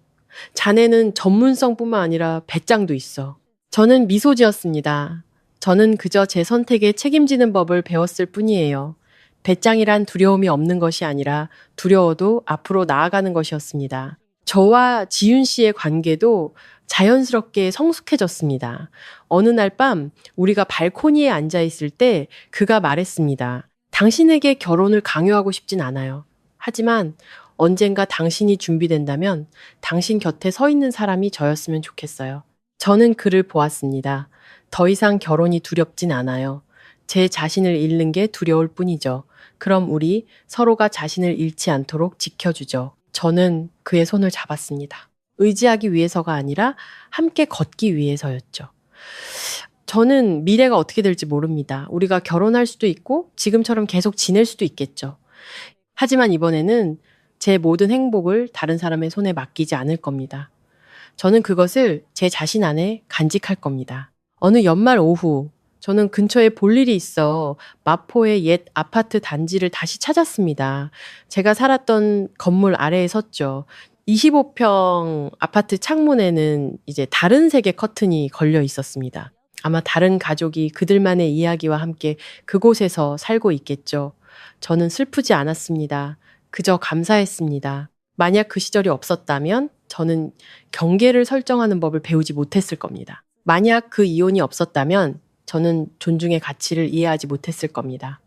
자네는 전문성뿐만 아니라 배짱도 있어. 저는 미소 지었습니다. 저는 그저 제 선택에 책임지는 법을 배웠을 뿐이에요. 배짱이란 두려움이 없는 것이 아니라 두려워도 앞으로 나아가는 것이었습니다. 저와 지윤 씨의 관계도 자연스럽게 성숙해졌습니다. 어느 날 밤 우리가 발코니에 앉아 있을 때 그가 말했습니다. 당신에게 결혼을 강요하고 싶진 않아요. 하지만 언젠가 당신이 준비된다면 당신 곁에 서 있는 사람이 저였으면 좋겠어요. 저는 그를 보았습니다. 더 이상 결혼이 두렵진 않아요. 제 자신을 잃는 게 두려울 뿐이죠. 그럼 우리 서로가 자신을 잃지 않도록 지켜주죠. 저는 그의 손을 잡았습니다. 의지하기 위해서가 아니라 함께 걷기 위해서였죠. 저는 미래가 어떻게 될지 모릅니다. 우리가 결혼할 수도 있고 지금처럼 계속 지낼 수도 있겠죠. 하지만 이번에는 제 모든 행복을 다른 사람의 손에 맡기지 않을 겁니다. 저는 그것을 제 자신 안에 간직할 겁니다. 어느 연말 오후 저는 근처에 볼 일이 있어 마포의 옛 아파트 단지를 다시 찾았습니다. 제가 살았던 건물 아래에 섰죠. 25평 아파트 창문에는 이제 다른 색의 커튼이 걸려 있었습니다. 아마 다른 가족이 그들만의 이야기와 함께 그곳에서 살고 있겠죠. 저는 슬프지 않았습니다. 그저 감사했습니다. 만약 그 시절이 없었다면 저는 경계를 설정하는 법을 배우지 못했을 겁니다. 만약 그 이혼이 없었다면 저는 존중의 가치를 이해하지 못했을 겁니다.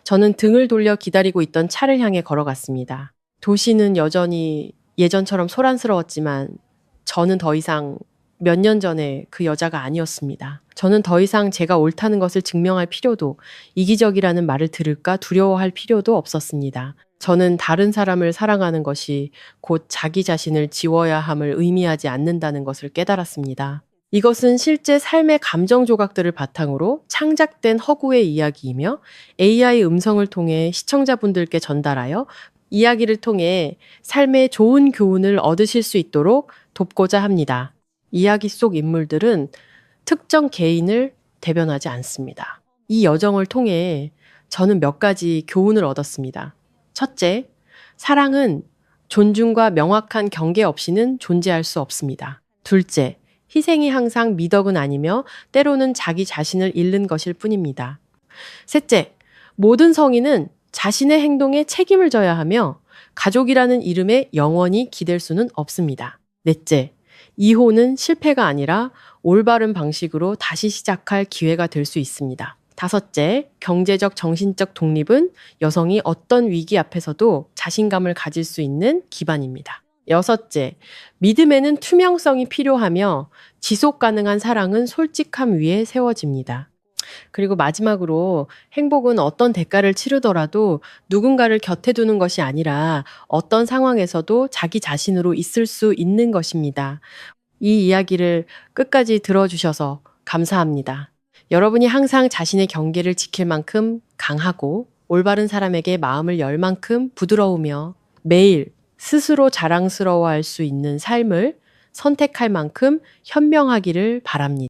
저는 등을 돌려 기다리고 있던 차를 향해 걸어갔습니다. 도시는 여전히 예전처럼 소란스러웠지만 저는 더 이상 몇 년 전에 그 여자가 아니었습니다. 저는 더 이상 제가 옳다는 것을 증명할 필요도, 이기적이라는 말을 들을까 두려워할 필요도 없었습니다. 저는 다른 사람을 사랑하는 것이 곧 자기 자신을 지워야 함을 의미하지 않는다는 것을 깨달았습니다. 이것은 실제 삶의 감정 조각들을 바탕으로 창작된 허구의 이야기이며 AI 음성을 통해 시청자분들께 전달하여 이야기를 통해 삶의 좋은 교훈을 얻으실 수 있도록 돕고자 합니다. 이야기 속 인물들은 특정 개인을 대변하지 않습니다. 이 여정을 통해 저는 몇 가지 교훈을 얻었습니다. 첫째, 사랑은 존중과 명확한 경계 없이는 존재할 수 없습니다. 둘째, 희생이 항상 미덕은 아니며 때로는 자기 자신을 잃는 것일 뿐입니다. 셋째, 모든 성인은 자신의 행동에 책임을 져야 하며 가족이라는 이름에 영원히 기댈 수는 없습니다. 넷째, 이혼은 실패가 아니라 올바른 방식으로 다시 시작할 기회가 될 수 있습니다. 다섯째, 경제적 정신적 독립은 여성이 어떤 위기 앞에서도 자신감을 가질 수 있는 기반입니다. 여섯째, 믿음에는 투명성이 필요하며 지속 가능한 사랑은 솔직함 위에 세워집니다. 그리고 마지막으로 행복은 어떤 대가를 치르더라도 누군가를 곁에 두는 것이 아니라 어떤 상황에서도 자기 자신으로 있을 수 있는 것입니다. 이 이야기를 끝까지 들어주셔서 감사합니다. 여러분이 항상 자신의 경계를 지킬 만큼 강하고 올바른 사람에게 마음을 열 만큼 부드러우며 매일 스스로 자랑스러워할 수 있는 삶을 선택할 만큼 현명하기를 바랍니다.